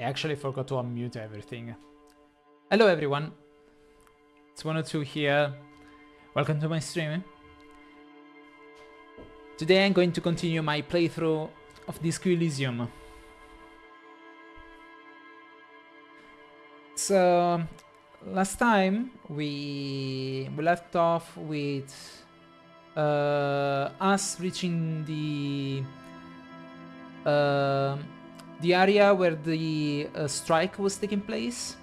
actually forgot to unmute everything. Hello everyone, it's 102 here. Welcome to my stream. Today I'm going to continue my playthrough of Disco Elysium. So, last time we left off with us reaching the area where the strike was taking place,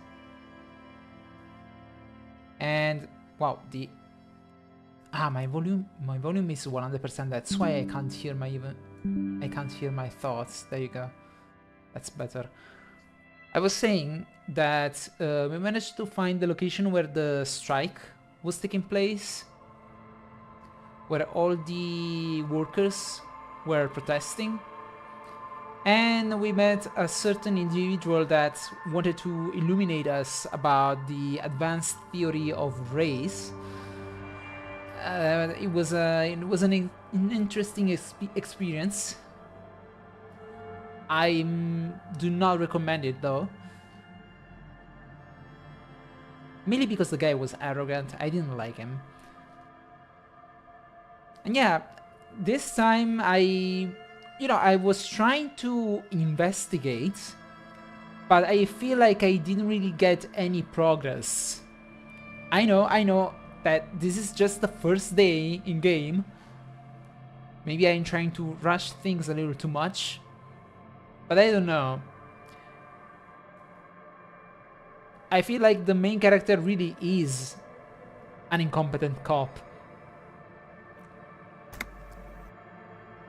and wow, my volume is 100%. That's why I can't hear my thoughts. There you go. That's better. I was saying that we managed to find the location where the strike was taking place, where all the workers were protesting, and we met a certain individual that wanted to illuminate us about the advanced theory of race. It was an interesting experience. I do not recommend it though. Mainly because the guy was arrogant. I didn't like him. And yeah, this time I was trying to investigate, but I feel like I didn't really get any progress. I know that this is just the first day in game. Maybe I'm trying to rush things a little too much. But I don't know. I feel like the main character really is an incompetent cop.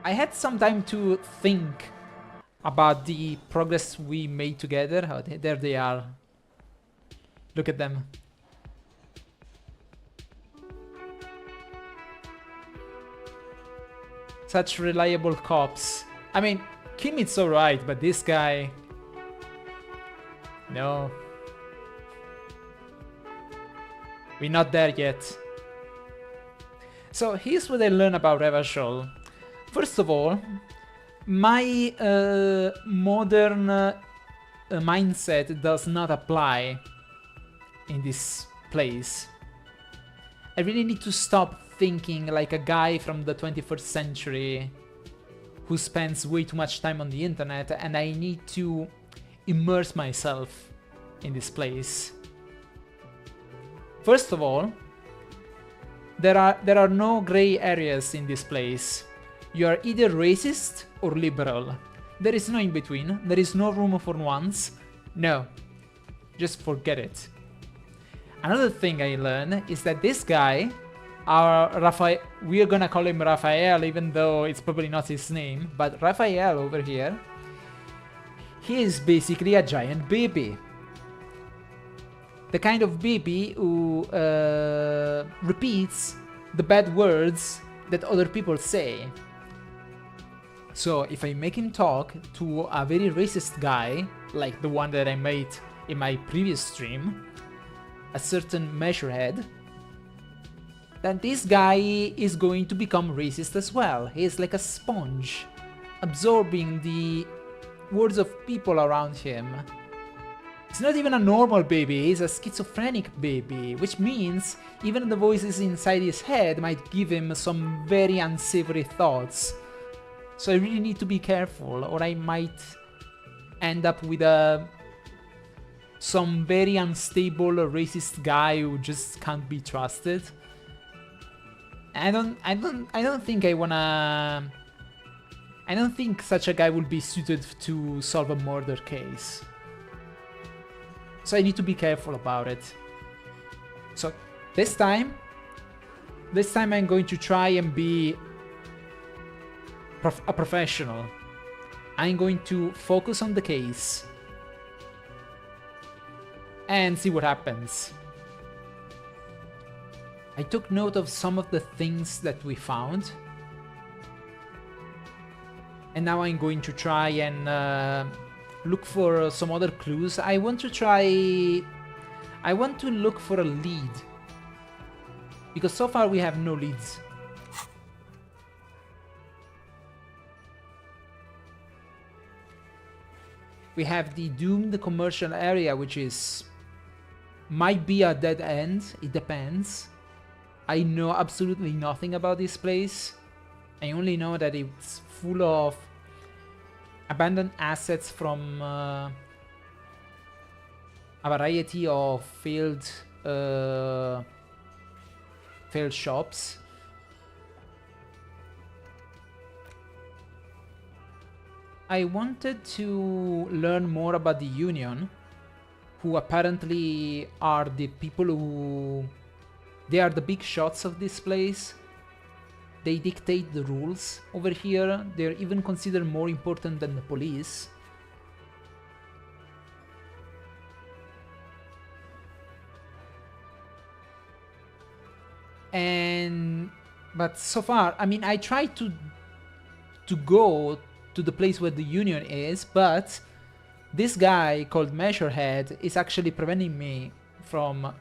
I had some time to think about the progress we made together. Oh, there they are. Look at them. Such reliable cops. I mean, Kim is alright, but this guy... No. We're not there yet. So here's what I learned about Revachol. First of all, my modern mindset does not apply in this place. I really need to stop thinking like a guy from the 21st century who spends way too much time on the internet, and I need to immerse myself in this place. First of all, there are no gray areas in this place. You are either racist or liberal. There is no in between. There is no room for nuance. No, just forget it. Another thing I learned is that this guy, we are gonna call him Raphael, even though it's probably not his name, but Raphael over here, he is basically a giant baby. The kind of baby who repeats the bad words that other people say. So if I make him talk to a very racist guy, like the one that I made in my previous stream, a certain measurehead, then this guy is going to become racist as well. He is like a sponge, absorbing the words of people around him. It's not even a normal baby, he's a schizophrenic baby, which means even the voices inside his head might give him some very unsavory thoughts. So I really need to be careful, or I might end up with some very unstable racist guy who just can't be trusted. I don't think such a guy would be suited to solve a murder case. So I need to be careful about it. So this time I'm going to try and be a professional. I'm going to focus on the case and see what happens. I took note of some of the things that we found, and now I'm going to try and look for some other clues. I want to look for a lead, because so far we have no leads. We have the doomed commercial area, which is might be a dead end. It depends. I know absolutely nothing about this place. I only know that it's full of abandoned assets from a variety of failed shops. I wanted to learn more about the Union, who apparently are the people who... They are the big shots of this place. They dictate the rules over here. They're even considered more important than the police. But so far, I mean, I tried to go to the place where the Union is, but this guy called Measurehead is actually preventing me from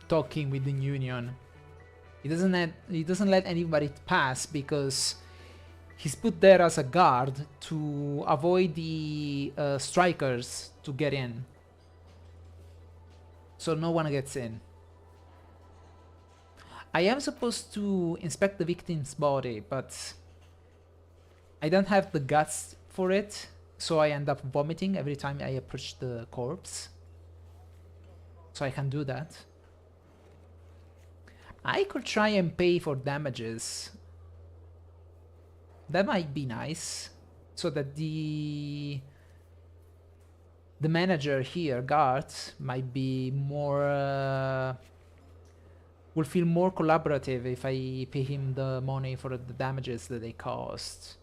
talking with the Union. He doesn't let anybody pass because he's put there as a guard to avoid the strikers to get in. So no one gets in. I am supposed to inspect the victim's body, but I don't have the guts for it, so I end up vomiting every time I approach the corpse. So I can do that. I could try and pay for damages. That might be nice, so that the manager here, Garth, might be more... will feel more collaborative if I pay him the money for the damages that they cost.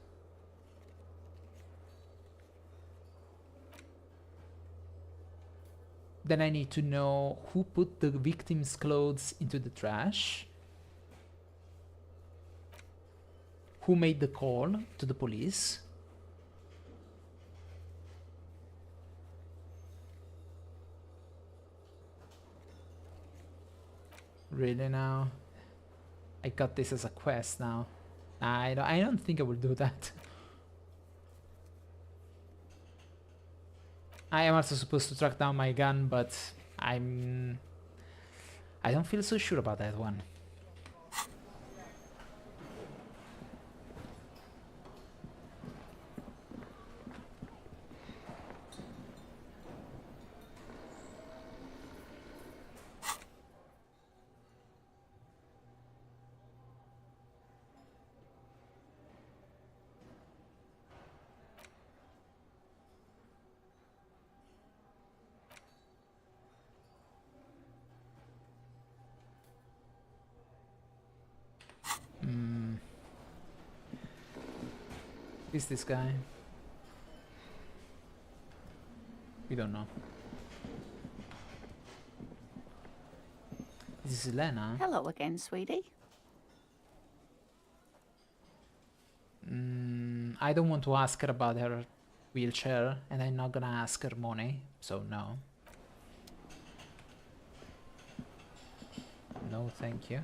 Then I need to know who put the victim's clothes into the trash. Who made the call to the police. Really now? I got this as a quest now. I don't think I will do that. I am also supposed to track down my gun, but I don't feel so sure about that one. Who's this guy? We don't know. This is Elena. Hello again, sweetie. I don't want to ask her about her wheelchair, and I'm not gonna ask her money, so no. No, thank you.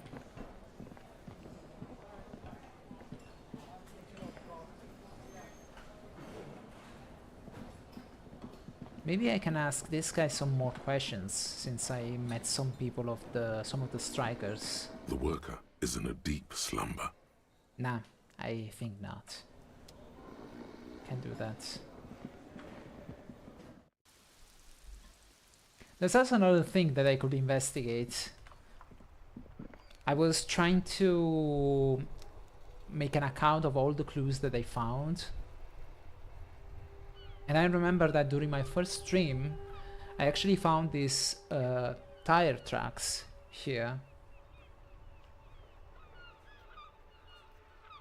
Maybe I can ask this guy some more questions, since I met some people of some of the strikers. The worker is in a deep slumber. Nah, I think not. Can't do that. There's also another thing that I could investigate. I was trying to make an account of all the clues that I found. And I remember that during my first stream, I actually found these tire tracks here.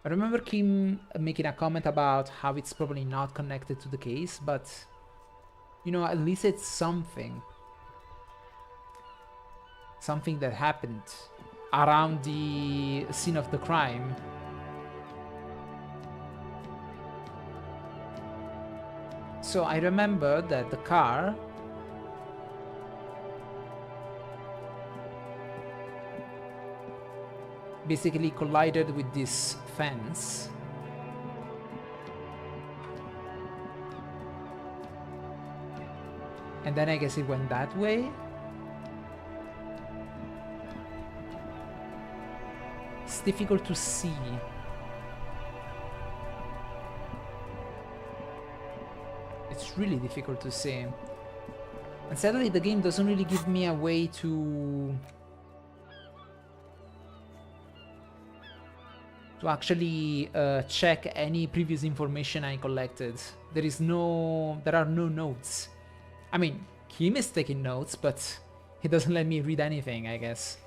I remember Kim making a comment about how it's probably not connected to the case, but, you know, at least it's something. Something that happened around the scene of the crime. So I remember that the car basically collided with this fence. And then I guess it went that way. It's difficult to see. It's really difficult to see. And sadly, the game doesn't really give me a way to actually check any previous information I collected. There are no notes. I mean, Kim is taking notes, but he doesn't let me read anything, I guess.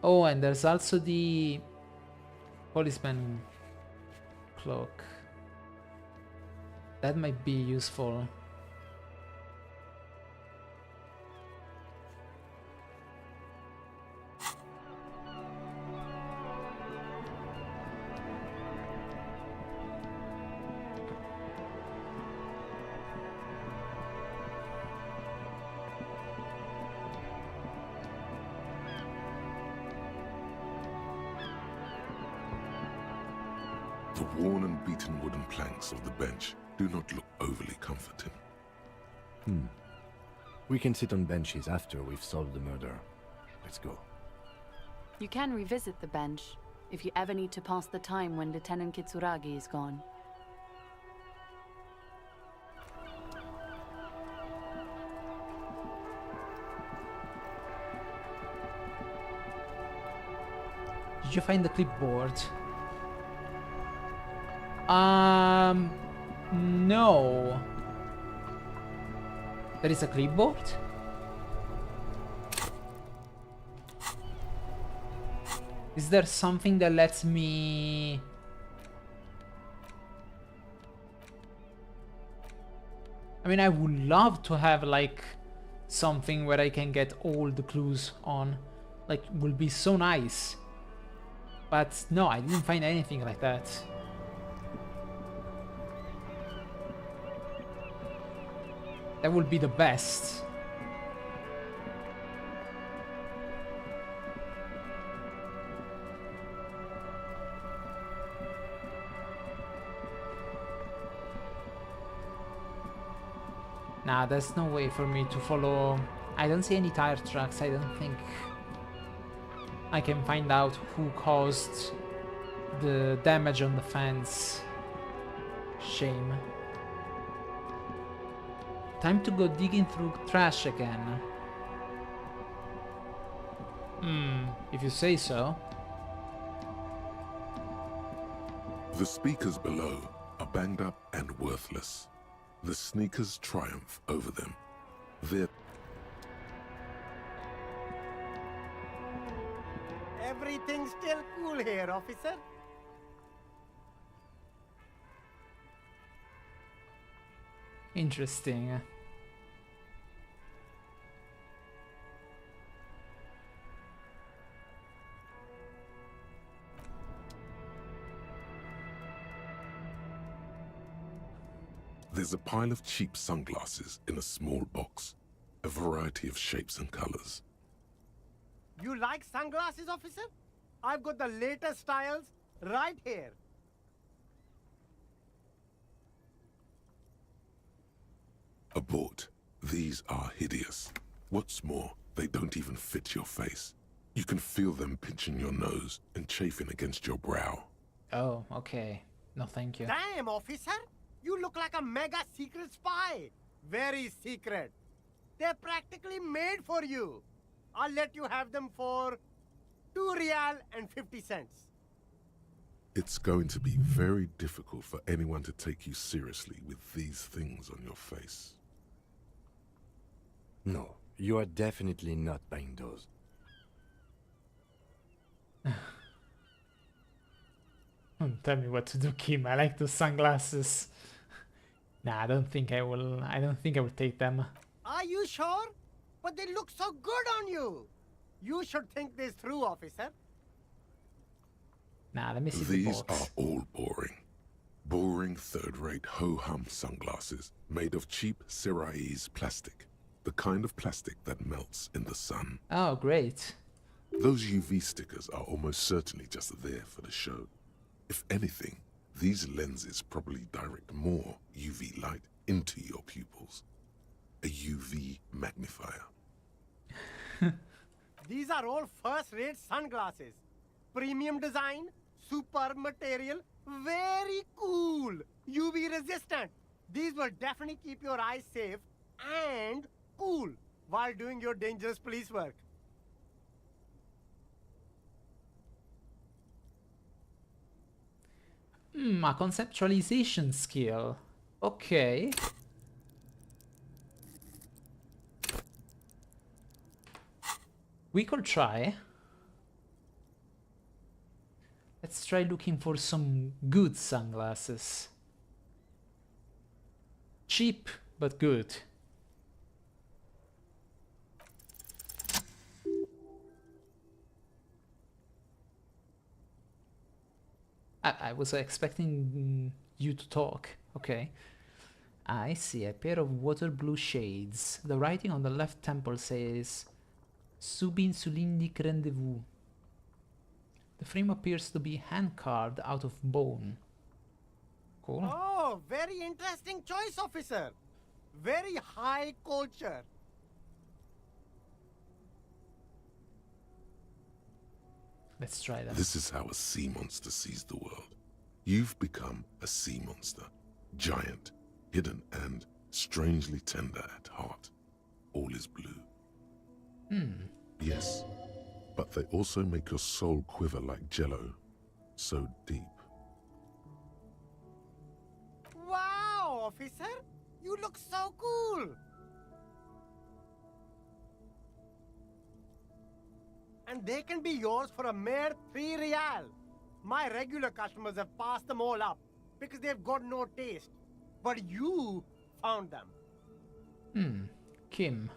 Oh, and there's also the policeman cloak. That might be useful. The worn and beaten wooden planks of the bench do not look overly comforting. We can sit on benches after we've solved the murder. Let's go. You can revisit the bench if you ever need to pass the time when Lieutenant Kitsuragi is gone. Did you find the clipboard? No. There is a clipboard? Is there something that lets me... I mean, I would love to have, like, something where I can get all the clues on. Like, would be so nice. But no, I didn't find anything like that. That would be the best. Nah, there's no way for me to follow. I don't see any tire tracks. I don't think I can find out who caused the damage on the fence. Shame. Time to go digging through trash again. If you say so. The speakers below are banged up and worthless. The sneakers triumph over them. They're... Everything's still cool here, officer. Interesting. There's a pile of cheap sunglasses in a small box, a variety of shapes and colors. You like sunglasses, officer? I've got the latest styles right here. Abort. These are hideous. What's more, they don't even fit your face. You can feel them pinching your nose and chafing against your brow. Oh, okay. No, thank you. Damn, officer! You look like a mega secret spy. Very secret. They're practically made for you. I'll let you have them for 2 real and 50 cents. It's going to be very difficult for anyone to take you seriously with these things on your face. No, you are definitely not buying those. Don't tell me what to do, Kim. I like those sunglasses. Nah, I don't think I will. I don't think I will take them. Are you sure? But they look so good on you. You should think this through, officer. Nah, let me see the These box. are all boring. Boring third-rate ho-hum sunglasses made of cheap Syrahese plastic. The kind of plastic that melts in the sun. Oh, great. Those UV stickers are almost certainly just there for the show. If anything, these lenses probably direct more UV light into your pupils. A UV magnifier. These are all first-rate sunglasses. Premium design, super material, very cool. UV resistant. These will definitely keep your eyes safe and cool while doing your dangerous police work. A conceptualization skill. Okay. We could try. Let's try looking for some good sunglasses. Cheap, but good. I was expecting you to talk. Okay. I see a pair of water blue shades. The writing on the left temple says Subin Sulindik Rendezvous. The frame appears to be hand-carved out of bone. Cool. Oh, very interesting choice, officer. Very high culture. Let's try that. This is how a sea monster sees the world. You've become a sea monster. Giant, hidden, and strangely tender at heart. All is blue. Yes, but they also make your soul quiver like jello. So deep. Wow, officer. You look so cool. And they can be yours for a mere 3 real. My regular customers have passed them all up because they've got no taste. But you found them. Kim,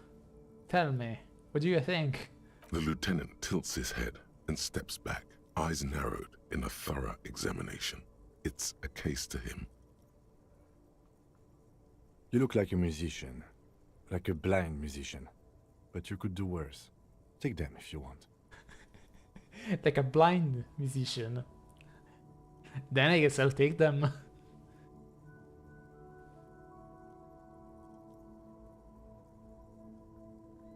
tell me, what do you think? The lieutenant tilts his head and steps back, eyes narrowed in a thorough examination. It's a case to him. You look like a musician. Like a blind musician. But you could do worse. Take them if you want. Like a blind musician. Then I guess I'll take them.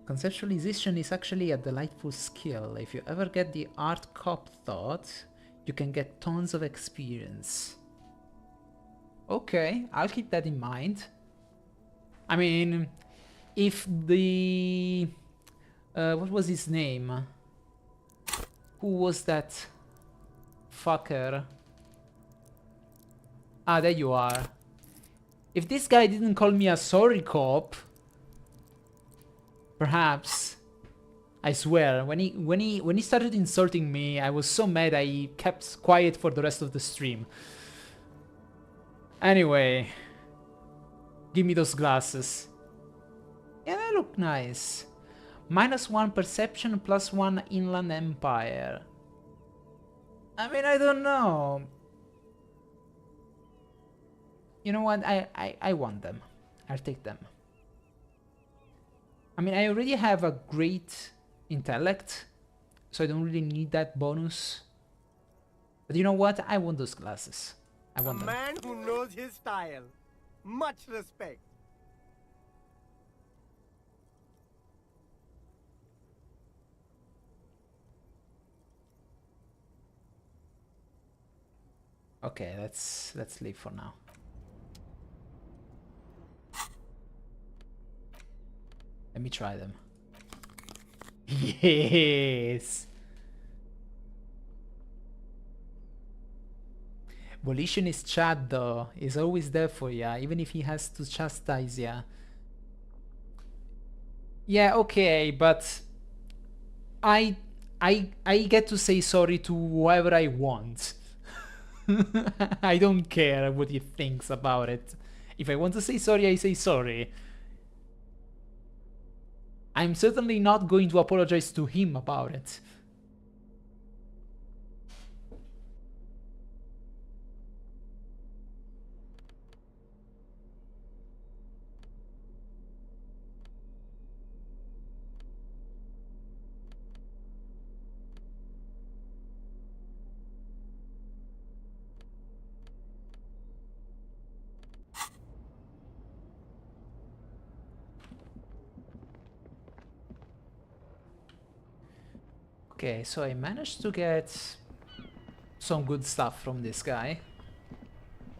Conceptualization is actually a delightful skill. If you ever get the art cop thought, you can get tons of experience. Okay, I'll keep that in mind. I mean, if the... what was his name? Who was that fucker? Ah, there you are. If this guy didn't call me a sorry cop, perhaps, I swear, when he started insulting me, I was so mad I kept quiet for the rest of the stream. Anyway, give me those glasses. Yeah, they look nice. -1 perception, +1 inland empire. I mean, I don't know. You know what? I want them. I'll take them. I mean, I already have a great intellect, so I don't really need that bonus. But you know what? I want those glasses. I want A them. man who knows his style. Much respect. Okay, let's leave for now. Let me try them. Yes. Volitionist Chad though is always there for ya, even if he has to chastise ya. Yeah, okay, but I get to say sorry to whoever I want. I don't care what he thinks about it. If I want to say sorry, I say sorry. I'm certainly not going to apologize to him about it. Okay, so I managed to get some good stuff from this guy.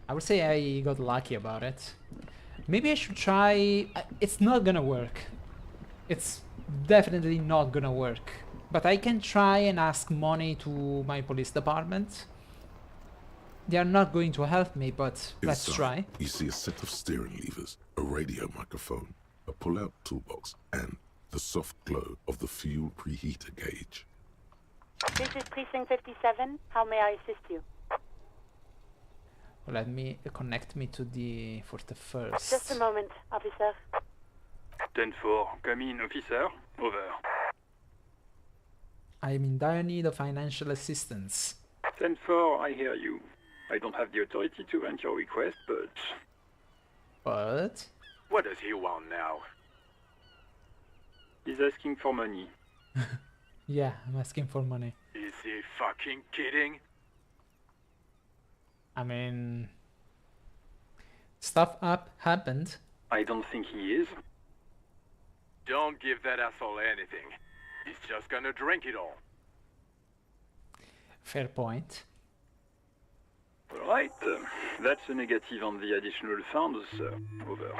I would say I got lucky about it. Maybe I should try... It's not gonna work. It's definitely not gonna work. But I can try and ask money to my police department. They are not going to help me, but let's Inside, try. you see a set of steering levers, a radio microphone, a pull-out toolbox, and the soft glow of the fuel preheater gauge. This is Precinct 57. How may I assist you? Let me connect me to the 41st. Just a moment, officer. 10-4, come in, officer. Over. I am in dire need of financial assistance. 10-4, I hear you. I don't have the authority to grant your request, but... But... What does he want now? He's asking for money. Yeah, I'm asking for money. Is he fucking kidding? I mean... Stuff up happened. I don't think he is. Don't give that asshole anything. He's just gonna drink it all. Fair point. Alright, that's a negative on the additional funds, sir. Over.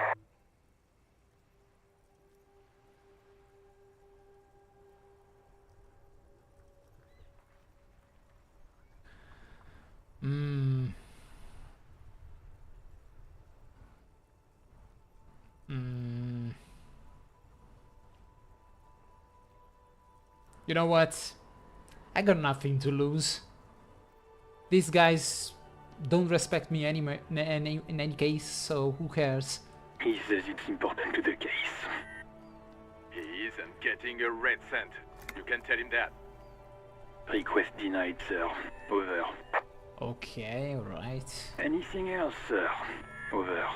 You know what? I got nothing to lose. These guys don't respect me in any case, so who cares? He says it's important to the case. He isn't getting a red cent. You can tell him that. Request denied, sir. Over. Okay, alright. Anything else, sir? Over.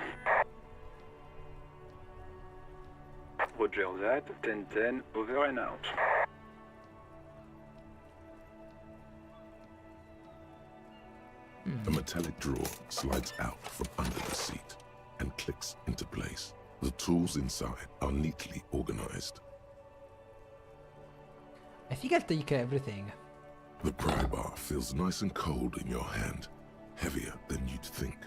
Roger that. 10-10. Over and out. A metallic drawer slides out from under the seat and clicks into place. The tools inside are neatly organized. I think I'll take everything. The pry bar feels nice and cold in your hand, heavier than you'd think.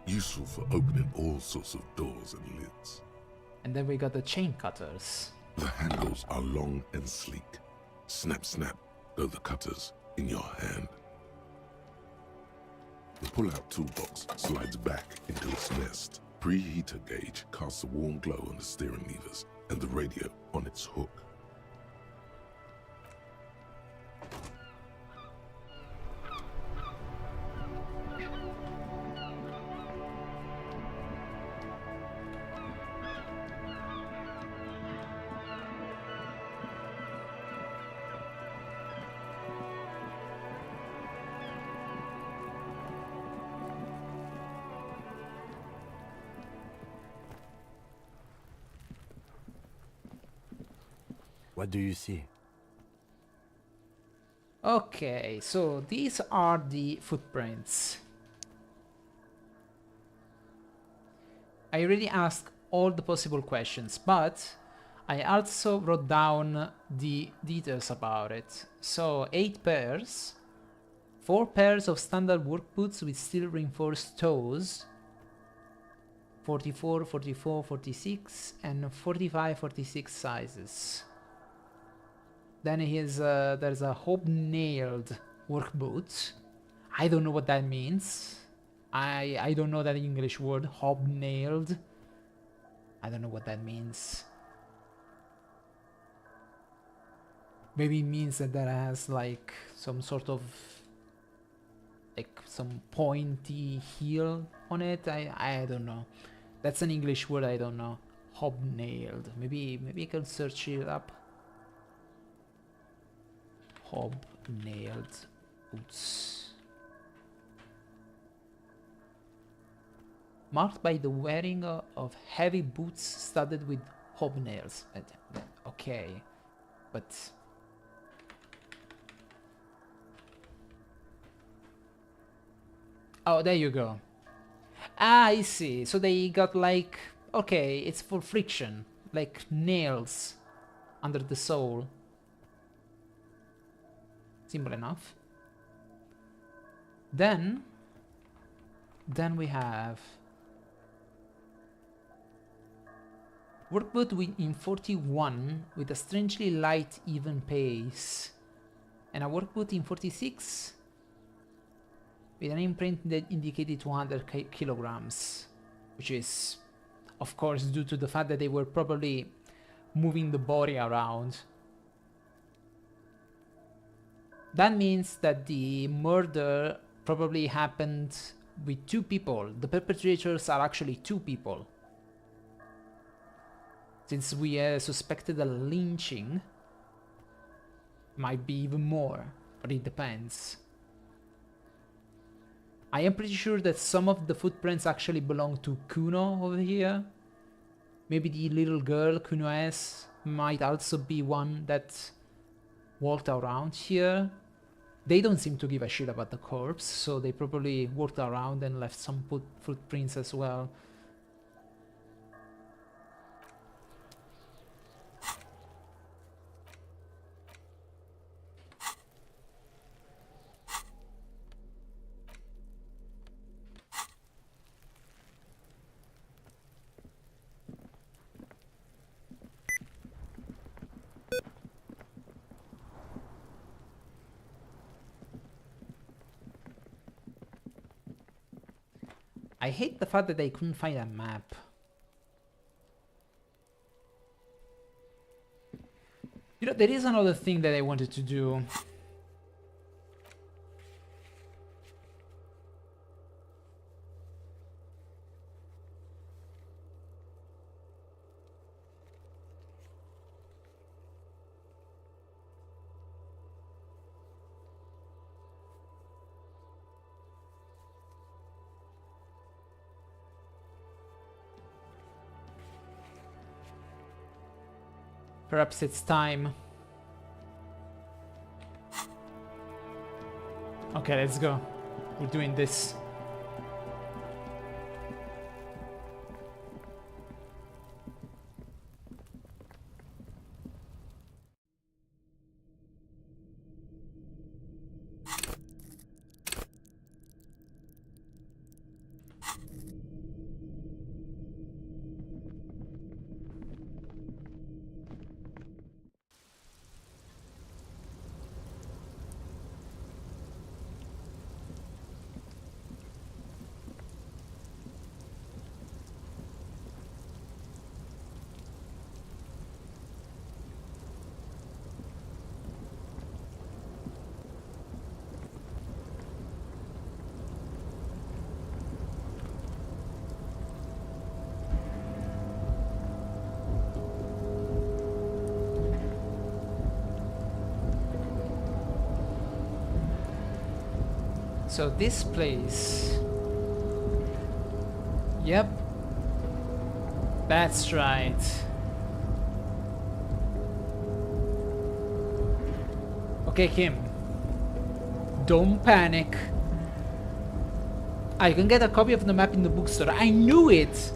Useful for opening all sorts of doors and lids. And then we got the chain cutters. The handles are long and sleek. Snap, snap, go the cutters in your hand. The pull-out toolbox slides back into its nest. Preheater gauge casts a warm glow on the steering levers and the radio on its hook. What do you see? Okay, so these are the footprints. I already asked all the possible questions, but I also wrote down the details about it. So 8 pairs, 4 pairs of standard work boots with steel reinforced toes, 44, 44, 46 and 45, 46 sizes. Then there's a hobnailed work boot. I don't know what that means. I don't know that English word, hobnailed. I don't know what that means. Maybe it means that has like some sort of like some pointy heel on it. I don't know. That's an English word, I don't know. Hobnailed. Maybe I can search it up. Hobnailed boots. Marked by the wearing of heavy boots studded with hobnails. Okay, but... Oh, there you go. Ah, I see. So they got like... Okay, it's for friction. Like nails under the sole. Simple enough. Then we have workboat in 41 with a strangely light, even pace, and a workboat in 46 with an imprint that indicated 200 kilograms, which is, of course, due to the fact that they were probably moving the body around. That means that the murder probably happened with 2 people. The perpetrators are actually 2 people. Since we suspected a lynching, might be even more, but it depends. I am pretty sure that some of the footprints actually belong to Kuno over here. Maybe the little girl Kuno S might also be one that walked around here. They don't seem to give a shit about the corpse, so they probably walked around and left some footprints as well. I hate the fact that I couldn't find a map. You know, there is another thing that I wanted to do. Perhaps it's time. Okay, let's go. We're doing this. So this place... Yep. That's right. Okay, Kim. Don't panic. I can get a copy of the map in the bookstore. I knew it!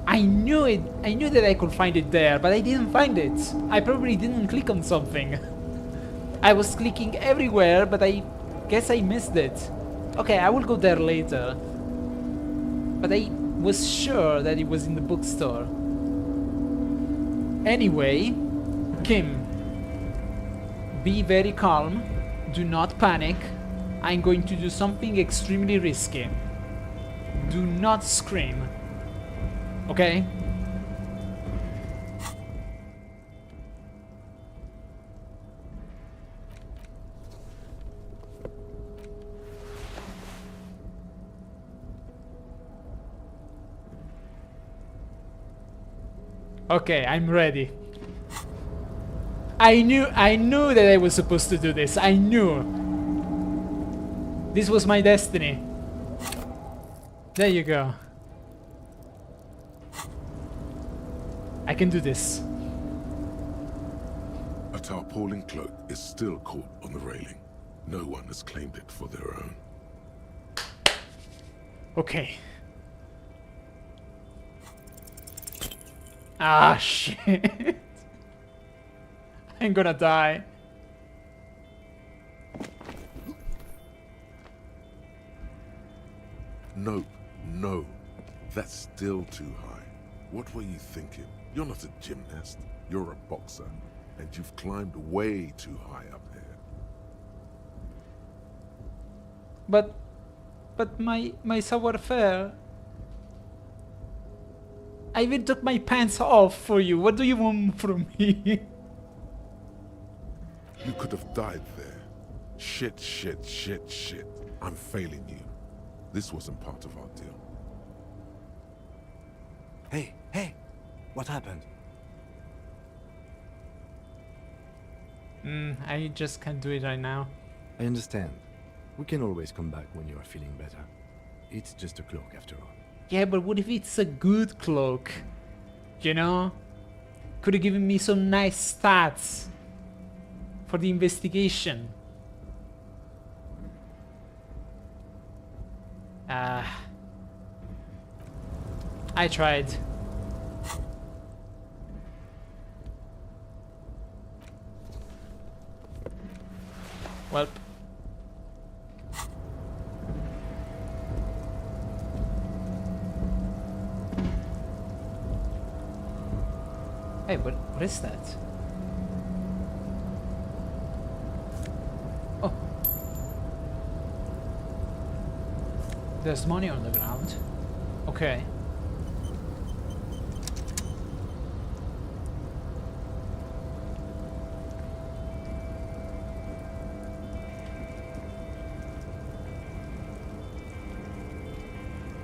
I knew it! I knew that I could find it there, but I didn't find it. I probably didn't click on something. I was clicking everywhere, but I guess I missed it. Okay, I will go there later. But I was sure that it was in the bookstore. Anyway, Kim, be very calm. Do not panic. I'm going to do something extremely risky. Do not scream. Okay? Okay, I'm ready. I knew that I was supposed to do this. I knew. This was my destiny. There you go. I can do this. A tarpaulin cloak is still caught on the railing. No one has claimed it for their own. Okay. Ah, shit. I'm gonna die. Nope, no. That's still too high. What were you thinking? You're not a gymnast. You're a boxer. And you've climbed way too high up there. But my savoir-faire... I even took my pants off for you. What do you want from me? You could have died there. Shit, shit, shit, shit. I'm failing you. This wasn't part of our deal. Hey, hey! What happened? I just can't do it right now. I understand. We can always come back when you are feeling better. It's just a cloak after all. Yeah, but what if it's a good cloak? You know? Could have given me some nice stats for the investigation. I tried. Well. Hey, what is that? Oh. There's money on the ground. Okay.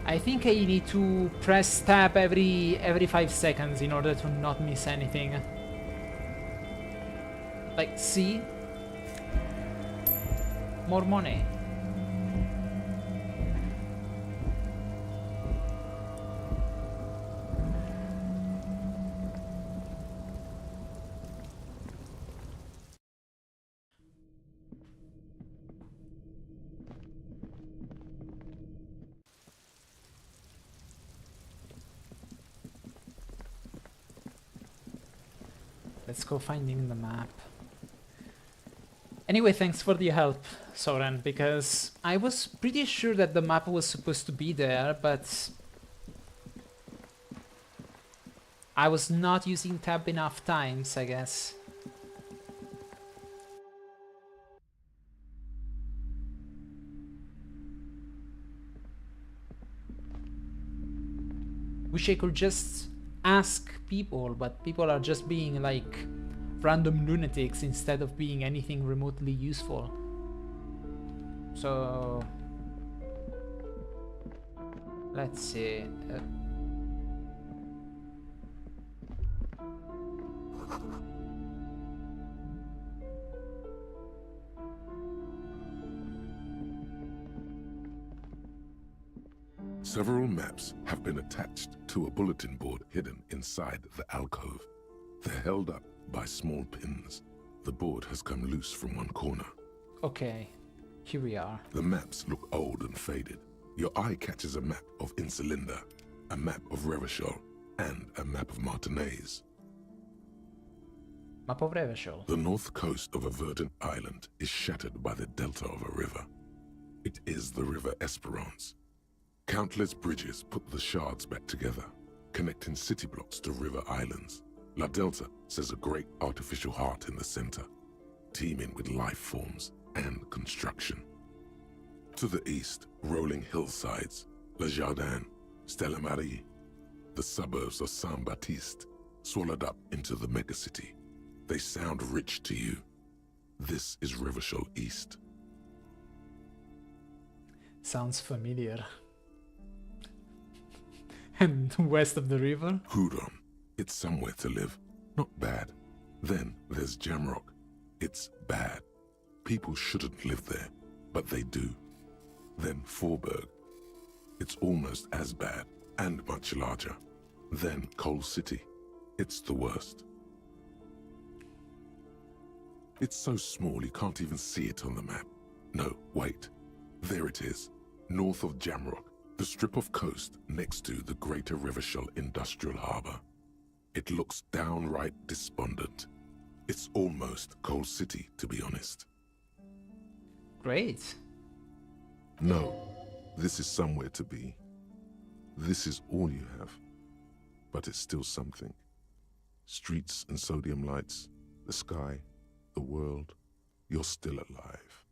I think I need to press tab every 5 seconds in order to not miss anything. Like, see? More money. Let's go finding the map. Anyway, thanks for the help, Soren, because I was pretty sure that the map was supposed to be there, but I was not using tab enough times, I guess. Wish I could just ask people, but people are just being like random lunatics instead of being anything remotely useful. So let's see. Several maps have been attached to a bulletin board hidden inside the alcove. They're held up by small pins. The board has come loose from one corner. Okay, here we are. The maps look old and faded. Your eye catches a map of Insulinda, a map of Revachol, and a map of Martinez. Map of Revachol. The north coast of a verdant island is shattered by the delta of a river. It is the River Esperance. Countless bridges put the shards back together, connecting city blocks to river islands. La Delta says a great artificial heart in the center, teeming with life forms and construction. To the east, rolling hillsides, Le Jardin, Stella Marie, the suburbs of Saint-Baptiste, swallowed up into the megacity. They sound rich to you. This is Revachol East. Sounds familiar. And west of the river? Hudon. It's somewhere to live. Not bad. Then there's Jamrock. It's bad. People shouldn't live there, but they do. Then Forberg. It's almost as bad and much larger. Then Coal City. It's the worst. It's so small you can't even see it on the map. No, wait. There it is. North of Jamrock. The strip of coast next to the Greater Revachol Industrial Harbor. It looks downright despondent. It's almost Coal City, to be honest. Great. No, This is somewhere to be. This is all you have. But it's still something. Streets and sodium lights, the sky, the world. You're still alive.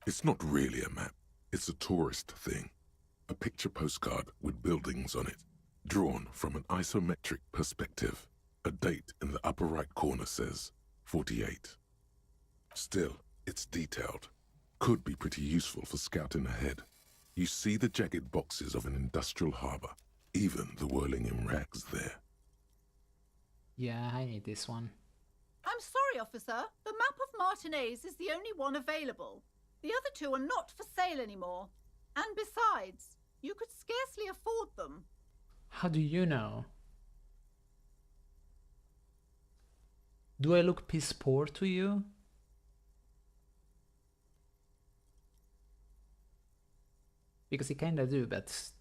It's not really a map. It's a tourist thing. A picture postcard with buildings on it, drawn from an isometric perspective. A date in the upper right corner says 48. Still, it's detailed. Could be pretty useful for scouting ahead. You see the jagged boxes of an industrial harbor, even the whirling in rags there. Yeah, I need this one. I'm sorry, officer. The map of Martinez is the only one available. The other two are not for sale anymore. And besides, you could scarcely afford them. How do you know? Do I look piss poor to you? Because I kinda do, but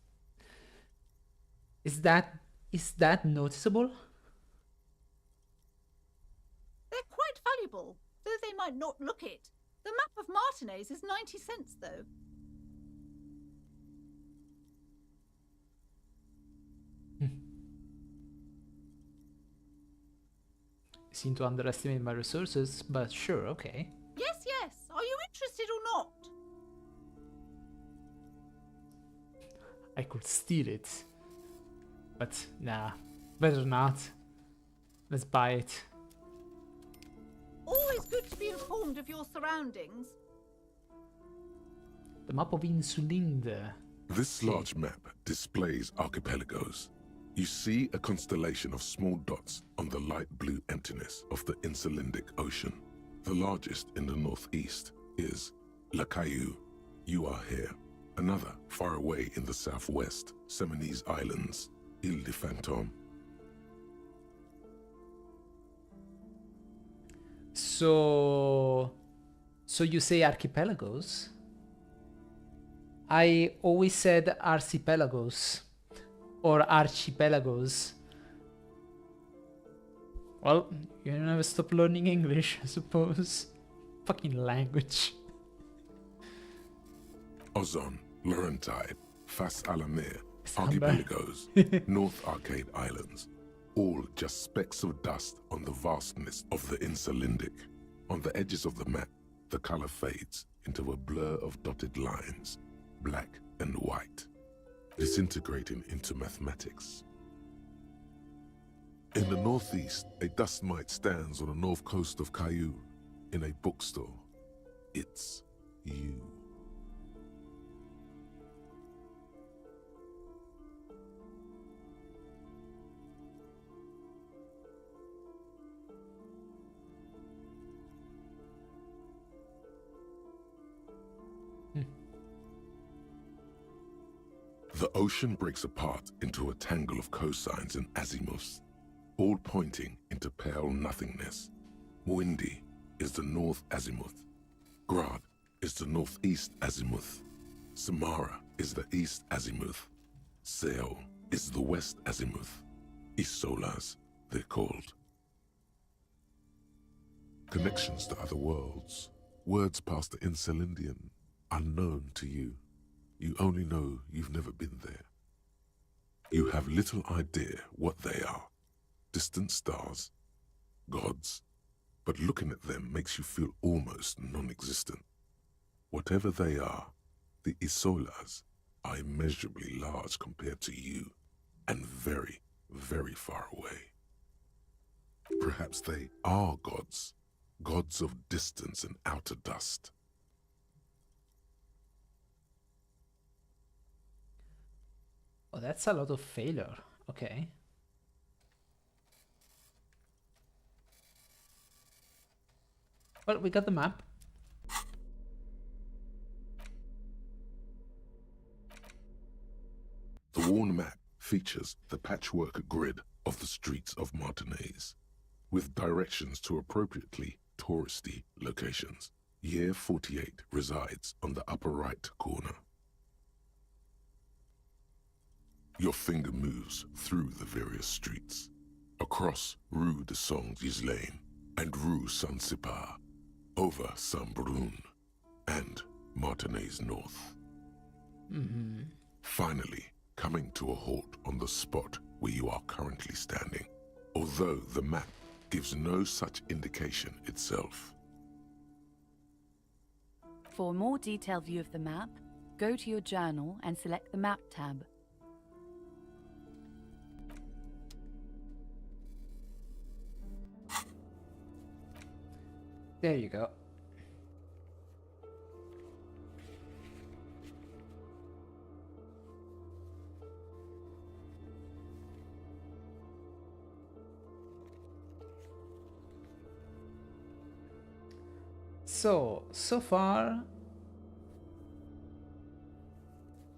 is that noticeable? They're quite valuable, though they might not look it. The map of Martinez is 90 cents, though. Seem to underestimate my resources, but sure, okay. Yes, yes. Are you interested or not? I could steal it. But nah, better not. Let's buy it. Always good to be informed of your surroundings. The map of Insulinde. This large map displays archipelagos. You see a constellation of small dots on the light blue emptiness of the Insulindic Ocean. The largest in the northeast is La Caillou. You are here. Another far away in the southwest, Seminese Islands, Ile de Fantôme. So you say archipelagos? I always said archipelagos. Or archipelagos. Well, you never stop learning English, I suppose. Fucking language. Ozon, Laurentide, Fas Alamer, Samba. archipelagos, North Arcade Islands, all just specks of dust on the vastness of the Insulindic. On the edges of the map, the color fades into a blur of dotted lines, black and white, disintegrating into mathematics. In the northeast, a dust mite stands on the north coast of Caillou in a bookstore. It's you. The ocean breaks apart into a tangle of cosines and azimuths, all pointing into pale nothingness. Windy is the north azimuth. Grad is the northeast azimuth. Samara is the east azimuth. Seo is the west azimuth. Isolas, they're called. Connections to other worlds, words past the Insulindian, unknown to you. You only know you've never been there. You have little idea what they are. Distant stars, gods, but looking at them makes you feel almost non-existent. Whatever they are, the Isolas are immeasurably large compared to you, and very, very far away. Perhaps they are gods, gods of distance and outer dust. Oh, that's a lot of failure. Okay. Well, we got the map. The worn map features the patchwork grid of the streets of Martinez, with directions to appropriately touristy locations. Year 48 resides on the upper right corner. Your finger moves through the various streets, across Rue de Saint-Ghislain and Rue Saint-Cypar, over Saint-Brun, and Martinez North. Finally, coming to a halt on the spot where you are currently standing, although the map gives no such indication itself. For a more detailed view of the map, go to your journal and select the Map tab. There you go. So far,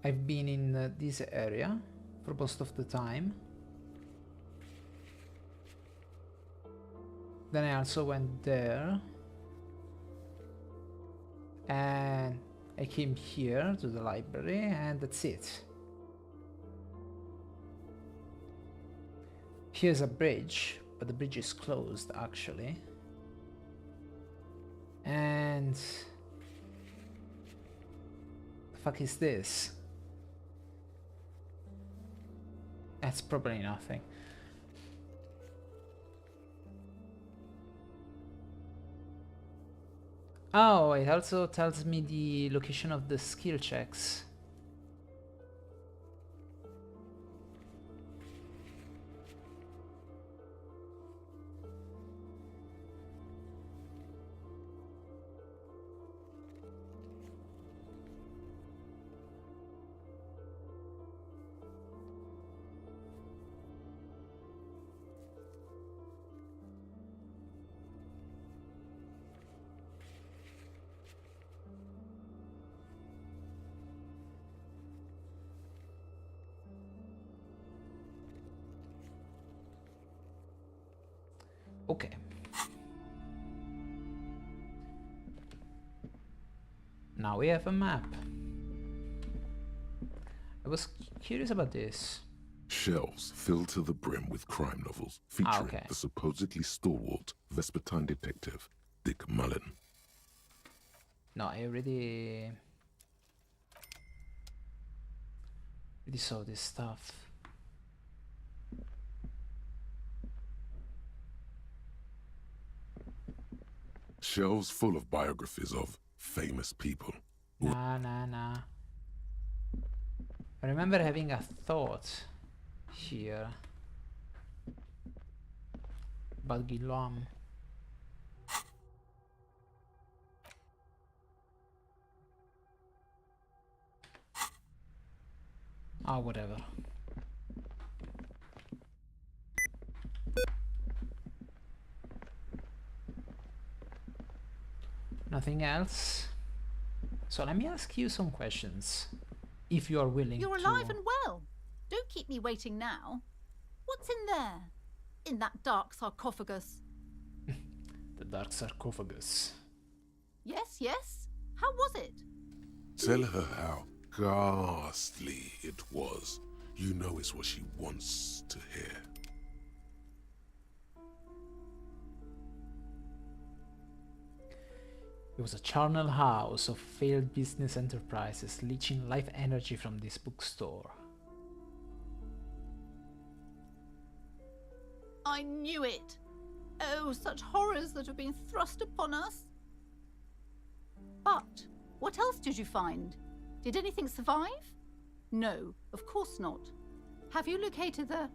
I've been in this area for most of the time. Then I also went there. And I came here to the library, and that's it. Here's a bridge, but the bridge is closed actually. And the fuck is this? That's probably nothing. Oh, it also tells me the location of the skill checks. Okay. Now we have a map. I was curious about this. Shelves filled to the brim with crime novels featuring the supposedly stalwart Vespertine detective, Dick Mullen. No, I already saw this stuff. Shelves full of biographies of famous people. Nah. I remember having a thought here about Guillaume. Ah, whatever. Nothing else. So let me ask you some questions, if you are willing. You're alive and well. Don't keep me waiting now. What's in there? In that dark sarcophagus? The dark sarcophagus. Yes. How was it? Tell her how ghastly it was. You know it's what she wants to hear. It was a charnel house of failed business enterprises, leeching life energy from this bookstore. I knew it. Oh, such horrors that have been thrust upon us. But what else did you find? Did anything survive? No, of course not. Have you located the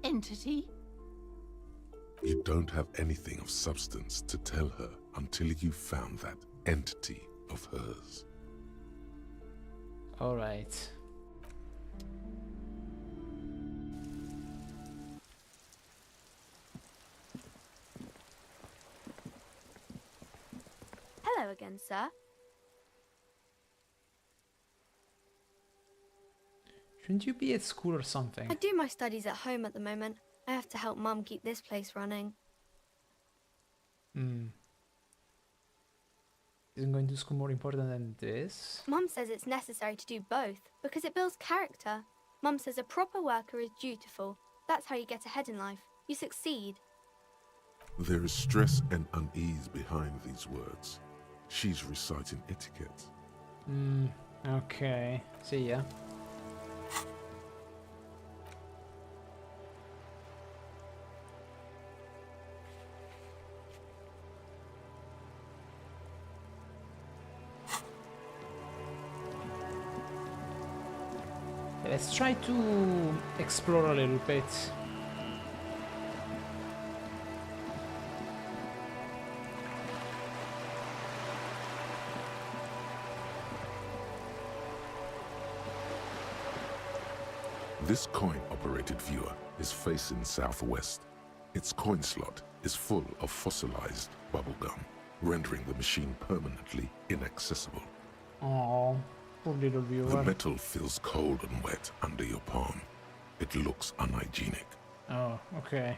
entity? You don't have anything of substance to tell her until you found that entity of hers. All right. Hello again, sir. Shouldn't you be at school or something? I do my studies at home at the moment. I have to help Mum keep this place running. Isn't going to school more important than this? Mum says it's necessary to do both because it builds character. Mum says a proper worker is dutiful. That's how you get ahead in life. You succeed. There is stress and unease behind these words. She's reciting etiquette. Okay. See ya. Let's try to explore a little bit. This coin-operated viewer is facing southwest. Its coin slot is full of fossilized bubblegum, rendering the machine permanently inaccessible. Oh, poor little The viewer. metal feels cold and wet under your palm. It looks unhygienic. Oh, okay.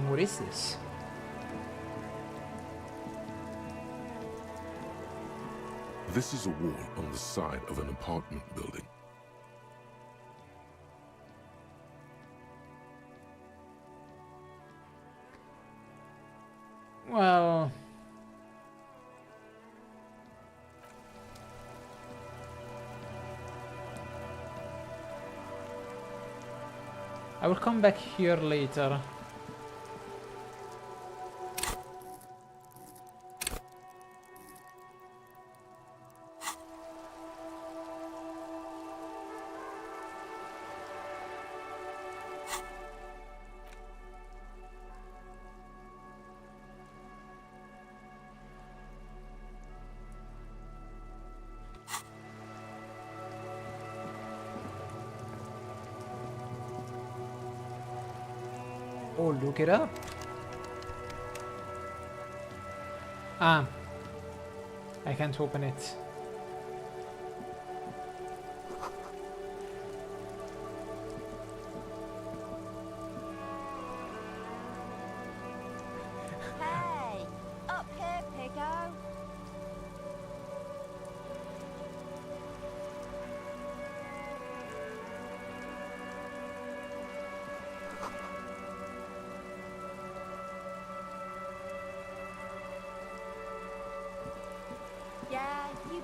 What is this? This is a wall on the side of an apartment building. Well... I will come back here later. Oh, look it up. Ah. I can't open it. Hey, up here, Piggo. Yeah, you...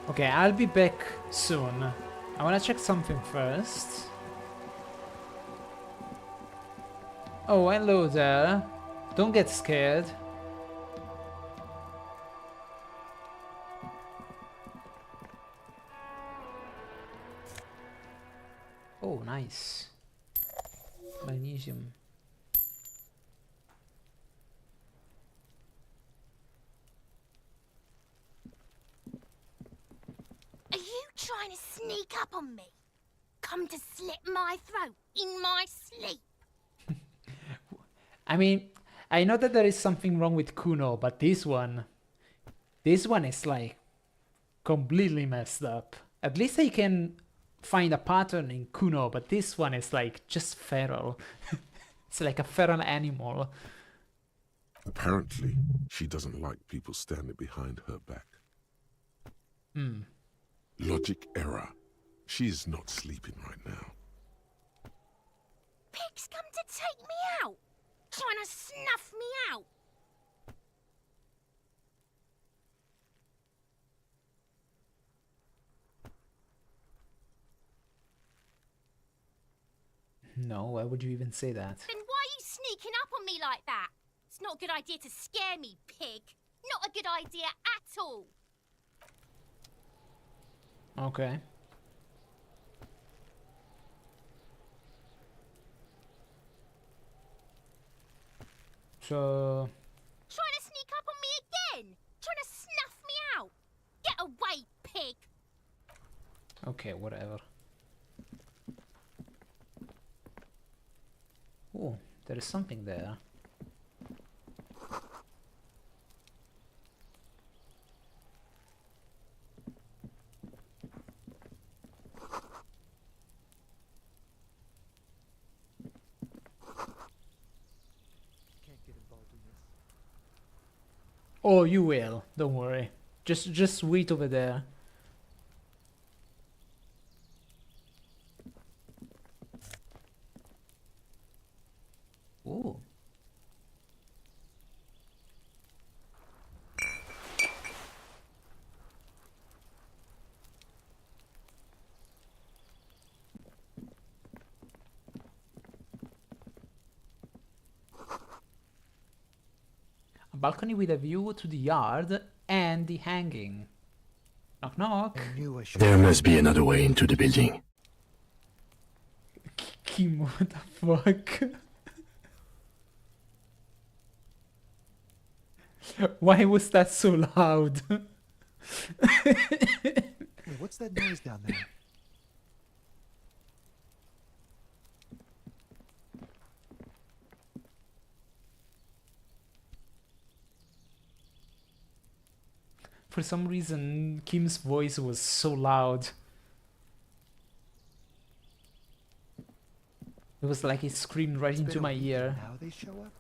Okay, I'll be back soon. I wanna check something first. Oh, hello there. Don't get scared. Oh, nice. Magnesium. Are you trying to sneak up on me? Come to slit my throat in my sleep? I mean, I know that there is something wrong with Kuno, but this one is like completely messed up. At least I can find a pattern in Kuno, but this one is like just feral. It's like a feral animal. Apparently, she doesn't like people standing behind her back. Logic error. She is not sleeping right now. Pig's come to take me out, trying to snuff me out. No, why would you even say that? Then why are you sneaking up on me like that? It's not a good idea to scare me, Pig. Not a good idea at all. Okay. So... Trying to sneak up on me again? Trying to snuff me out? Get away, pig! Okay, whatever. Oh, there is something there. Oh, you will. Don't worry. Just wait over there. Ooh. A balcony with a view to the yard and the hanging. Knock knock. There must be another way into the building. Kim, what the fuck? Why was that so loud? Hey, what's that noise down there? For some reason, Kim's voice was so loud. It was like it screamed right into my ear. Now they show up?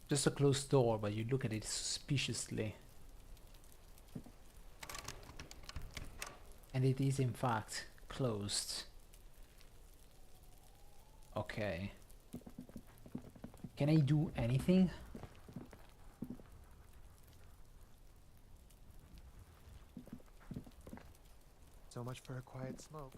Just a closed door, but you look at it suspiciously. And it is in fact closed. Okay. Can I do anything? So much for a quiet smoke.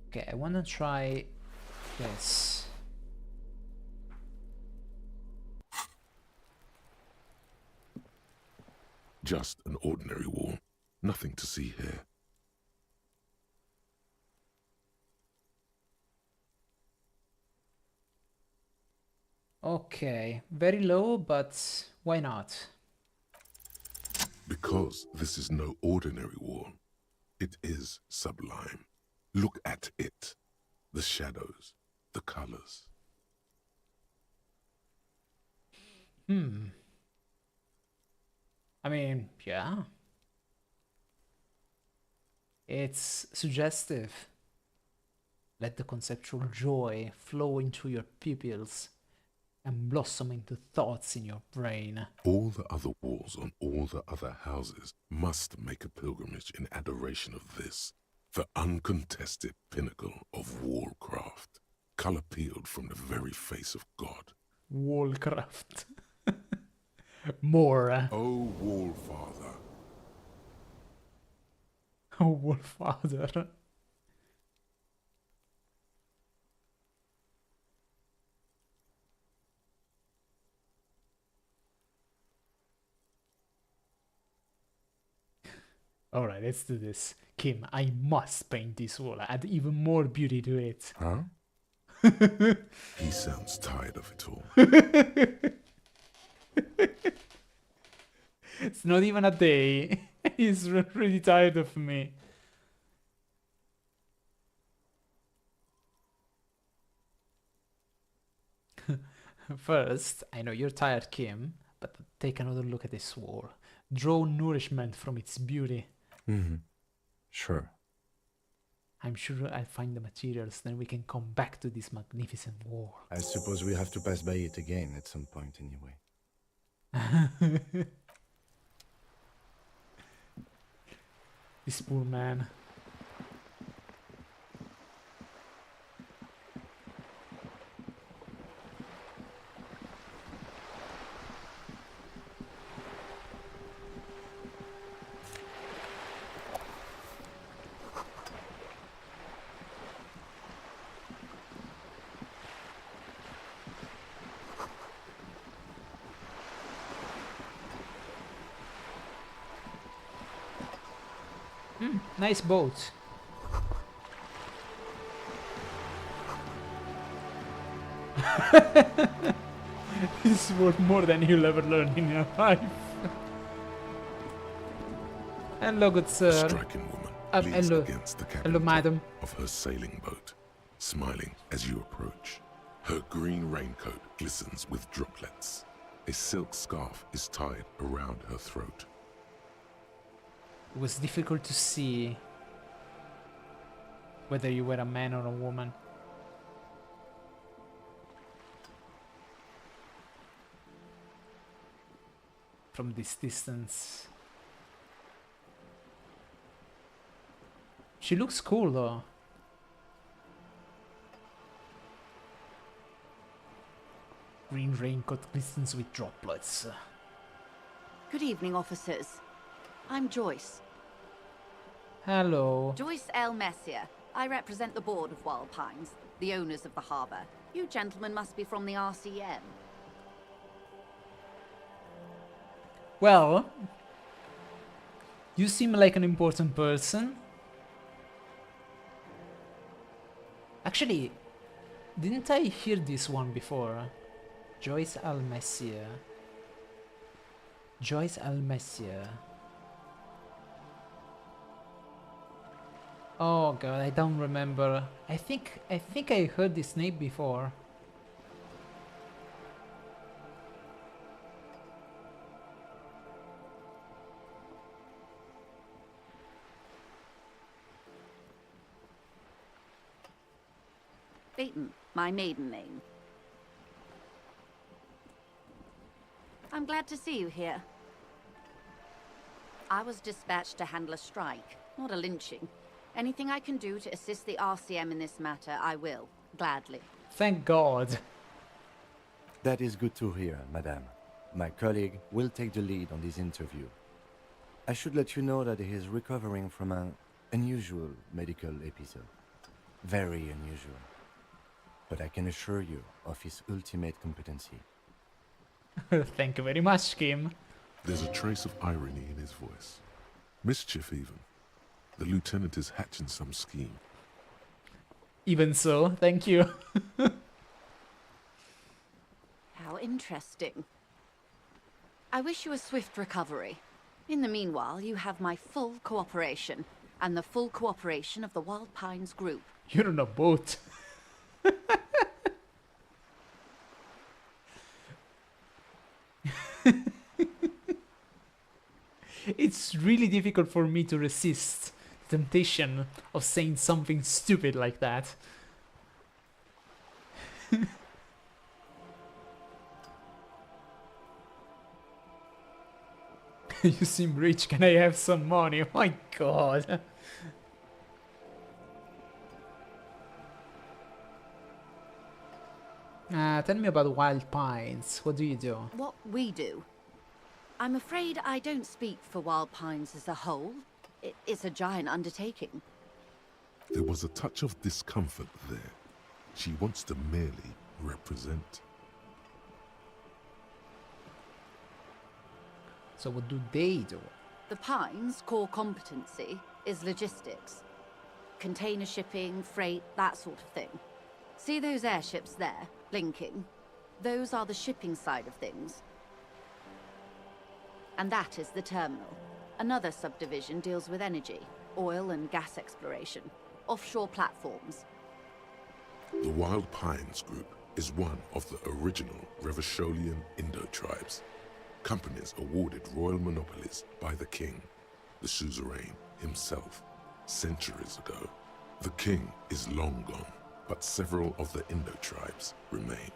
Okay, I wanna try this. Just an ordinary wall. Nothing to see here. Okay, very low, but why not? Because this is no ordinary wall. It is sublime. Look at it. The shadows, the colors. I mean, yeah. It's suggestive. Let the conceptual joy flow into your pupils and blossom into thoughts in your brain. All the other walls on all the other houses must make a pilgrimage in adoration of this, the uncontested pinnacle of wallcraft, color peeled from the very face of God. Wallcraft. More. Oh, Wallfather. Oh, Wallfather. Alright, let's do this. Kim, I must paint this wall. Add even more beauty to it. Huh? He sounds tired of it all. It's not even a day. He's really tired of me. First, I know you're tired, Kim, but take another look at this wall. Draw nourishment from its beauty. Sure. I'm sure I'll find the materials, then we can come back to this magnificent wall. I suppose we have to pass by it again at some point anyway. This poor man. Nice boat. This is worth more than you'll ever learn in your life. Hello, good sir. A striking woman leans hello. against the Hello, cabin top madam. of her sailing boat, smiling as you approach. Her green raincoat glistens with droplets. A silk scarf is tied around her throat. It was difficult to see whether you were a man or a woman. From this distance. She looks cool though. Green raincoat glistens with droplets. Good evening, officers. I'm Joyce. Hello. Joyce L. Messier. I represent the board of Wild Pines, the owners of the harbour. You gentlemen must be from the RCM. Well, you seem like an important person. Actually, didn't I hear this one before? Joyce L. Messier. Joyce L. Messier. Oh god, I don't remember. I think I heard this name before. Peyton, my maiden name. I'm glad to see you here. I was dispatched to handle a strike, not a lynching. Anything I can do to assist the RCM in this matter, I will, gladly. Thank God. That is good to hear, madame. My colleague will take the lead on this interview. I should let you know that he is recovering from an unusual medical episode. Very unusual. But I can assure you of his ultimate competency. Thank you very much, Kim. There's a trace of irony in his voice. Mischief, even. The lieutenant is hatching some scheme. Even so, thank you. How interesting. I wish you a swift recovery. In the meanwhile, you have my full cooperation, and the full cooperation of the Wild Pines group. You're on a boat. It's really difficult for me to resist the temptation of saying something stupid like that. You seem rich, can I have some money? Oh my god. Tell me about Wild Pines. What do you do? What we do? I'm afraid I don't speak for Wild Pines as a whole. It's a giant undertaking. There was a touch of discomfort there. She wants to merely represent. So what do they do? The Pines' core competency is logistics. Container shipping, freight, that sort of thing. See those airships there, blinking? Those are the shipping side of things. And that is the terminal. Another subdivision deals with energy, oil and gas exploration, offshore platforms. The Wild Pines Group is one of the original Revacholian Indo tribes. Companies awarded royal monopolies by the king, the suzerain himself, centuries ago. The king is long gone, but several of the Indo tribes remain.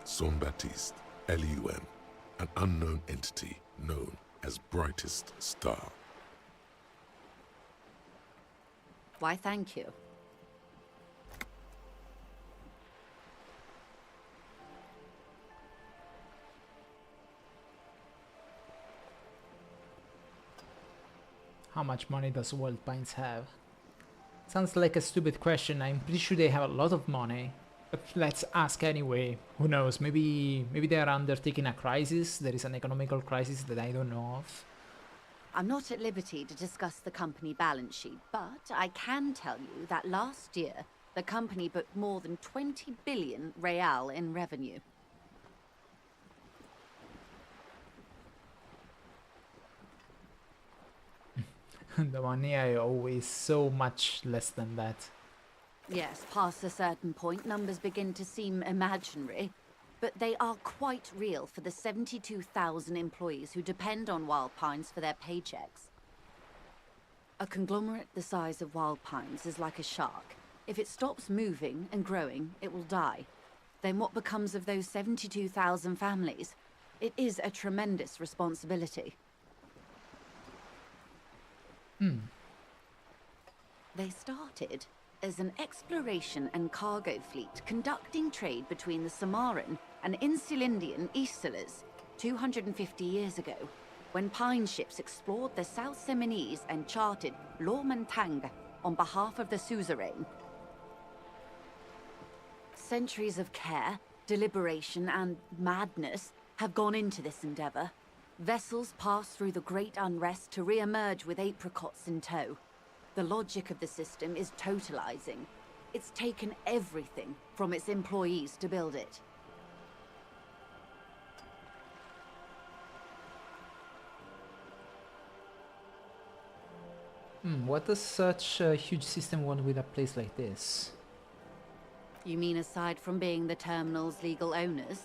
Jean-Baptiste, LUM, an unknown entity known as Brightest Star. Why, thank you. How much money does Wild Pines have? Sounds like a stupid question. I'm pretty sure they have a lot of money. But let's ask anyway. Who knows? Maybe they are undertaking a crisis. There is an economical crisis that I don't know of. I'm not at liberty to discuss the company balance sheet, but I can tell you that last year, the company booked more than 20 billion real in revenue. The money I owe is so much less than that. Yes, past a certain point, numbers begin to seem imaginary, but they are quite real for the 72,000 employees who depend on Wild Pines for their paychecks. A conglomerate the size of Wild Pines is like a shark. If it stops moving and growing, it will die. Then what becomes of those 72,000 families? It is a tremendous responsibility. They started as an exploration and cargo fleet conducting trade between the Samaran and Insulindian Isolas 250 years ago, when pine ships explored the South Seminese and charted Lomantang on behalf of the suzerain. Centuries of care, deliberation, and madness have gone into this endeavor. Vessels pass through the great unrest to re-emerge with apricots in tow. The logic of the system is totalizing. It's taken everything from its employees to build it. What does such a huge system want with a place like this? You mean aside from being the terminal's legal owners,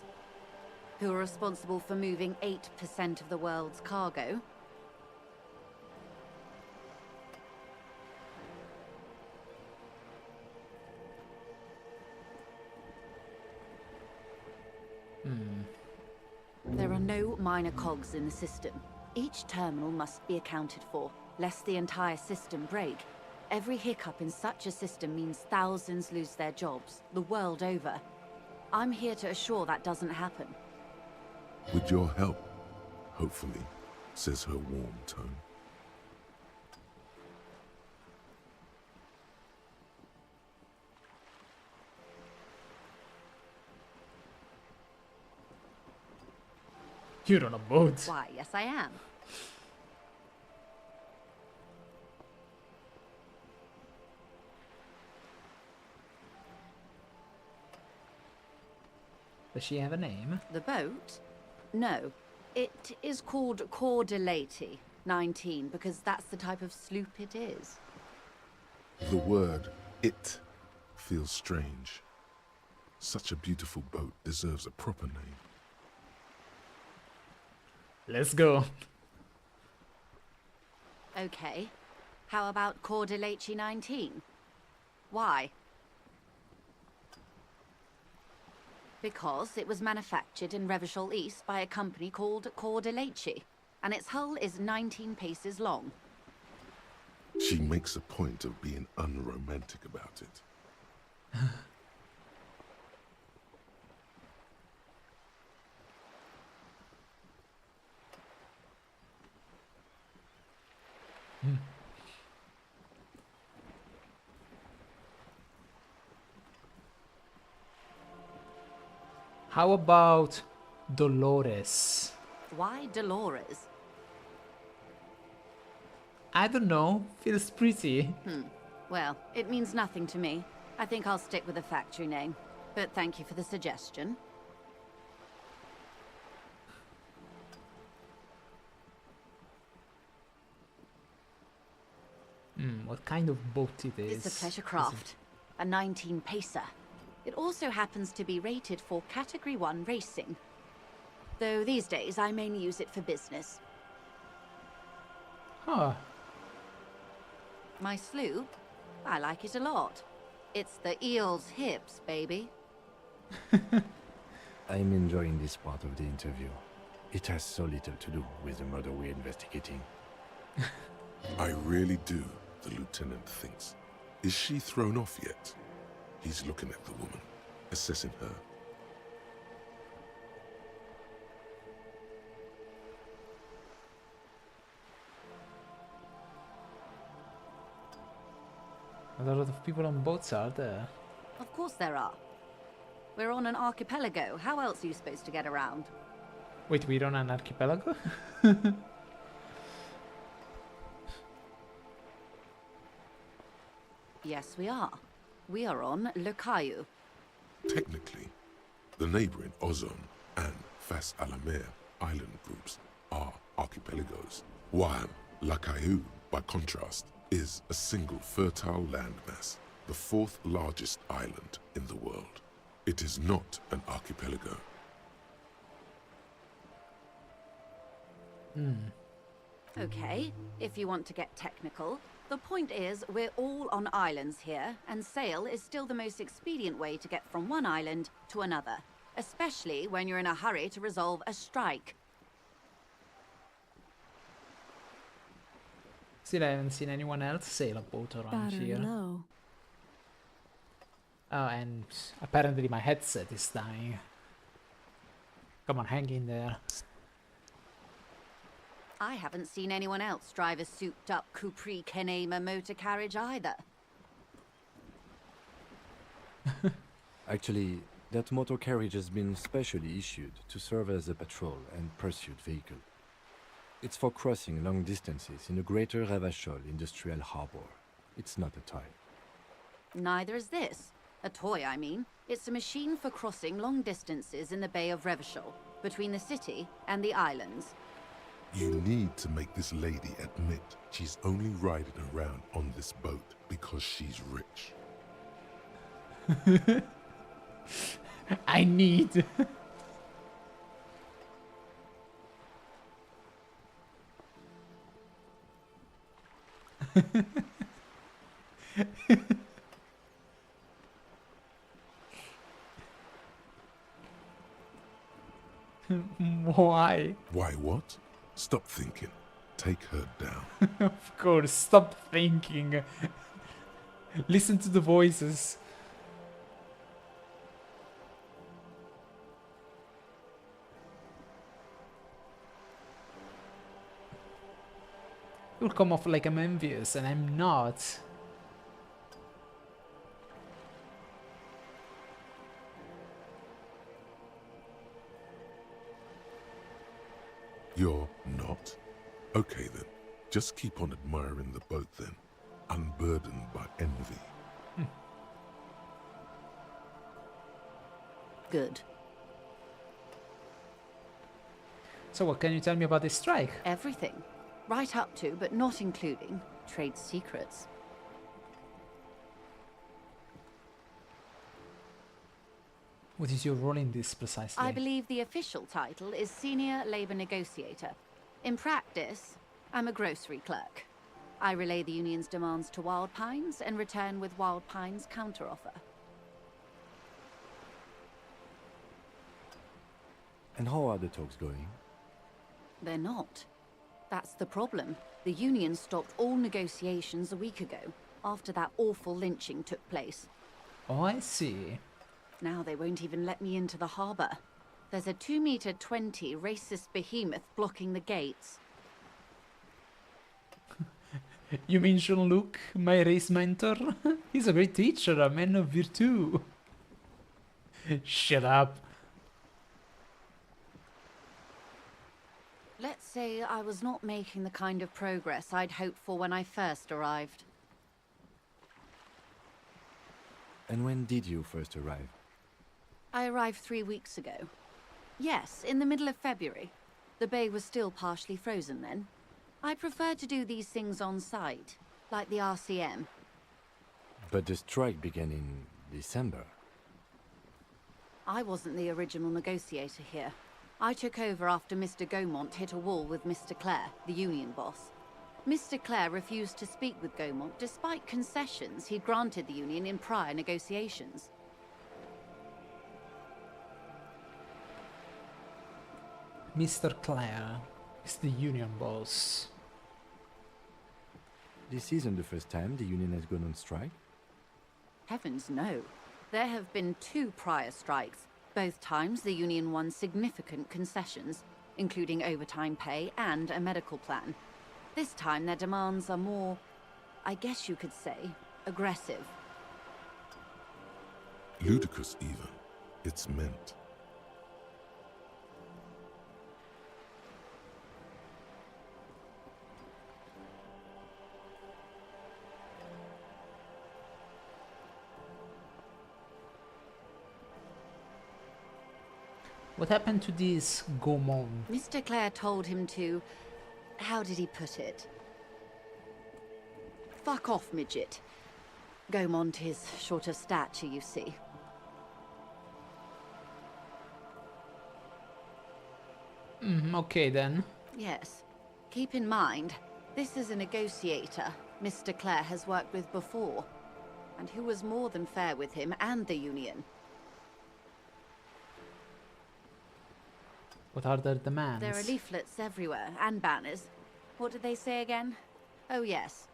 who are responsible for moving 8% of the world's cargo? There are no minor cogs in the system. Each terminal must be accounted for, lest the entire system break. Every hiccup in such a system means thousands lose their jobs, the world over. I'm here to assure that doesn't happen. With your help, hopefully, says her warm tone. You're on a boat. Why, yes I am. Does she have a name? The boat? No. It is called Cordelati 19 because that's the type of sloop it is. The word "it" feels strange. Such a beautiful boat deserves a proper name. Let's go. Okay. How about Cordelati 19? Why? Because it was manufactured in Revachol East by a company called Cordelati, and its hull is 19 paces long. She makes a point of being unromantic about it. How about Dolores? Why Dolores? I don't know. Feels pretty. Well, it means nothing to me. I think I'll stick with the factory name. But thank you for the suggestion. What kind of boat it is? It's a pleasure craft. A 19 pacer. It also happens to be rated for Category 1 racing. Though these days I mainly use it for business. Huh. My sloop? I like it a lot. It's the eel's hips, baby. I'm enjoying this part of the interview. It has so little to do with the murder we're investigating. I really do, the lieutenant thinks. Is she thrown off yet? He's looking at the woman, assessing her. A lot of people on boats are there. Of course there are. We're on an archipelago. How else are you supposed to get around? Wait, we're on an archipelago? Yes, we are. We are on Le Caillou. Technically, the neighboring Ozone and Fas Alamer island groups are archipelagos, while La Caillou, by contrast, is a single fertile landmass, the fourth largest island in the world. It is not an archipelago. Okay, if you want to get technical, the point is we're all on islands here, and sail is still the most expedient way to get from one island to another, especially when you're in a hurry to resolve a strike. Still, I haven't seen anyone else sail a boat around Battery here. low. Oh, and apparently my headset is dying. Come on, hang in there. I haven't seen anyone else drive a souped-up Capri Kenema motor carriage either. Actually, that motor carriage has been specially issued to serve as a patrol and pursuit vehicle. It's for crossing long distances in the greater Ravachol industrial harbor. It's not a toy. Neither is this. A toy, I mean. It's a machine for crossing long distances in the Bay of Revachol, between the city and the islands. You need to make this lady admit she's only riding around on this boat because she's rich. I need. Why? Why what? Stop thinking. Take her down. Of course, stop thinking. Listen to the voices. It will come off like I'm envious, and I'm not. You're not? Okay then. Just keep on admiring the boat then, unburdened by envy. Good. So what can you tell me about this strike? Everything. Right up to, but not including, trade secrets. What is your role in this precisely? I believe the official title is Senior Labor Negotiator. In practice, I'm a grocery clerk. I relay the union's demands to Wild Pines and return with Wild Pines' counteroffer. And how are the talks going? They're not. That's the problem. The union stopped all negotiations a week ago, after that awful lynching took place. Oh, I see. Now they won't even let me into the harbor. There's a 2-meter 20 racist behemoth blocking the gates. You mean Jean-Luc, my race mentor? He's a great teacher, a man of virtue. Shut up. Let's say I was not making the kind of progress I'd hoped for when I first arrived. And when did you first arrive? I arrived 3 weeks ago. Yes, in the middle of February. The bay was still partially frozen then. I prefer to do these things on site, like the RCM. But the strike began in December. I wasn't the original negotiator here. I took over after Mr. Gaumont hit a wall with Mr. Clare, the union boss. Mr. Clare refused to speak with Gaumont despite concessions he'd granted the union in prior negotiations. Mr. Clare is the union boss. This isn't the first time the union has gone on strike. Heavens no. There have been 2 prior strikes. Both times the union won significant concessions, including overtime pay and a medical plan. This time their demands are more, I guess you could say, aggressive. Ludicrous even. it's meant. What happened to this Gaumont? Mr. Clare told him to... How did he put it? Fuck off, midget. Gaumont is short of stature, you see. Okay then. Yes. Keep in mind, this is a negotiator Mr. Clare has worked with before, and who was more than fair with him and the Union. What are their demands? There are leaflets everywhere, and banners. What did they say again? Oh yes.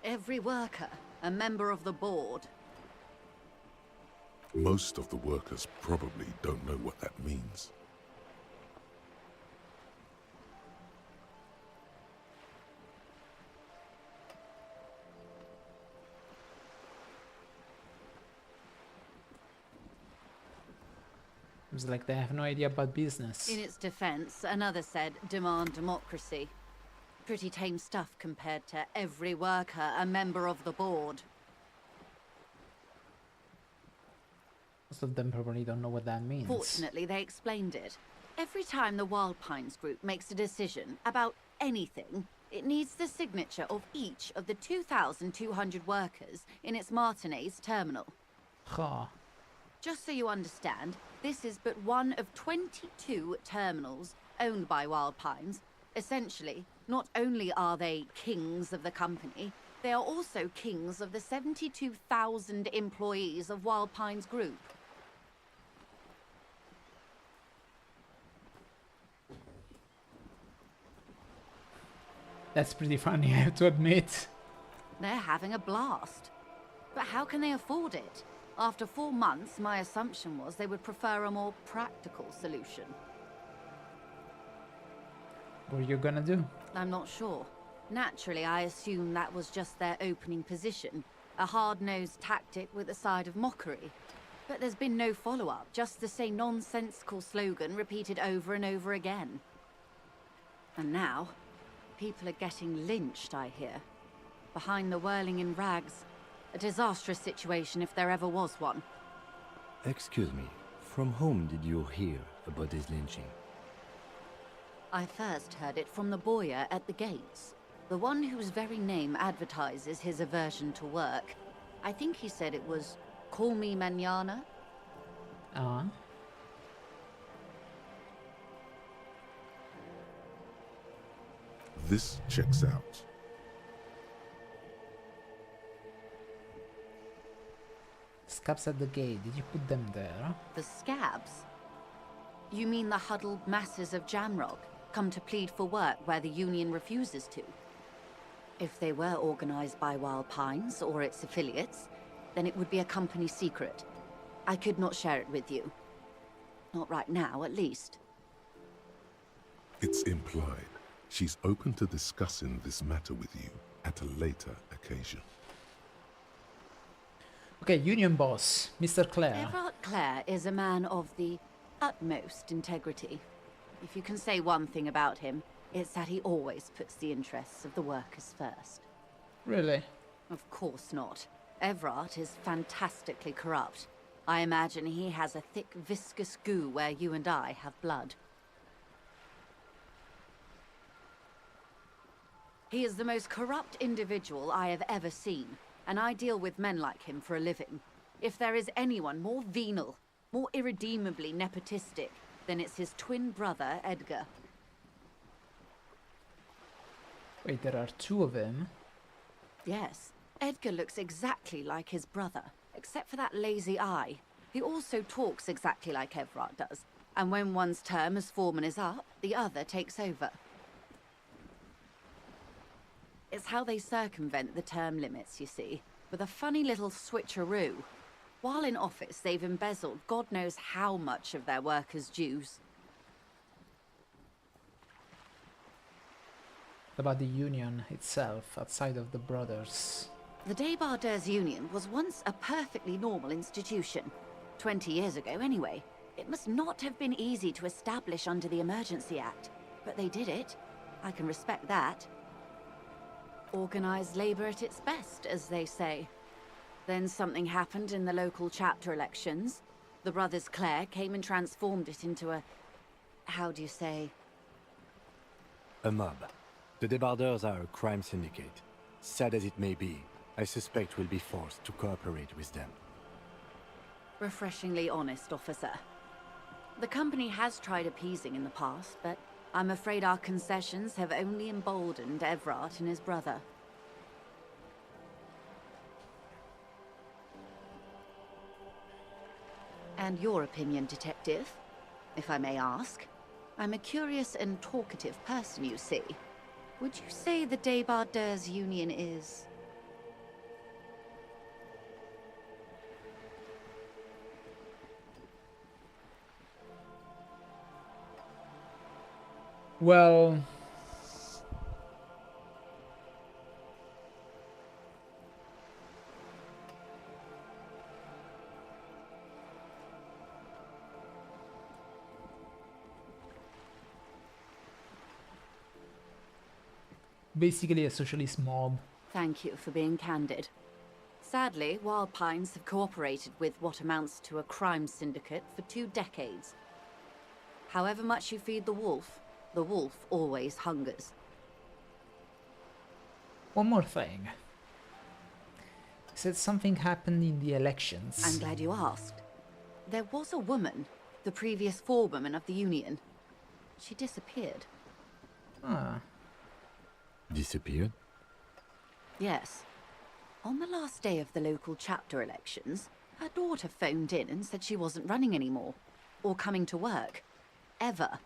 Every worker, a member of the board. Most of the workers probably don't know what that means. It's like they have no idea about business. In its defense, another said, demand democracy. Pretty tame stuff compared to every worker, a member of the board. Most of them probably don't know what that means. Fortunately, they explained it. Every time the Wild Pines group makes a decision about anything, it needs the signature of each of the 2,200 workers in its Martinez terminal. Huh. Just so you understand, this is but one of 22 terminals owned by Wild Pines. Essentially, not only are they kings of the company, they are also kings of the 72,000 employees of Wild Pines Group. That's pretty funny, I have to admit. They're having a blast. But how can they afford it? After 4 months, my assumption was they would prefer a more practical solution. What are you gonna do? I'm not sure. Naturally, I assume that was just their opening position, a hard-nosed tactic with a side of mockery. But there's been no follow-up, just the same nonsensical slogan repeated over and over again. And now, people are getting lynched, I hear. Behind the whirling in rags. A disastrous situation if there ever was one. Excuse me, from whom did you hear about this lynching? I first heard it from the bowyer at the gates. The one whose very name advertises his aversion to work. I think he said it was, "Call me mañana." This checks out. Scabs at the gate, did you put them there? The scabs? You mean the huddled masses of Jamrock, come to plead for work where the Union refuses to? If they were organized by Wild Pines or its affiliates, then it would be a company secret. I could not share it with you. Not right now, at least. It's implied. She's open to discussing this matter with you at a later occasion. Okay, Union boss, Mr. Clare. Everard Clare is a man of the utmost integrity. If you can say one thing about him, it's that he always puts the interests of the workers first. Really? Of course not. Everard is fantastically corrupt. I imagine he has a thick, viscous goo where you and I have blood. He is the most corrupt individual I have ever seen, and I deal with men like him for a living. If there is anyone more venal, more irredeemably nepotistic, then it's his twin brother, Edgar. Wait, there are two of them? Yes. Edgar looks exactly like his brother, except for that lazy eye. He also talks exactly like Everard does, and when one's term as foreman is up, the other takes over. It's how they circumvent the term limits, you see, with a funny little switcheroo. While in office, they've embezzled God knows how much of their workers' dues. About the Union itself, outside of the brothers. The Débardeurs Union was once a perfectly normal institution. 20 years ago, anyway. It must not have been easy to establish under the Emergency Act. But they did it. I can respect that. Organized labor at its best, as they say. Then something happened in the local chapter elections. The brothers Clare came and transformed it into a... how do you say? A mob. The debardeurs are a crime syndicate. Sad as it may be, I suspect we'll be forced to cooperate with them. Refreshingly honest, officer. The company has tried appeasing in the past, but I'm afraid our concessions have only emboldened Everard and his brother. And your opinion, Detective, if I may ask? I'm a curious and talkative person, you see. Would you say the Debardeurs Union is... Well... basically a socialist mob. Thank you for being candid. Sadly, Wild Pines have cooperated with what amounts to a crime syndicate for 2 decades. However much you feed the wolf always hungers. One more thing. You said something happened in the elections. I'm glad you asked. There was a woman, the previous forewoman of the Union. She disappeared. Ah. Disappeared? Yes. On the last day of the local chapter elections, her daughter phoned in and said she wasn't running anymore, or coming to work. Ever.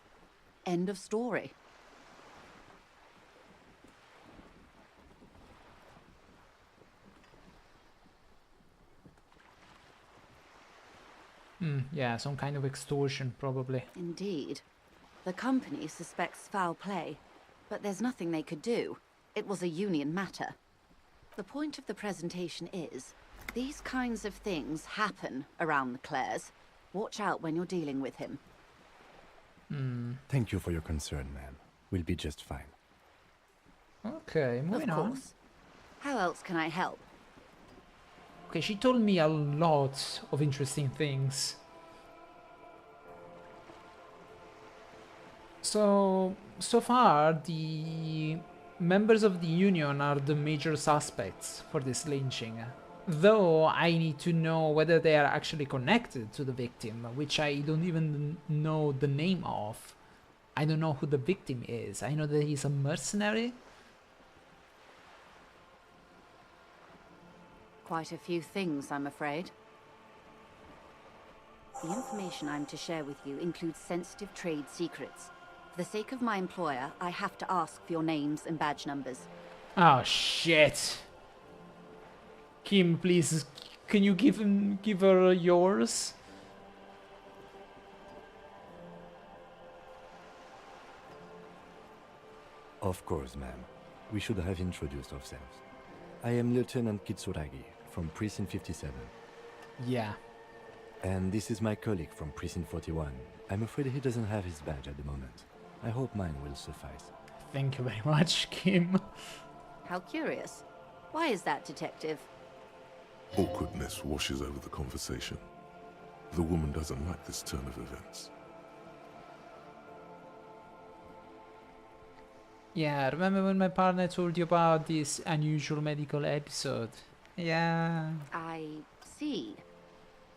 End of story. Yeah, some kind of extortion, probably. Indeed. The company suspects foul play, but there's nothing they could do. It was a union matter. The point of the presentation is, these kinds of things happen around the Clares. Watch out when you're dealing with him. Thank you for your concern, ma'am. We'll be just fine. Okay, moving on. Of course. How else can I help? Okay, she told me a lot of interesting things. So far, the members of the Union are the major suspects for this lynching. Though I need to know whether they are actually connected to the victim, which I don't even know the name of. I don't know who the victim is. I know that he's a mercenary. Quite a few things, I'm afraid. The information I'm to share with you includes sensitive trade secrets. For the sake of my employer, I have to ask for your names and badge numbers. Oh shit. Kim, please, can you give her yours? Of course, ma'am. We should have introduced ourselves. I am Lieutenant Kitsuragi from Precinct 57. Yeah. And this is my colleague from Precinct 41. I'm afraid he doesn't have his badge at the moment. I hope mine will suffice. Thank you very much, Kim. How curious. Why is that, Detective? Awkwardness washes over the conversation. The woman doesn't like this turn of events. Yeah, remember when my partner told you about this unusual medical episode? Yeah. I see.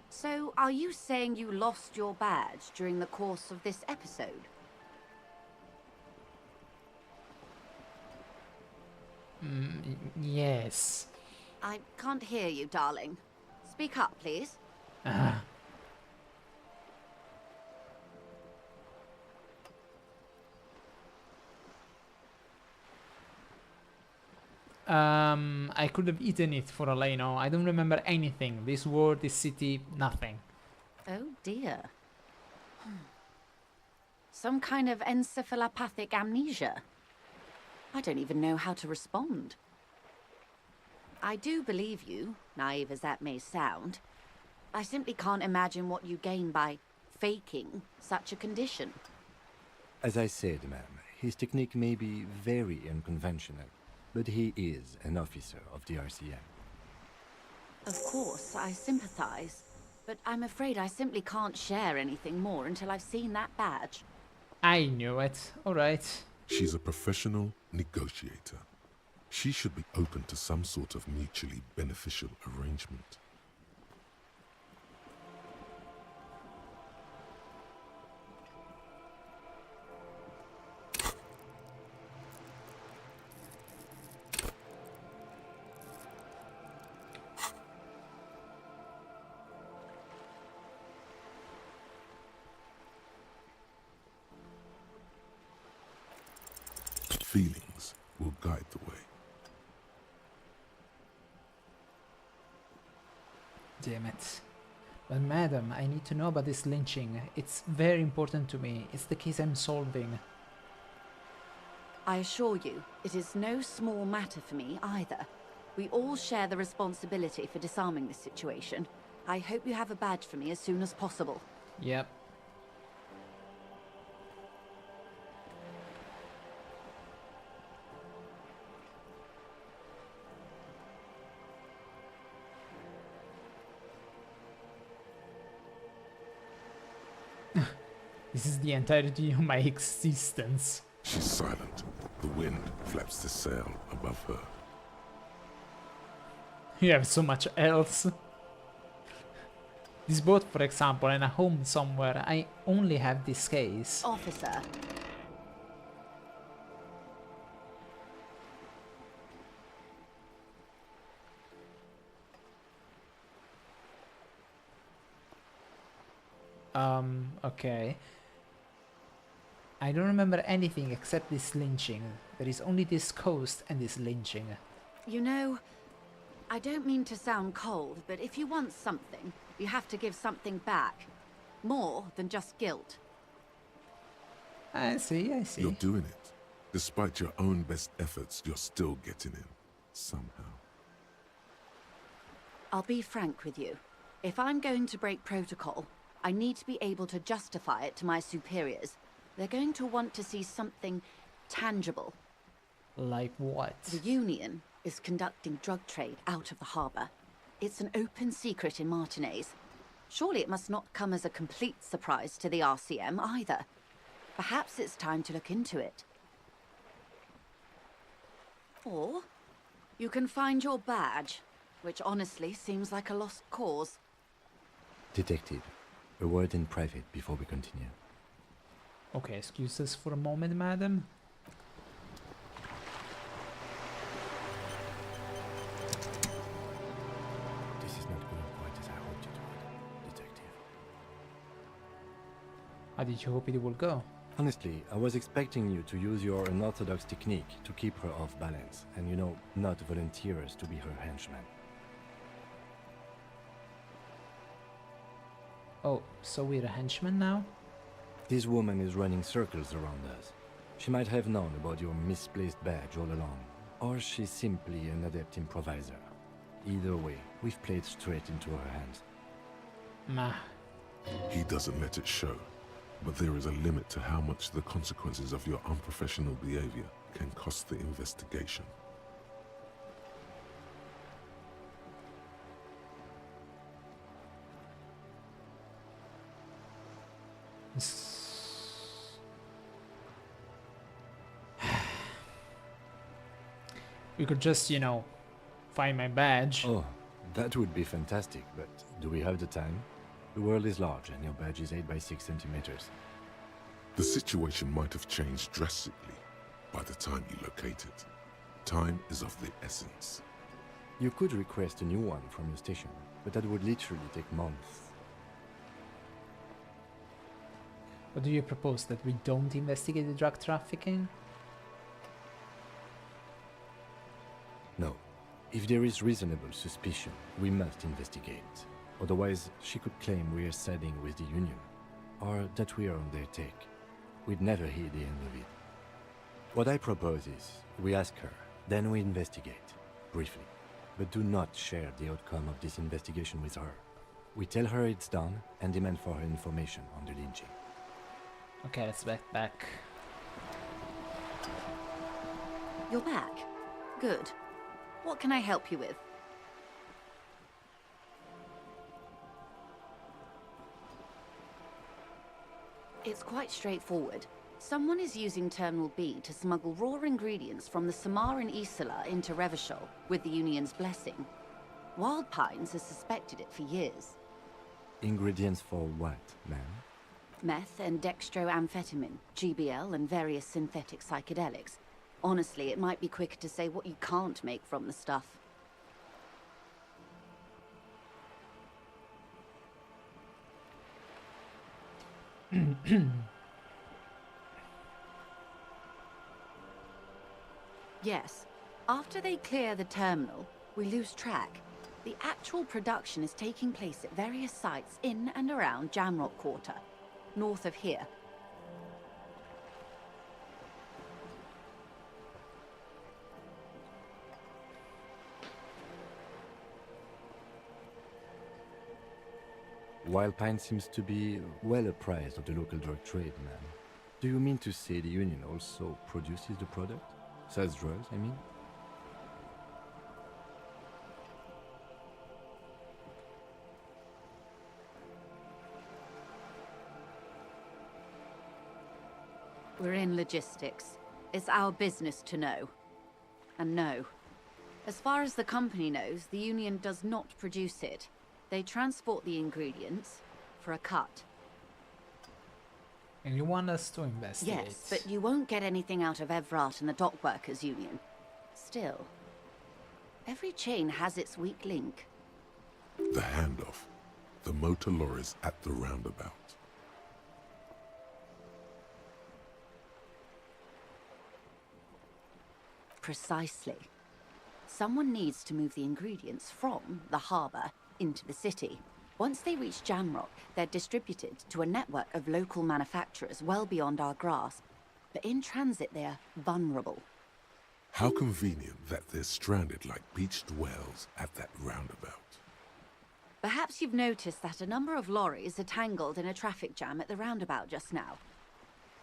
So, are you saying you lost your badge during the course of this episode? Yes. I can't hear you, darling. Speak up, please. I could have eaten it for all I know. I don't remember anything. This world, this city, nothing. Oh dear. Some kind of encephalopathic amnesia. I don't even know how to respond. I do believe you, naive as that may sound. I simply can't imagine what you gain by faking such a condition. As I said, ma'am, his technique may be very unconventional, but he is an officer of the RCM. Of course, I sympathize, but I'm afraid I simply can't share anything more until I've seen that badge. I knew it. Alright. She's a professional negotiator. She should be open to some sort of mutually beneficial arrangement. Feelings will guide the way. Damn it. But madam, I need to know about this lynching. It's very important to me. It's the case I'm solving. I assure you, it is no small matter for me either. We all share the responsibility for disarming this situation. I hope you have a badge for me as soon as possible. Yep. This is the entirety of my existence. She's silent. The wind flaps the sail above her. You have so much else. This boat, for example, in a home somewhere, I only have this case. Officer. Okay. I don't remember anything except this lynching. There is only this coast and this lynching. You know, I don't mean to sound cold, but if you want something, you have to give something back. More than just guilt. I see, I see. You're doing it. Despite your own best efforts, you're still getting in. Somehow. I'll be frank with you. If I'm going to break protocol, I need to be able to justify it to my superiors. They're going to want to see something tangible. Like what? The Union is conducting drug trade out of the harbour. It's an open secret in Martinez. Surely it must not come as a complete surprise to the RCM either. Perhaps it's time to look into it. Or you can find your badge, which honestly seems like a lost cause. Detective, a word in private before we continue. Okay, excuse us for a moment, madam. This is not going quite as I hoped it would, Detective. How did you hope it would go? Honestly, I was expecting you to use your unorthodox technique to keep her off balance, and you know, not volunteer us to be her henchman. Oh, so we're a henchman now? This woman is running circles around us. She might have known about your misplaced badge all along, or she's simply an adept improviser. Either way, we've played straight into her hands. Meh. He doesn't let it show, but there is a limit to how much the consequences of your unprofessional behavior can cost the investigation. We could just, you know, find my badge. Oh, that would be fantastic, but do we have the time? The world is large and your badge is 8 by 6 centimeters. The situation might have changed drastically by the time you locate it. Time is of the essence. You could request a new one from your station, but that would literally take months. What do you propose, that we don't investigate the drug trafficking? No. If there is reasonable suspicion, we must investigate. Otherwise, she could claim we are siding with the Union, or that we are on their take. We'd never hear the end of it. What I propose is, we ask her, then we investigate, briefly. But do not share the outcome of this investigation with her. We tell her it's done and demand for her information on the lynching. Okay, let's back. You're back. Good. What can I help you with? It's quite straightforward. Someone is using Terminal B to smuggle raw ingredients from the Samaran Isola into Revachol with the Union's blessing. Wild Pines has suspected it for years. Ingredients for what, ma'am? Meth and dextroamphetamine, GBL and various synthetic psychedelics. Honestly, it might be quicker to say what you can't make from the stuff. Yes. After they clear the terminal, we lose track. The actual production is taking place at various sites in and around Jamrock Quarter, north of here. Wild Pine seems to be well apprised of the local drug trade, ma'am. Do you mean to say the Union also produces the product? Sells drugs, I mean? We're in logistics. It's our business to know. And no. As far as the company knows, the Union does not produce it. They transport the ingredients for a cut. And you want us to investigate? Yes, but you won't get anything out of Evrat and the Dockworkers Union. Still, every chain has its weak link. The handoff. The motor lorries at the roundabout. Precisely. Someone needs to move the ingredients from the harbour into the city. Once they reach Jamrock, they're distributed to a network of local manufacturers well beyond our grasp. But in transit, they're vulnerable. How convenient that they're stranded like beached whales at that roundabout. Perhaps you've noticed that a number of lorries are tangled in a traffic jam at the roundabout just now.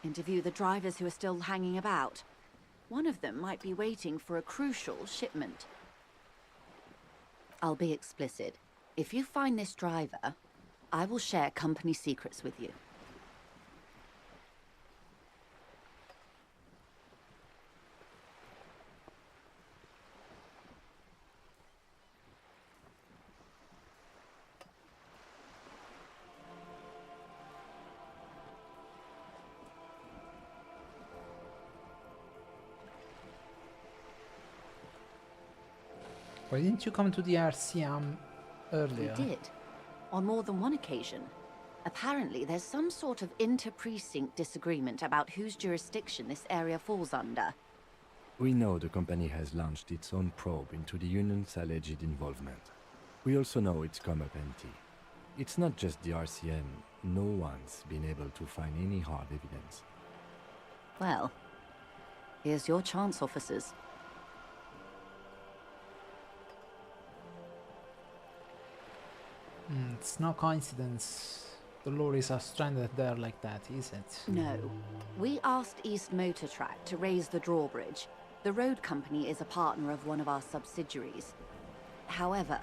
Interview the drivers who are still hanging about. One of them might be waiting for a crucial shipment. I'll be explicit. If you find this driver, I will share company secrets with you. Why didn't you come to the RCM earlier? We did, on more than one occasion. Apparently, there's some sort of inter-precinct disagreement about whose jurisdiction this area falls under. We know the company has launched its own probe into the Union's alleged involvement. We also know it's come up empty. It's not just the RCM. No one's been able to find any hard evidence. Well, here's your chance, officers. It's no coincidence the lorries are stranded there like that, is it? No. We asked East Motor Track to raise the drawbridge. The road company is a partner of one of our subsidiaries. However,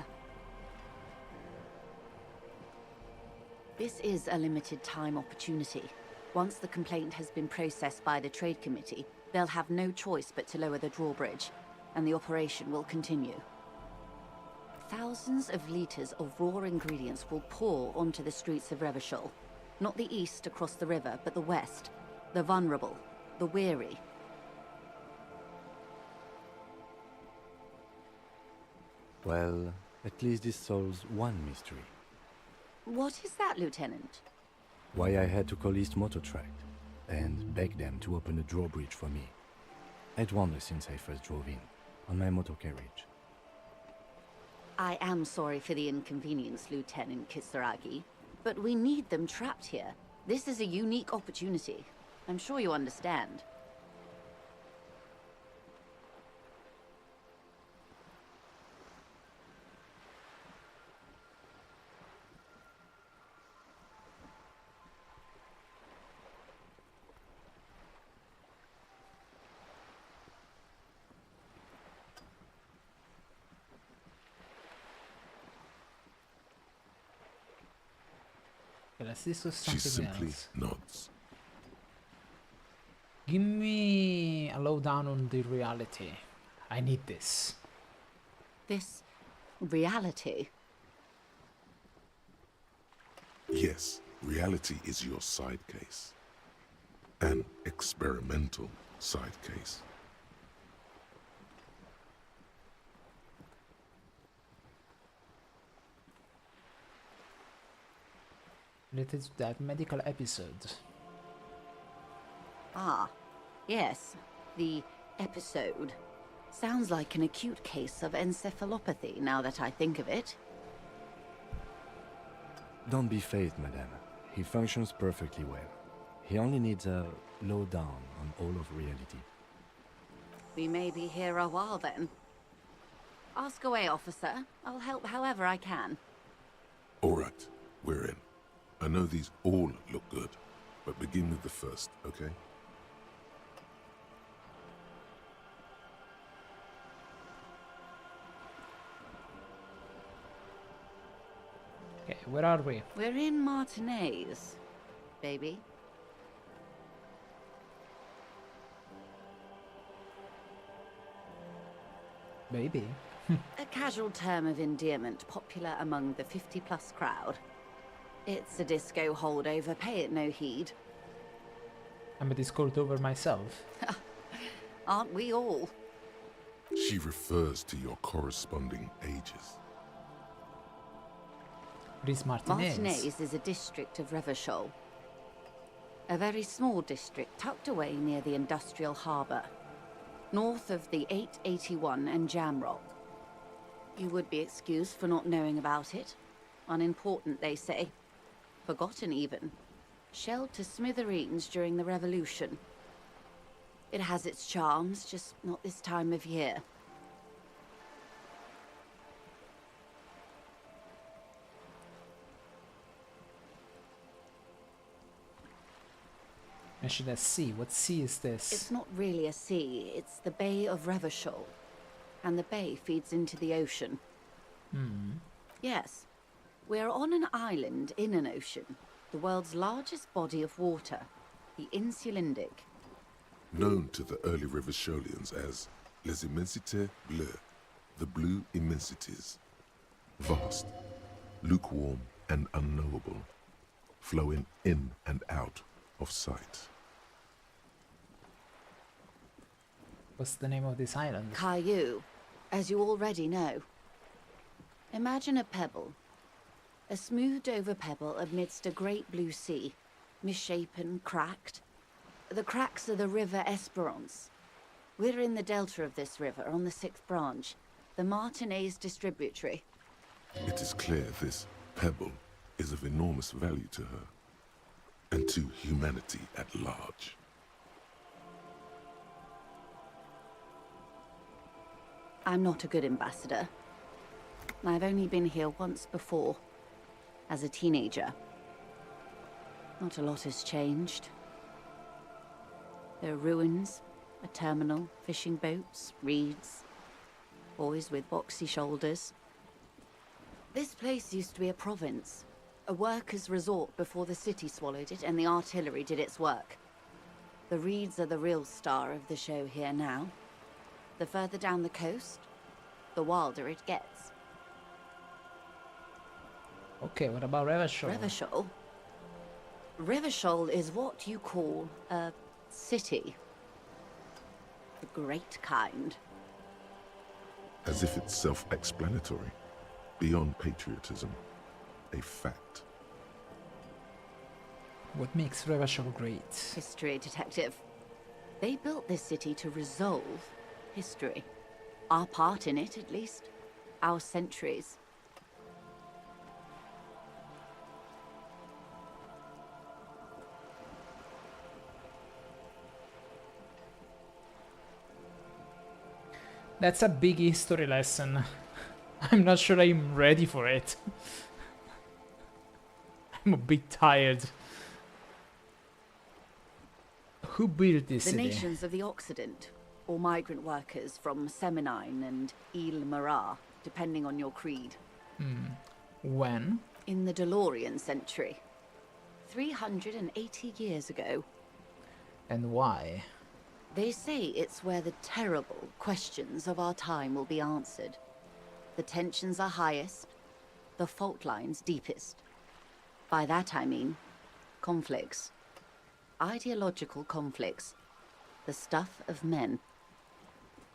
this is a limited time opportunity. Once the complaint has been processed by the Trade Committee, they'll have no choice but to lower the drawbridge, and the operation will continue. Thousands of litres of raw ingredients will pour onto the streets of Revachol. Not the east across the river, but the west. The vulnerable, the weary. Well, at least this solves one mystery. What is that, Lieutenant? Why I had to call East Motor Track and beg them to open a drawbridge for me. I'd wondered since I first drove in, on my motor carriage. I am sorry for the inconvenience, Lieutenant Kisaragi, but we need them trapped here. This is a unique opportunity. I'm sure you understand. let's discuss She something simply else. nods. Give me a lowdown on the reality. I need this. This reality. Yes, reality is your side case. An experimental side case. Related to that medical episode. Ah, yes, the episode. Sounds like an acute case of encephalopathy now that I think of it. Don't be phased, madame. He functions perfectly well. He only needs a lowdown on all of reality. We may be here a while then. Ask away, officer. I'll help however I can. All right, we're in. I know these all look good, but begin with the first, okay? Okay, where are we? We're in Martinez, baby. Baby. A casual term of endearment popular among the 50-plus crowd. It's a disco holdover, pay it no heed. I'm a Discord over myself. Aren't we all? She refers to your corresponding ages. This Martinez. Martinez is a district of Revachol. A very small district tucked away near the industrial harbour, north of the 881 and Jamrock. You would be excused for not knowing about it. Unimportant, they say. Forgotten, even. Shelled to smithereens during the Revolution. It has its charms, just not this time of year. Mention a sea. What sea is this? It's not really a sea, it's the Bay of Revachol. And the bay feeds into the ocean. Yes. We're on an island in an ocean. The world's largest body of water. The Insulindic. Known to the early Revacholians as Les Immensités Bleues, the blue immensities. Vast, lukewarm and unknowable, flowing in and out of sight. What's the name of this island? Caillou, as you already know. Imagine a pebble. A smoothed over pebble amidst a great blue sea, misshapen, cracked. The cracks are the river Esperance. We're in the delta of this river on the 6th branch, the Martinez distributary. It is clear this pebble is of enormous value to her, and to humanity at large. I'm not a good ambassador. I've only been here once before, as a teenager. Not a lot has changed. There are ruins, a terminal, fishing boats, reeds, boys with boxy shoulders. This place used to be a province, a workers' resort before the city swallowed it and the artillery did its work. The reeds are the real star of the show here now. The further down the coast, the wilder it gets. Okay, what about Revachol? Revachol? Revachol is what you call a city. The great kind. As if it's self-explanatory, beyond patriotism, a fact. What makes Revachol great? History, detective. They built this city to resolve history. Our part in it, at least. Our centuries. That's a big history lesson. I'm not sure I'm ready for it. I'm a bit tired. Who built this The city? nations of the Occident, or migrant workers from Semenine and Ile-Marat, depending on your creed. When? In the DeLorean century. 380 years ago. And why? They say it's where the terrible questions of our time will be answered. The tensions are highest, the fault lines deepest. By that I mean conflicts. Ideological conflicts. The stuff of men.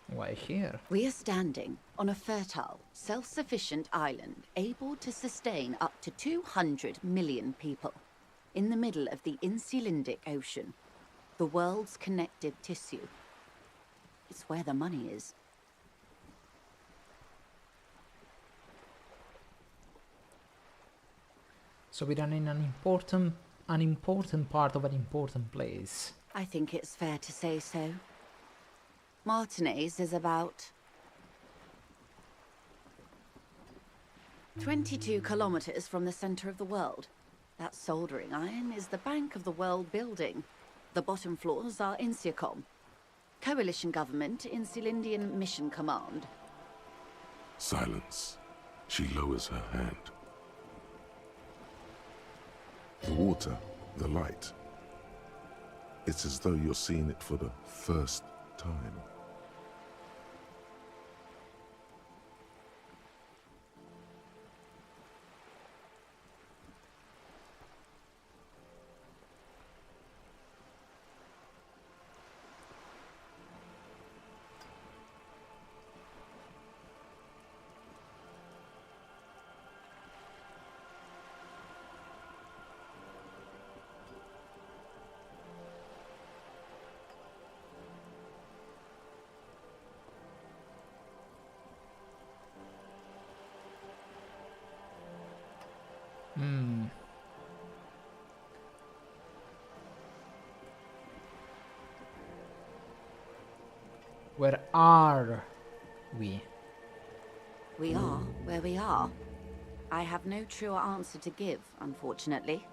Why here? We are standing on a fertile, self-sufficient island able to sustain up to 200 million people in the middle of the Insulindic Ocean, the world's connective tissue. It's where the money is. So we're in an important part of an important place. I think it's fair to say so. Martinez is about 22 kilometers from the center of the world. That soldering iron is the bank of the world building. The bottom floors are Insiacom. Coalition government, Insulindian Mission Command. Silence. She lowers her hand. The water, the light. It's as though you're seeing it for the first time. Where are we? We are where we are. I have no truer answer to give, unfortunately.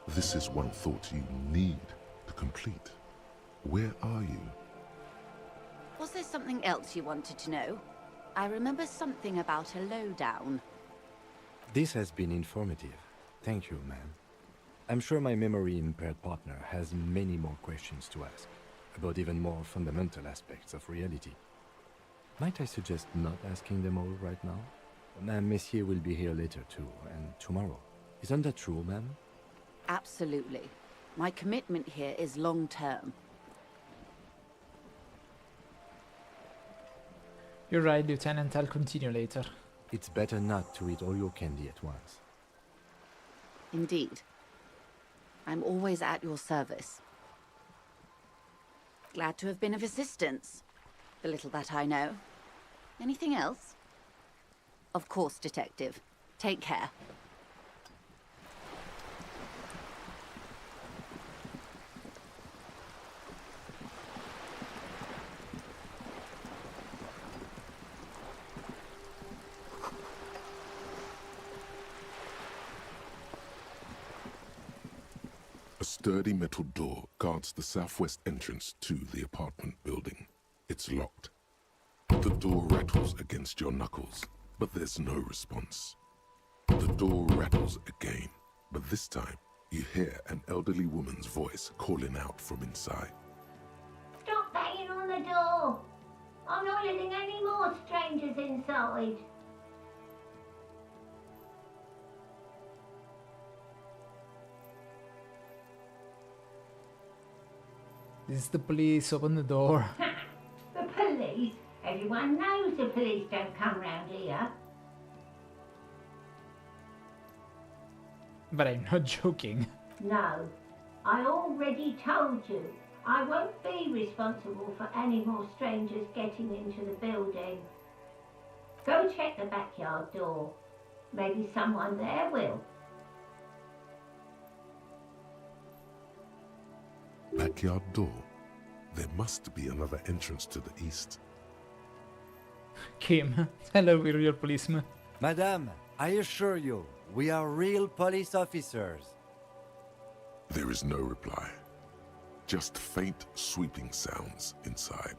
This is one thought you need to complete. Where are you? Was there something else you wanted to know? I remember something about a lowdown. This has been informative. Thank you, ma'am. I'm sure my memory-impaired partner has many more questions to ask, about even more fundamental aspects of reality. Might I suggest not asking them all right now? Ma'am, Messier will be here later too, and tomorrow. Isn't that true, ma'am? Absolutely. My commitment here is long-term. You're right, Lieutenant. I'll continue later. It's better not to eat all your candy at once. Indeed. I'm always at your service. Glad to have been of assistance. The little that I know. Anything else? Of course, Detective. Take care. A sturdy metal door guards the southwest entrance to the apartment building. It's locked. The door rattles against your knuckles, but there's no response. The door rattles again, but this time you hear an elderly woman's voice calling out from inside. Stop banging on the door! I'm not letting any more strangers inside. This is the police. Open the door. The police? Everyone knows the police don't come round here. But I'm not joking. No, I already told you. I won't be responsible for any more strangers getting into the building. Go check the backyard door. Maybe someone there will. Backyard door. There must be another entrance to the east. Kim, hello, we're your policeman. Madame, I assure you, we are real police officers. There is no reply. Just faint, sweeping sounds inside.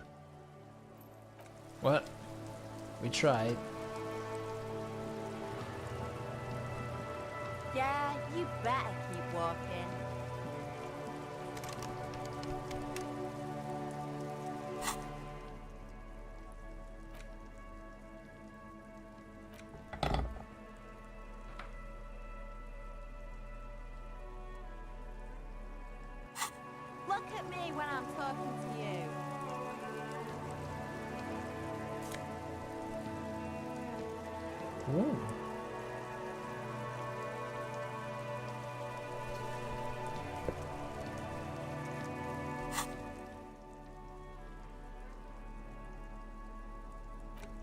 Well, we tried. Yeah, you better keep walking. Look at me when I'm talking to you. Ooh.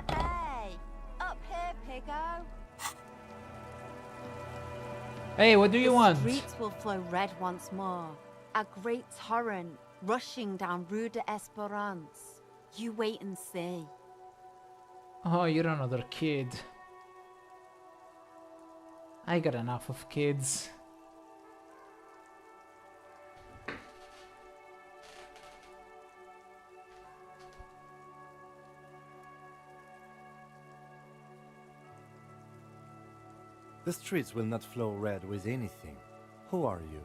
Hey, up here, Piggo. Hey, what do you want? The streets will flow red once more. A great torrent rushing down Rue de Esperance. You wait and see. Oh, you're another kid. I got enough of kids. The streets will not flow red with anything. Who are you?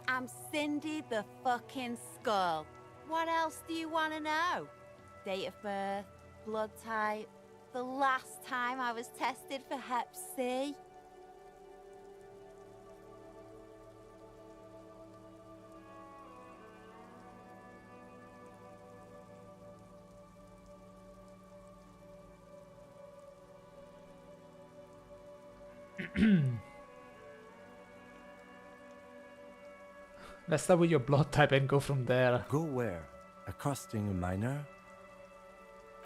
I'm Cindy the fucking Skull. What else do you want to know? Date of birth, blood type, the last time I was tested for Hep C. Let's start with your blood type and go from there. Go where? Accosting a minor?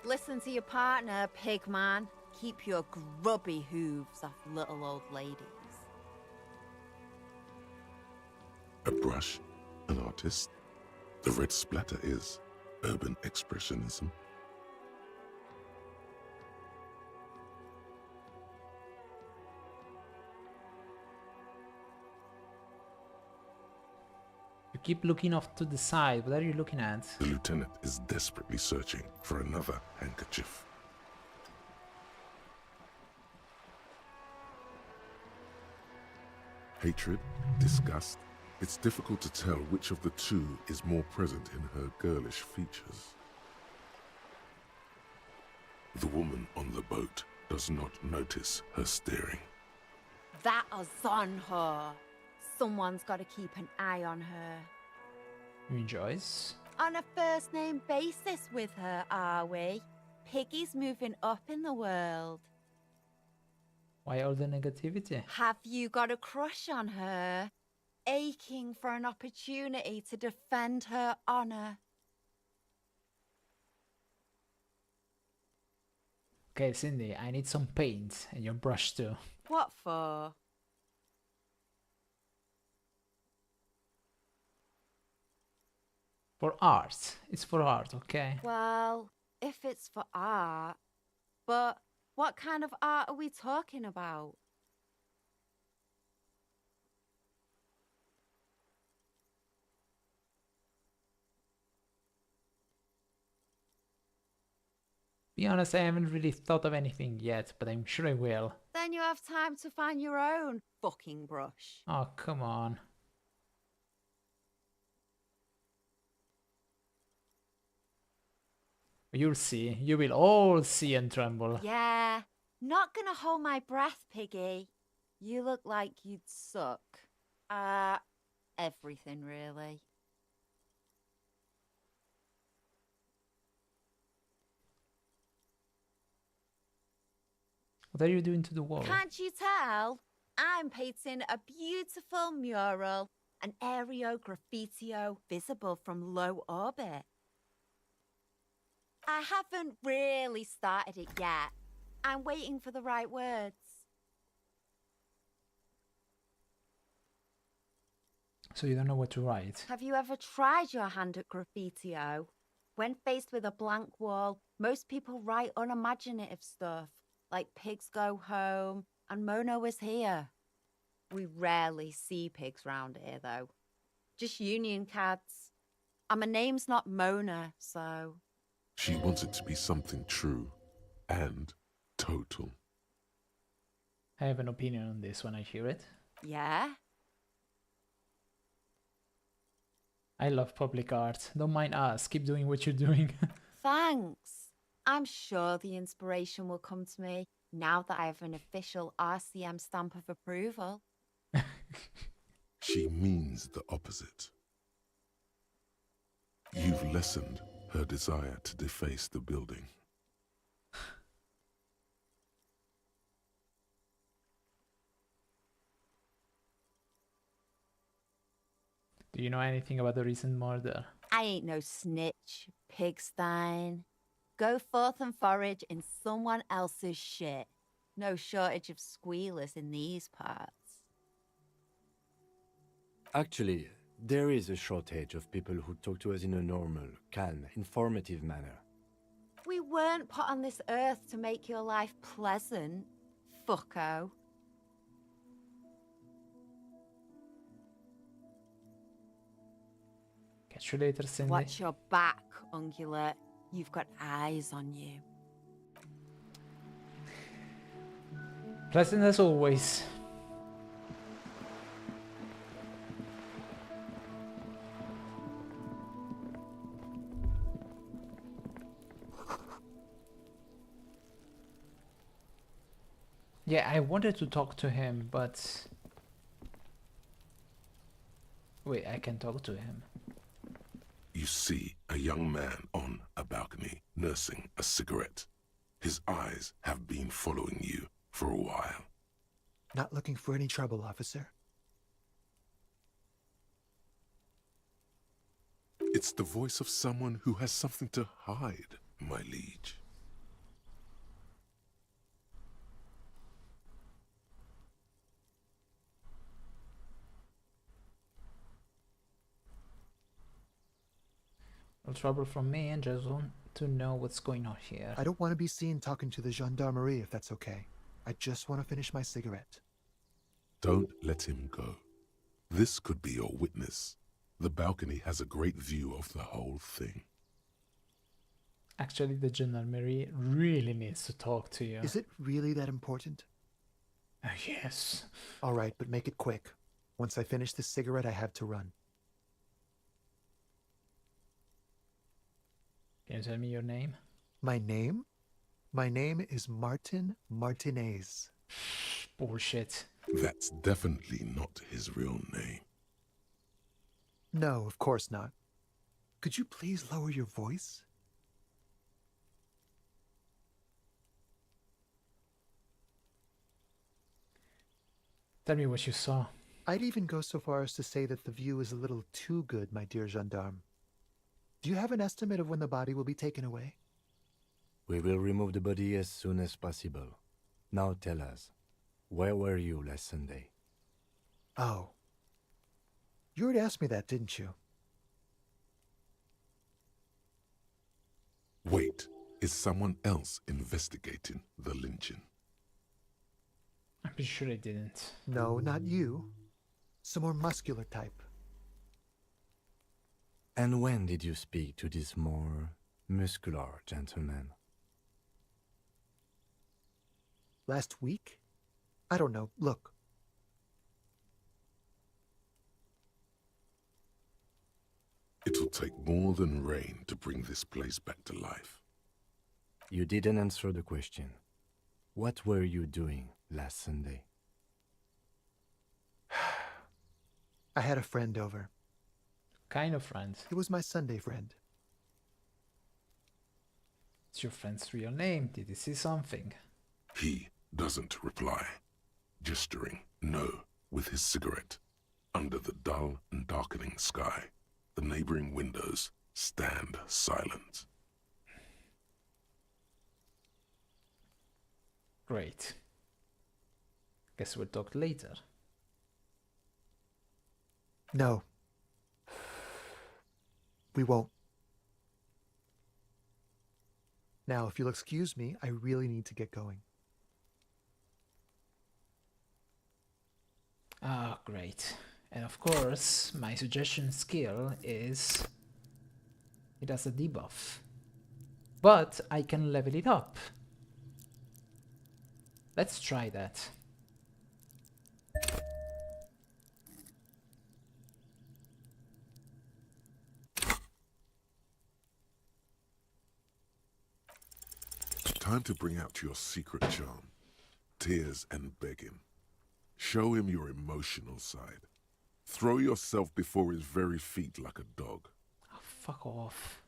Listen to your partner, pig man. Keep your grubby hooves off little old ladies. A brush? An artist? The red splatter is urban expressionism. You keep looking off to the side. What are you looking at? The lieutenant is desperately searching for another handkerchief. Hatred, disgust. It's difficult to tell which of the two is more present in her girlish features. The woman on the boat does not notice her staring. That is on her. Someone's got to keep an eye on her. You enjoys? On a first-name basis with her, are we? Piggy's moving up in the world. Why all the negativity? Have you got a crush on her? Aching for an opportunity to defend her honor. Okay, Cindy, I need some paint and your brush too. What for? For art. It's for art, okay? Well, if it's for art. But what kind of art are we talking about? Be honest, I haven't really thought of anything yet, but I'm sure I will. Then you have time to find your own fucking brush. Oh, come on. You'll see. You will all see and tremble. Yeah, not gonna hold my breath, Piggy. You look like you'd suck. Everything really. What are you doing to the wall? Can't you tell? I'm painting a beautiful mural, an aereo graffitio visible from low orbit. I haven't really started it yet. I'm waiting for the right words. So you don't know what to write? Have you ever tried your hand at graffitio? When faced with a blank wall, most people write unimaginative stuff, like pigs go home and Mona was here. We rarely see pigs round here, though. Just union cads. And my name's not Mona, so... She wants it to be something true and total. I have an opinion on this when I hear it. Yeah? I love public art. Don't mind us. Keep doing what you're doing. Thanks. I'm sure the inspiration will come to me now that I have an official RCM stamp of approval. She means the opposite. You've lessened her desire to deface the building. Do you know anything about the recent murder? I ain't no snitch, pigstein. Go forth and forage in someone else's shit. No shortage of squealers in these parts. Actually, there is a shortage of people who talk to us in a normal, calm, informative manner. We weren't put on this earth to make your life pleasant, fucko. Catch you later, Cindy. Watch your back, ungulate. You've got eyes on you. Pleasant as always. Yeah, I wanted to talk to him, but... Wait, I can talk to him. You see a young man on a balcony nursing a cigarette. His eyes have been following you for a while. Not looking for any trouble, officer. It's the voice of someone who has something to hide, my liege. No trouble from me, and just want to know what's going on here. I don't want to be seen talking to the gendarmerie if that's okay. I just want to finish my cigarette. Don't let him go. This could be your witness. The balcony has a great view of the whole thing. Actually, the gendarmerie really needs to talk to you. Is it really that important? Yes. All right, but make it quick. Once I finish this cigarette, I have to run. Can you tell me your name? My name? My name is Martin Martinez. Bullshit. That's definitely not his real name. No, of course not. Could you please lower your voice? Tell me what you saw. I'd even go so far as to say that the view is a little too good, my dear gendarme. Do you have an estimate of when the body will be taken away? We will remove the body as soon as possible. Now tell us, where were you last Sunday? Oh. You already asked me that, didn't you? Wait, is someone else investigating the lynching? I'm pretty sure I didn't. No, not you. Some more muscular type. And when did you speak to this more muscular gentleman? Last week? I don't know. Look. It'll take more than rain to bring this place back to life. You didn't answer the question. What were you doing last Sunday? I had a friend over. Kind of friend. It was my Sunday friend. It's your friend's real name. Did you see something? He doesn't reply, gesturing no with his cigarette. Under the dull and darkening sky, the neighboring windows stand silent. Great. Guess we'll talk later. No. We won't. Now, if you'll excuse me, I really need to get going. Ah, great. And of course, my suggestion skill is... it has a debuff. But I can level it up. Let's try that. Time to bring out your secret charm. Tears and begging. Show him your emotional side. Throw yourself before his very feet like a dog. Oh, fuck off.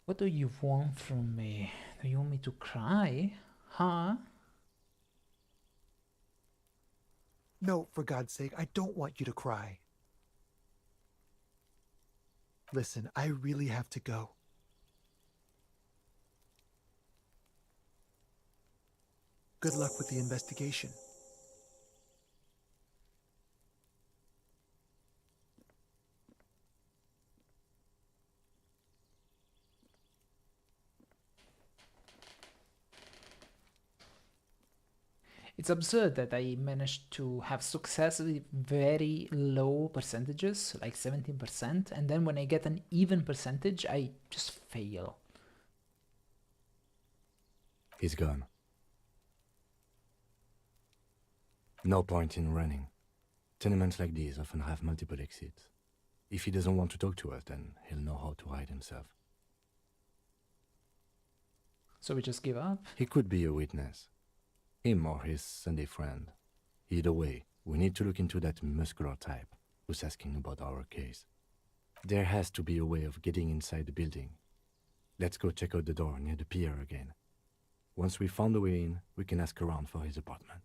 What do you want from me? Do you want me to cry? Huh? No, for God's sake, I don't want you to cry. Listen, I really have to go. Good luck with the investigation. It's absurd that I managed to have success with very low percentages, like 17%, and then when I get an even percentage, I just fail. He's gone. No point in running. Tenements like these often have multiple exits. If he doesn't want to talk to us, then he'll know how to hide himself. So we just give up? He could be a witness. Him or his Sunday friend. Either way, we need to look into that muscular type who's asking about our case. There has to be a way of getting inside the building. Let's go check out the door near the pier again. Once we found a way in, we can ask around for his apartment.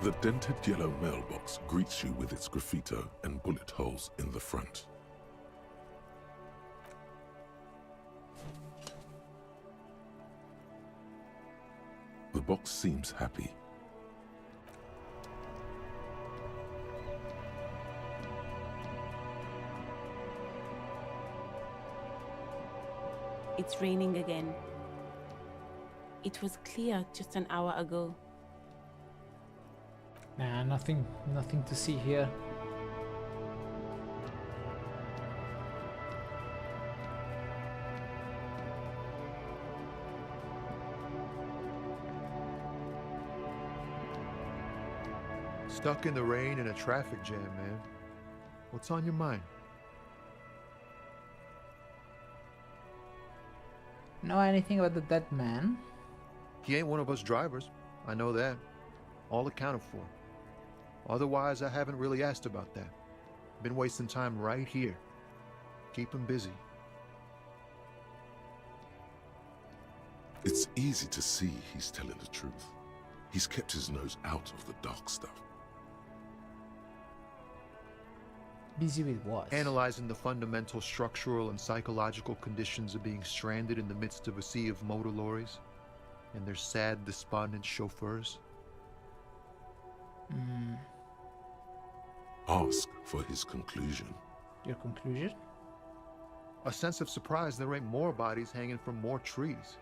The dented yellow mailbox greets you with its graffito and bullet holes in the front. The box seems happy. It's raining again. It was clear just an hour ago. Nah, nothing to see here. Stuck in the rain in a traffic jam, man. What's on your mind? Know anything about the dead man? He ain't one of us drivers. I know that. All accounted for. Otherwise, I haven't really asked about that. Been wasting time right here. Keep him busy. It's easy to see he's telling the truth. He's kept his nose out of the dark stuff. Busy with what? Analyzing the fundamental structural and psychological conditions of being stranded in the midst of a sea of motor lorries and their sad, despondent chauffeurs. Ask for his conclusion. Your conclusion? A sense of surprise there ain't more bodies hanging from more trees.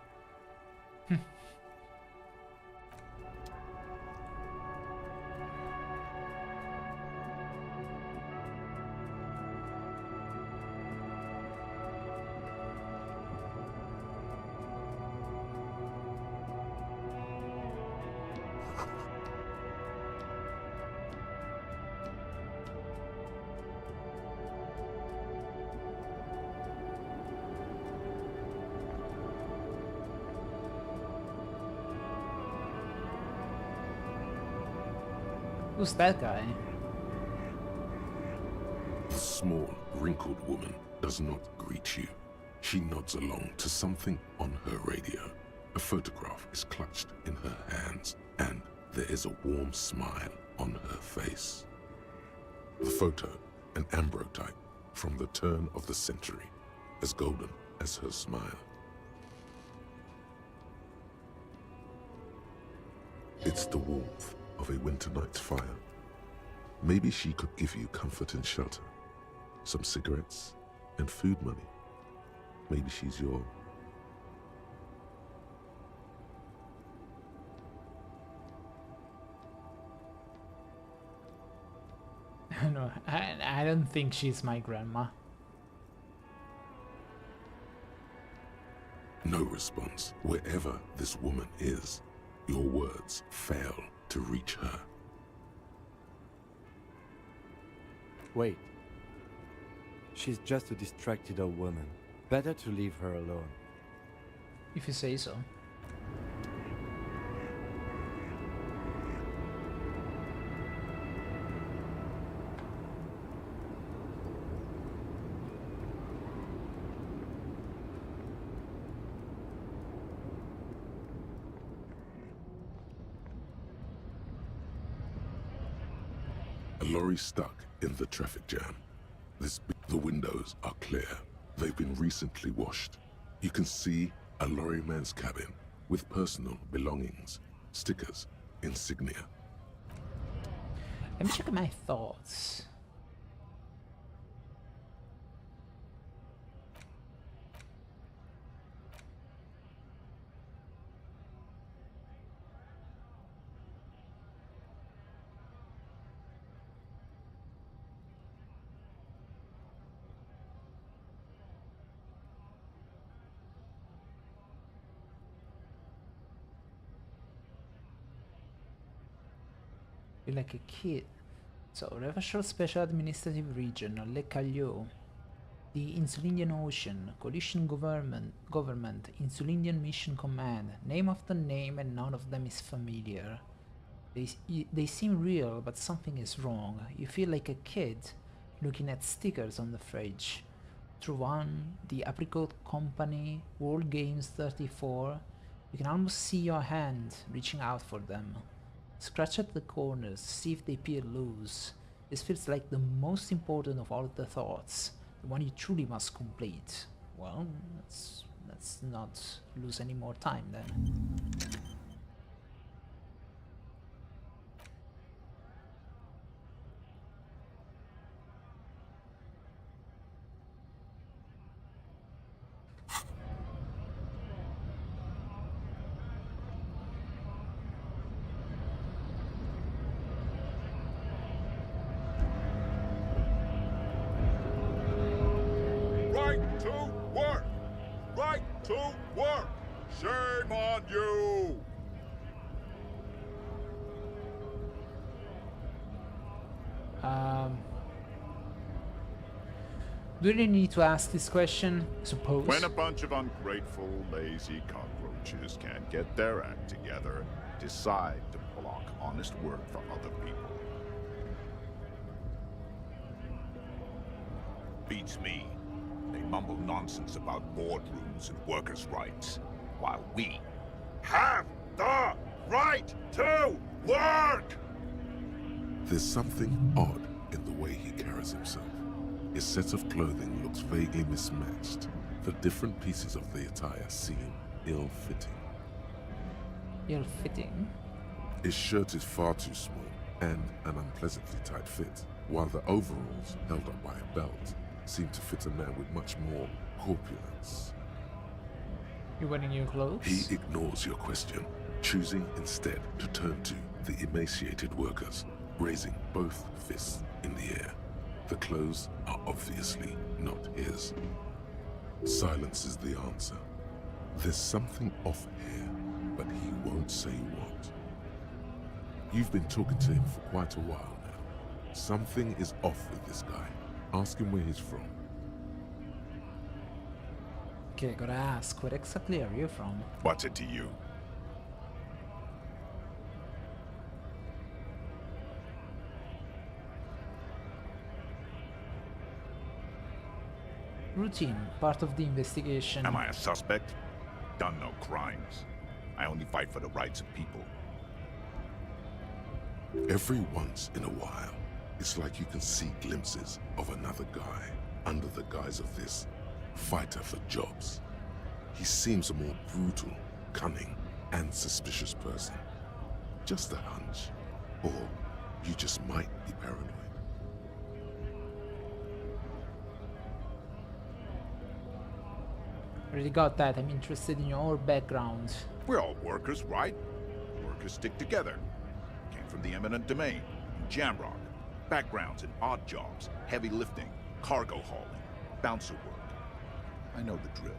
Who's that guy? The small, wrinkled woman does not greet you. She nods along to something on her radio. A photograph is clutched in her hands, and there is a warm smile on her face. The photo, an ambrotype from the turn of the century, as golden as her smile. It's the warmth of a winter night's fire. Maybe she could give you comfort and shelter, some cigarettes and food money. Maybe she's your... No, I don't think she's my grandma. No response. Wherever this woman is, your words fail to reach her. Wait. She's just a distracted old woman. Better to leave her alone. If you say so. A lorry stuck in the traffic jam. The windows are clear. They've been recently washed. You can see a lorryman's cabin with personal belongings, stickers, insignia. Let me check my thoughts. Feel like a kid. So, Revershore Special Administrative Region, Le Caillou. The Insulindian Ocean, Coalition Government, Insulindian Mission Command. Name after name and none of them is familiar. They seem real, but something is wrong. You feel like a kid looking at stickers on the fridge. Through one, the Apricot Company, World Games 34. You can almost see your hand reaching out for them. Scratch at the corners, see if they appear loose. This feels like the most important of all the thoughts, the one you truly must complete. Well, let's not lose any more time then. To work! Shame on you! Do you really need to ask this question? Suppose. When a bunch of ungrateful, lazy cockroaches can't get their act together, decide to block honest work for other people. Beats me. They mumble nonsense about boardrooms and workers' rights, while we have the right to work! There's something odd in the way he carries himself. His set of clothing looks vaguely mismatched. The different pieces of the attire seem ill-fitting. Ill-fitting? His shirt is far too small and an unpleasantly tight fit, while the overalls, held up by a belt, seem to fit a man with much more corpulence. You wearing new clothes? He ignores your question, choosing instead to turn to the emaciated workers, raising both fists in the air. The clothes are obviously not his. Silence is the answer. There's something off here, but he won't say what. You've been talking to him for quite a while now. Something is off with this guy. Ask him where he's from. Okay, gotta ask, where exactly are you from? What's it to you? Routine, part of the investigation. Am I a suspect? Done no crimes. I only fight for the rights of people. Every once in a while, it's like you can see glimpses of another guy under the guise of this fighter for jobs. He seems a more brutal, cunning, and suspicious person. Just a hunch. Or you just might be paranoid. Already got that. I'm interested in your background. We're all workers, right? Workers stick together. Came from the eminent domain, in Jamrock. Backgrounds in odd jobs, heavy lifting, cargo hauling, bouncer work. I know the drill.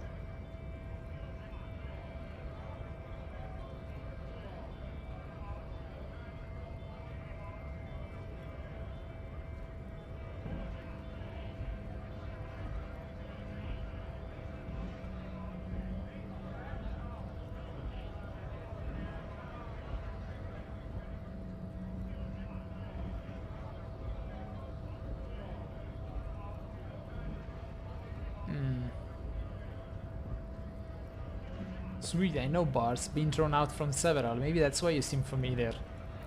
Sweet, I know bars. Been thrown out from several. Maybe that's why you seem familiar.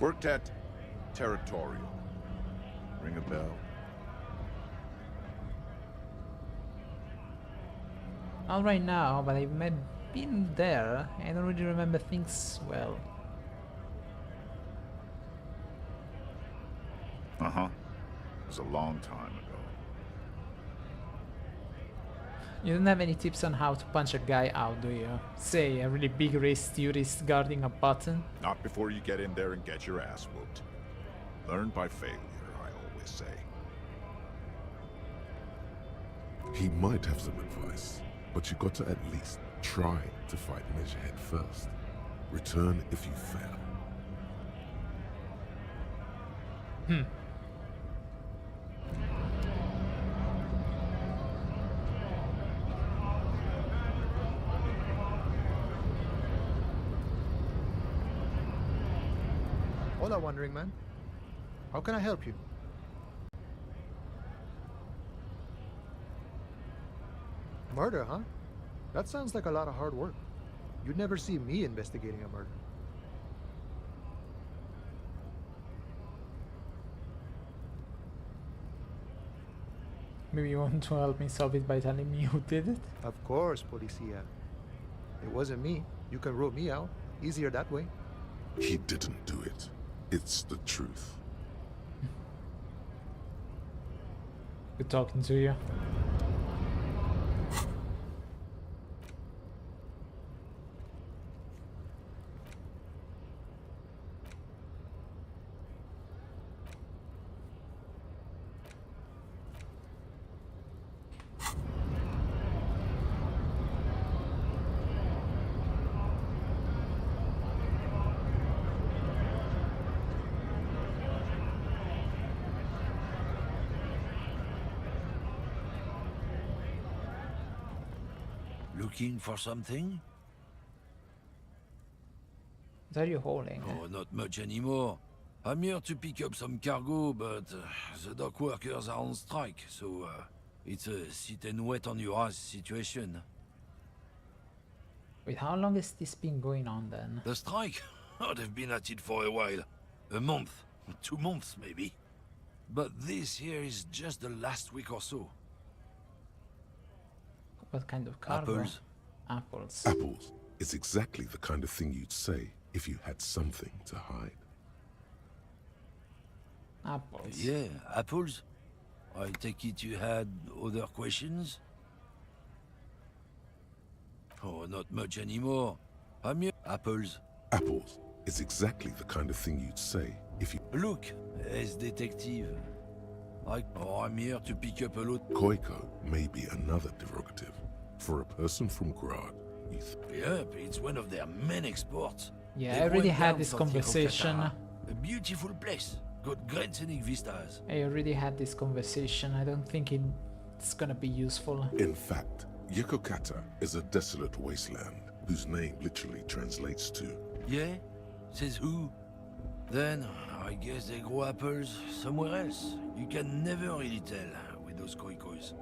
Worked at Territorial. Ring a bell? Not right now, but I've been there. I don't really remember things well. Uh-huh. It was a long time ago. You don't have any tips on how to punch a guy out, do you? Say, a really big race tourist guarding a button? Not before you get in there and get your ass whooped. Learn by failure, I always say. He might have some advice, but you got to at least try to fight Measurehead first. Return if you fail. Hola, Wandering Man. How can I help you? Murder, huh? That sounds like a lot of hard work. You'd never see me investigating a murder. Maybe you want to help me solve it by telling me who did it? Of course, Policia. It wasn't me. You can rule me out. Easier that way. He didn't do it. It's the truth. Good talking to you. Looking for something? What are you holding? Oh, not much anymore. I'm here to pick up some cargo, but the dock workers are on strike, so it's a sit and wait on your ass situation. Wait, how long has this been going on then? The strike? Oh, they've been at it for a while. A month, 2 months maybe. But this here is just the last week or so. What kind of cargo? Apples. Apples. Apples is exactly the kind of thing you'd say if you had something to hide. Apples. Yeah, apples. I take it you had other questions? Oh, not much anymore. I'm here. Apples. Apples is exactly the kind of thing you'd say if you... Look, as detective. I'm here to pick up a lot. Koiko may be another derogative. For a person from Grad, you Yep, it's one of their main exports. Yeah, They I already went had down this for conversation. Ticocata. A beautiful place. Got great scenic vistas. I already had this conversation. I don't think it's gonna be useful. In fact, Yekokata is a desolate wasteland whose name literally translates to... Yeah? Says who? Then, I guess they grow apples somewhere else. You can never really tell with those koikos.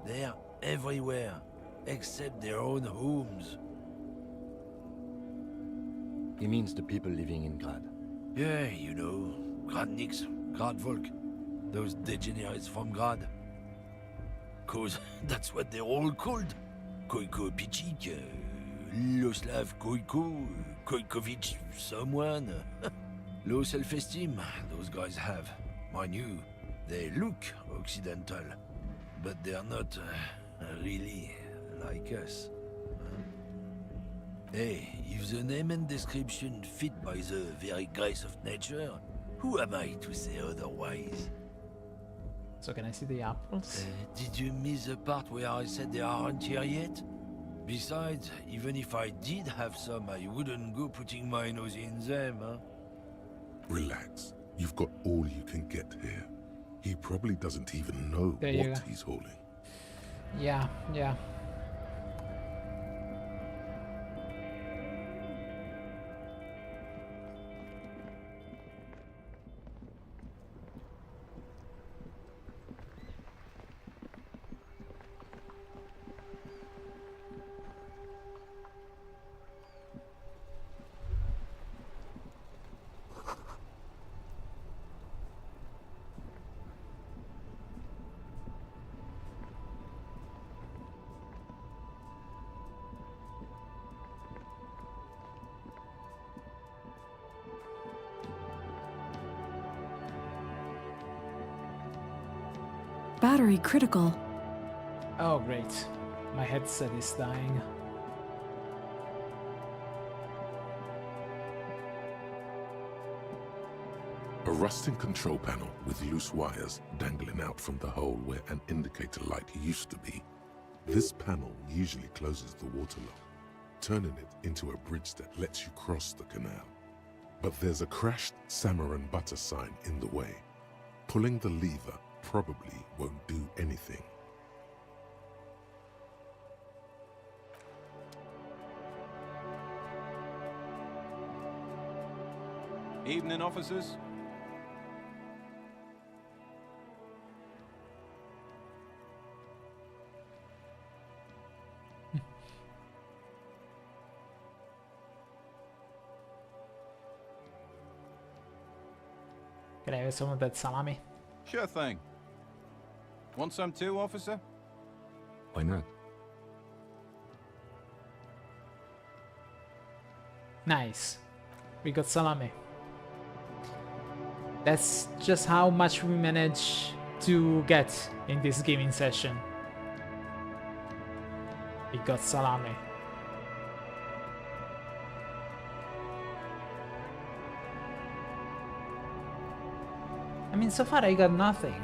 They're everywhere, except their own homes. He means the people living in Grad. Yeah, you know, Gradniks, Gradvolk, those degenerates from Grad. 'Cause that's what they're all called. Koiko Pichik, Loslav Koiko, Koikovic someone. Low self-esteem, those guys have. Mind you, they look Occidental, but they're not really like us. Hey, if the name and description fit by the very grace of nature, who am I to say otherwise? So can I see the apples? Did you miss the part where I said they aren't here yet? Besides, even if I did have some, I wouldn't go putting my nose in them, huh? Relax. You've got all you can get here. He probably doesn't even know There you what go. he's hauling. Yeah. Battery critical. Oh, great. My headset is dying. A rusting control panel with loose wires dangling out from the hole where an indicator light used to be. This panel usually closes the water lock, turning it into a bridge that lets you cross the canal. But there's a crashed Samar and Butter sign in the way. Pulling the lever probably won't do anything. Evening, officers. Can I have some of that salami? Sure thing. Want some too, officer? Why not? Nice. We got salami. That's just how much we manage to get in this gaming session. We got salami. I mean, so far I got nothing.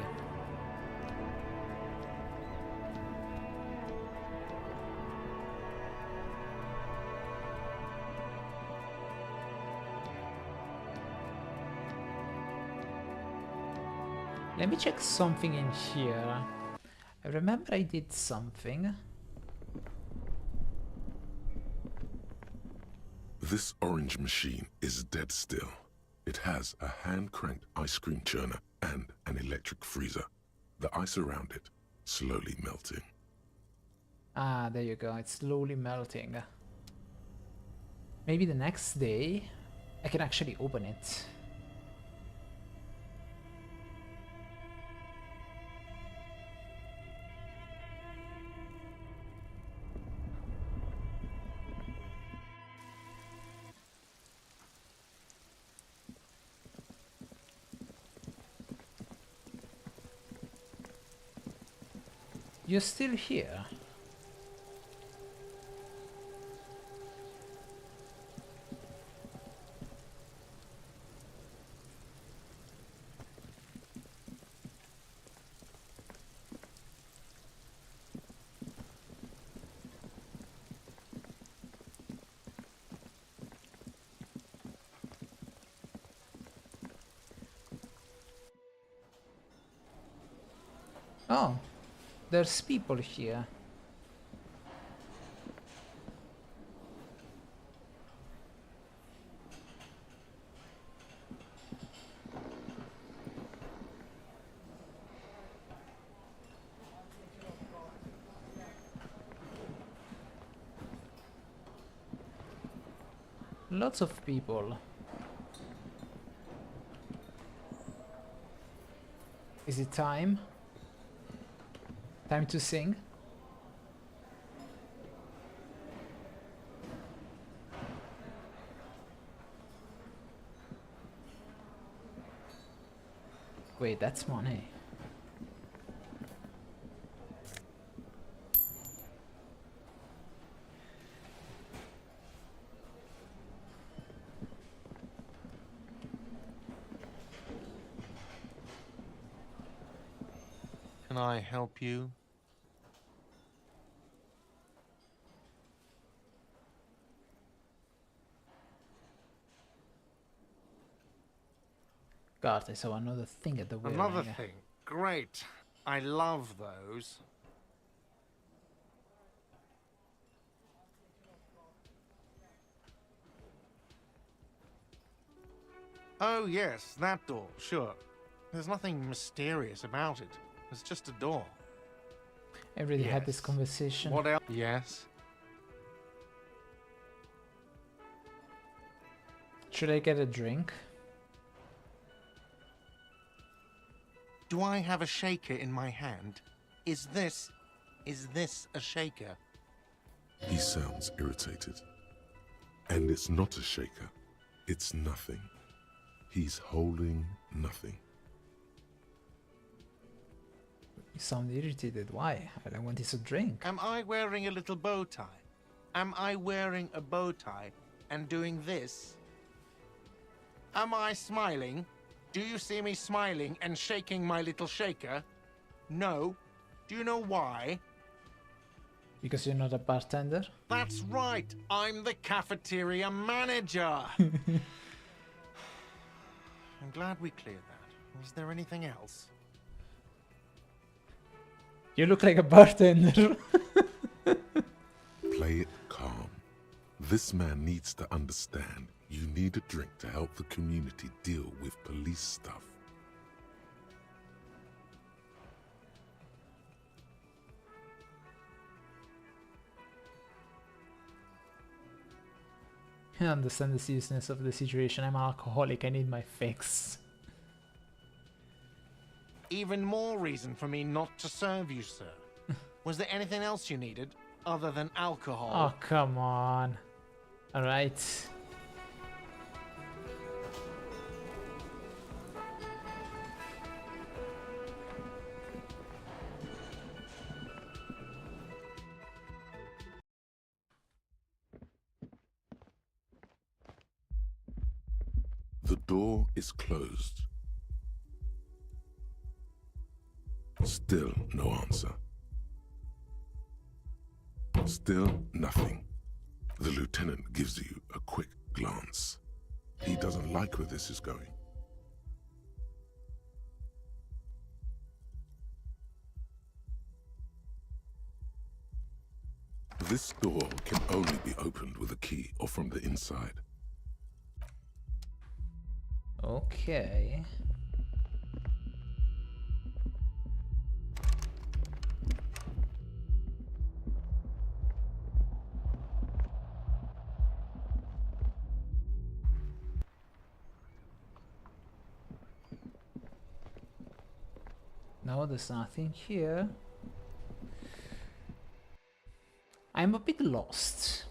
Let me check something in here. I remember I did something. This orange machine is dead still. It has a hand-cranked ice cream churner and an electric freezer. The ice around it slowly melting. Ah, there you go. It's slowly melting. Maybe the next day I can actually open it. You're still here? Oh. There's people here. Lots of people. Is it time? Time to sing? Wait, that's money. Can I help you? God, I saw another thing at the wheel. Another thing. Great. I love those. Oh, yes, that door, sure. There's nothing mysterious about it. It's just a door. I already had this conversation. What else? Yes. Should I get a drink? Do I have a shaker in my hand? Is this a shaker? He sounds irritated. And it's not a shaker. It's nothing. He's holding nothing. You sound irritated. Why? All I want is a drink. Am I wearing a little bow tie? Am I wearing a bow tie and doing this? Am I smiling? Do you see me smiling and shaking my little shaker? No. Do you know why? Because you're not a bartender? That's right. I'm the cafeteria manager. I'm glad we cleared that. Was there anything else? You look like a bartender. Play it calm. This man needs to understand you need a drink to help the community deal with police stuff. I understand the seriousness of the situation. I'm an alcoholic. I need my fix. Even more reason for me not to serve you, sir. Was there anything else you needed other than alcohol? Oh, come on. All right. The door is closed. Still no answer. Still nothing. The lieutenant gives you a quick glance. He doesn't like where this is going. This door can only be opened with a key or from the inside. Okay. No, there's nothing here. I'm a bit lost.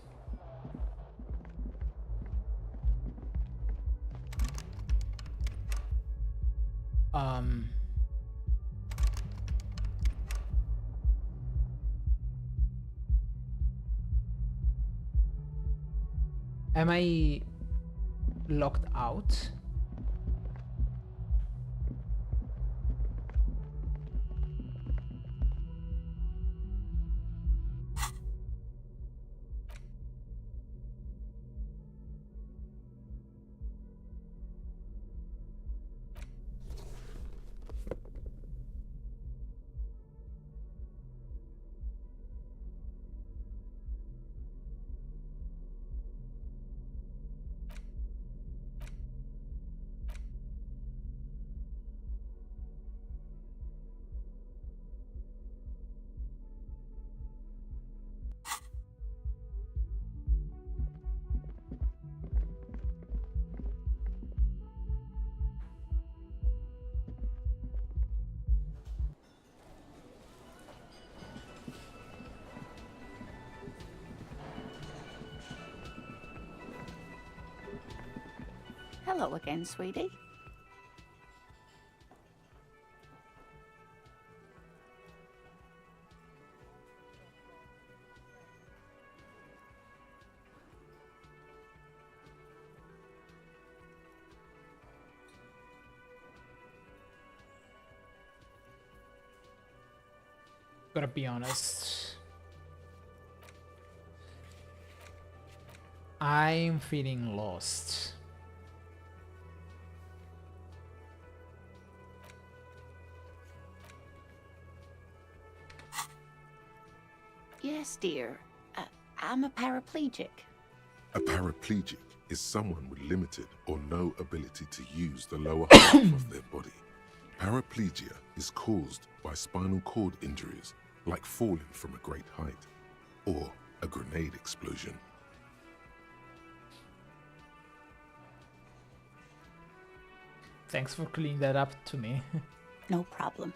Am I locked out? Hello again, sweetie. Gotta be honest. I'm feeling lost. Yes, dear. I'm a paraplegic. A paraplegic is someone with limited or no ability to use the lower half of their body. Paraplegia is caused by spinal cord injuries, like falling from a great height, or a grenade explosion. Thanks for cleaning that up to me. No problem.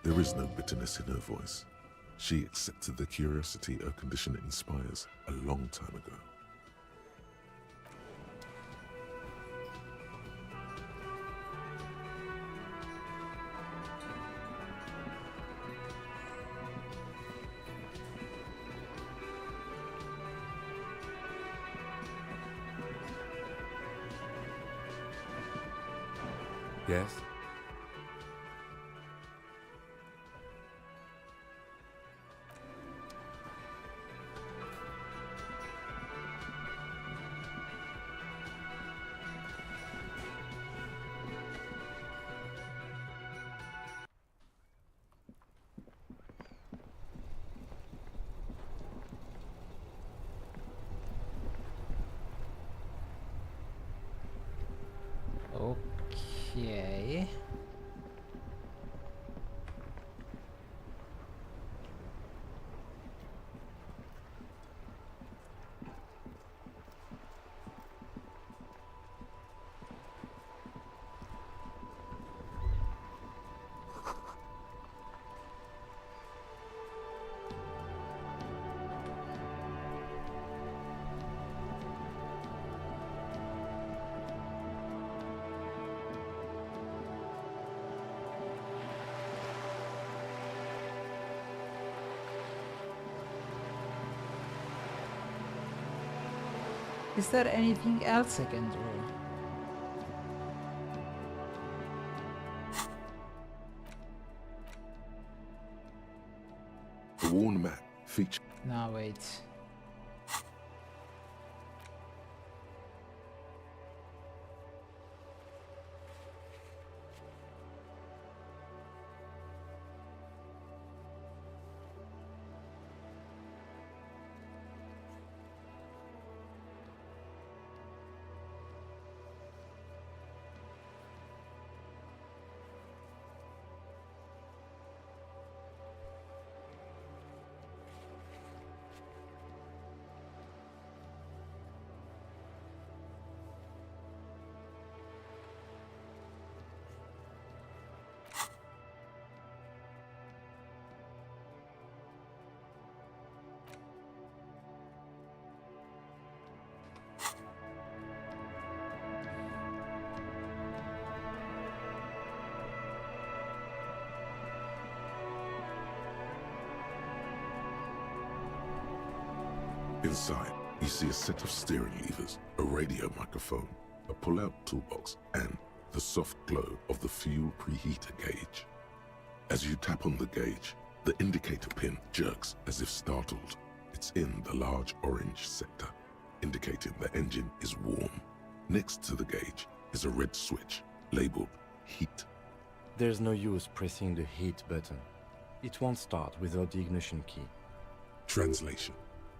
There is no bitterness in her voice. She accepted the curiosity her condition inspires a long time ago. Yes? Okay. Is there anything else I can do? The worn map features... No, wait. Inside, you see a set of steering levers, a radio microphone, a pull-out toolbox, and the soft glow of the fuel preheater gauge. As you tap on the gauge, the indicator pin jerks as if startled. It's in the large orange sector, indicating the engine is warm. Next to the gauge is a red switch labeled heat. There's no use pressing the heat button. It won't start without the ignition key. Translation: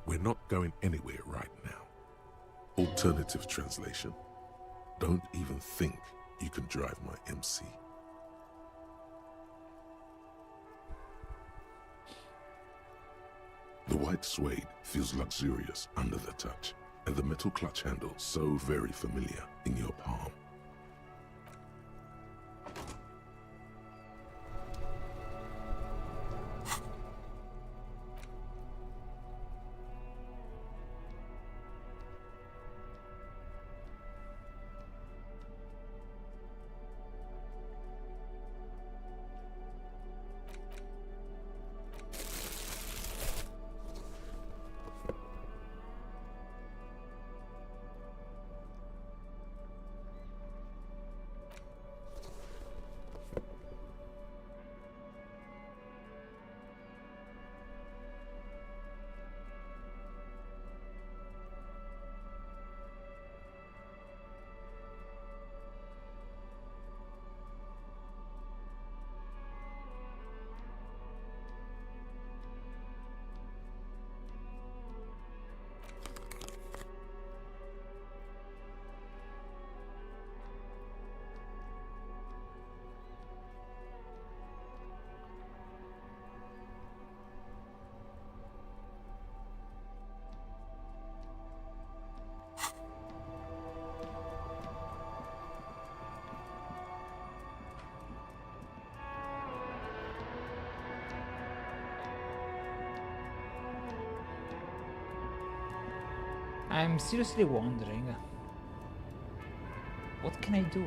we're not going anywhere right now. Alternative translation: don't even think you can drive my MC. The white suede feels luxurious under the touch, and the metal clutch handle so very familiar in your palm. I'm seriously wondering, what can I do?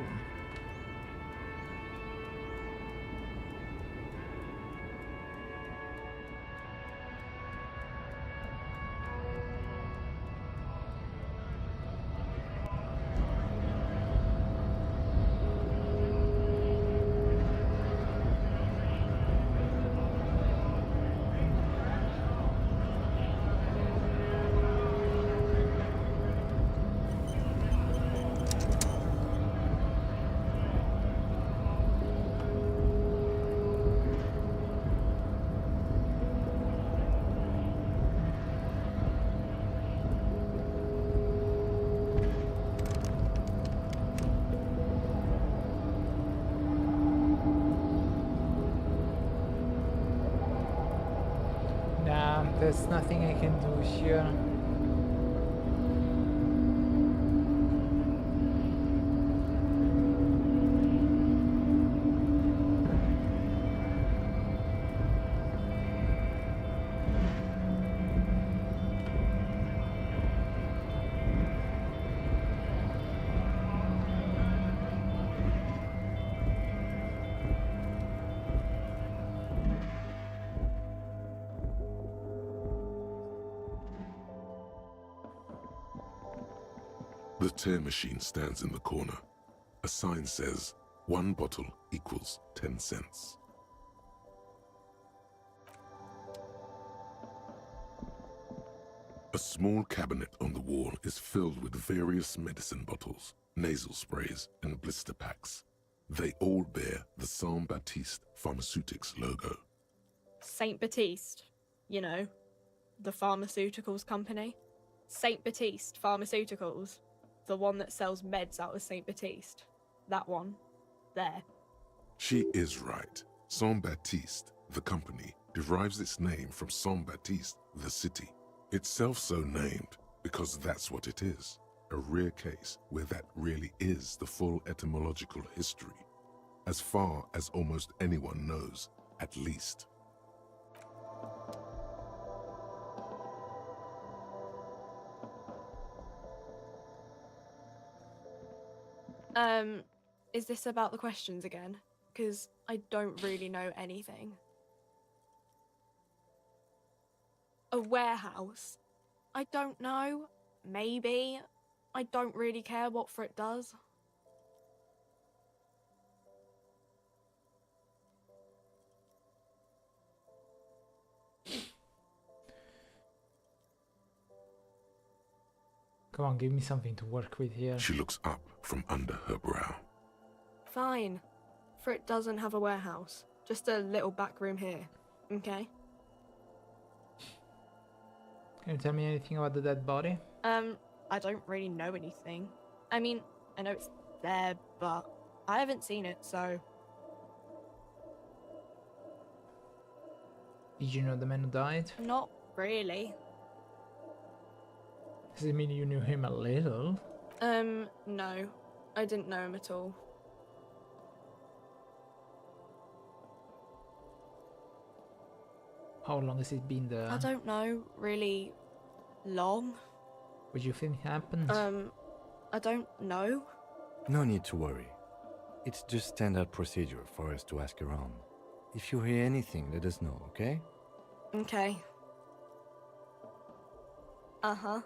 There's nothing I can do here. The tear machine stands in the corner. A sign says, 1 bottle equals 10 cents. A small cabinet on the wall is filled with various medicine bottles, nasal sprays, and blister packs. They all bear the Saint Baptiste Pharmaceutics logo. Saint Baptiste, you know, the pharmaceuticals company. Saint Baptiste Pharmaceuticals. The one that sells meds out of Saint Baptiste. That one. There. She is right. Saint Baptiste, the company, derives its name from Saint Baptiste, the city. Itself so named because that's what it is. A rare case where that really is the full etymological history. As far as almost anyone knows, at least. Is this about the questions again? Because I don't really know anything. A warehouse? I don't know. Maybe. I don't really care what for it does. Come on, give me something to work with here. She looks up from under her brow. Fine. For it doesn't have a warehouse. Just a little back room here. Okay? Can you tell me anything about the dead body? I don't really know anything. I mean, I know it's there, but I haven't seen it, so... Did you know the man who died? Not really. Does it mean you knew him a little? No. I didn't know him at all. How long has it been there? I don't know, really long. What do you think happened? I don't know. No need to worry. It's just standard procedure for us to ask around. If you hear anything, let us know, okay? Okay. Uh-huh.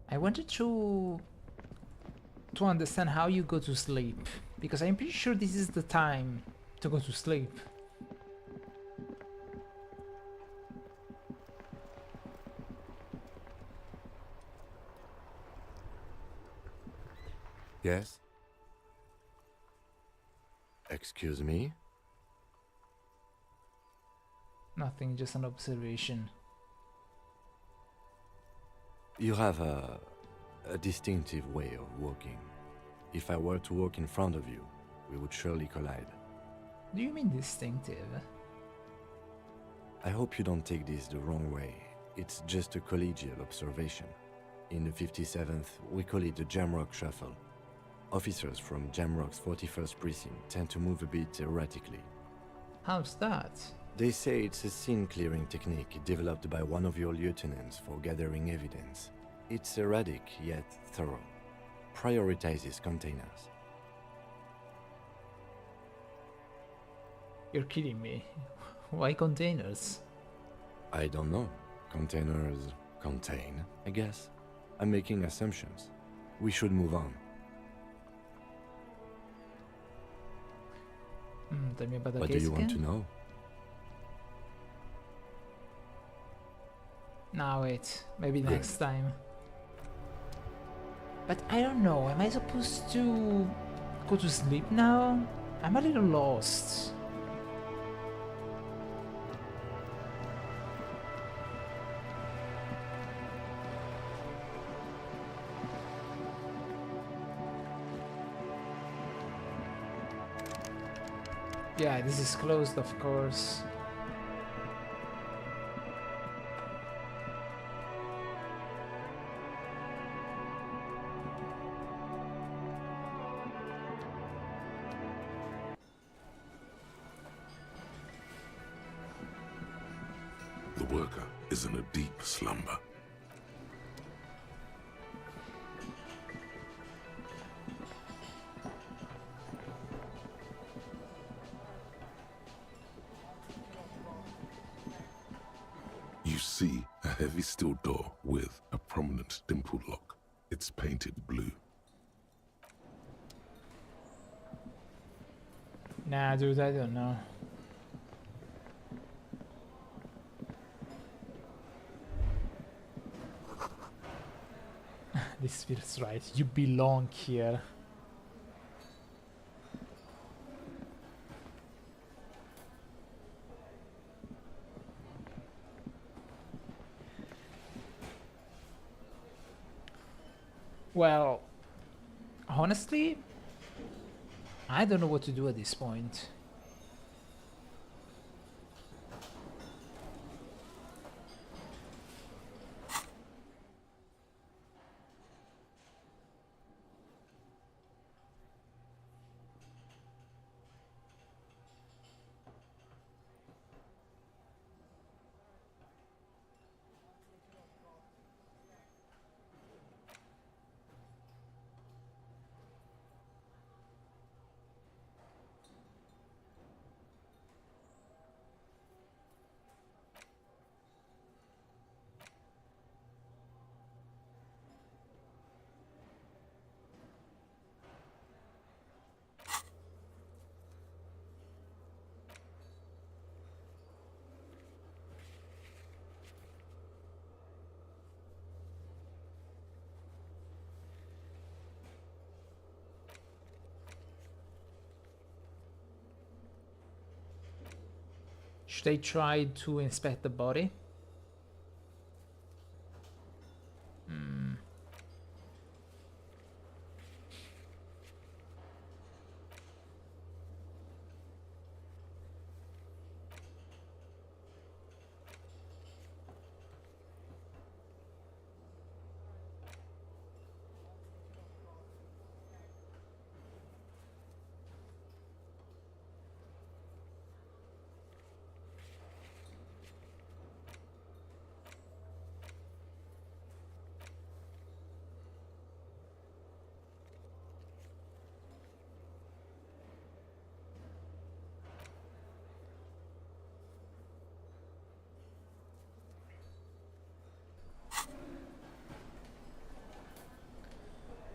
I wanted to understand how you go to sleep, because I'm pretty sure this is the time to go to sleep. Yes? Excuse me? Nothing, just an observation. You have a distinctive way of walking. If I were to walk in front of you, we would surely collide. Do you mean distinctive? I hope you don't take this the wrong way. It's just a collegial observation. In the 57th, we call it the Jamrock Shuffle. Officers from Jamrock's 41st Precinct tend to move a bit erratically. How's that? They say it's a scene-clearing technique developed by one of your lieutenants for gathering evidence. It's erratic, yet thorough. Prioritizes containers. You're kidding me. Why containers? I don't know. Containers contain, I guess. I'm making assumptions. We should move on. Tell me about the What case do you want to again? know? No, wait. Maybe Good. next time. But I don't know. Am I supposed to go to sleep now? I'm a little lost. Yeah, this is closed, of course. The worker is in a deep slumber. You see a heavy steel door with a prominent dimple lock. It's painted blue. Nah, dude, I don't know. This feels right. You belong here. Well, honestly, I don't know what to do at this point. Should I try to inspect the body?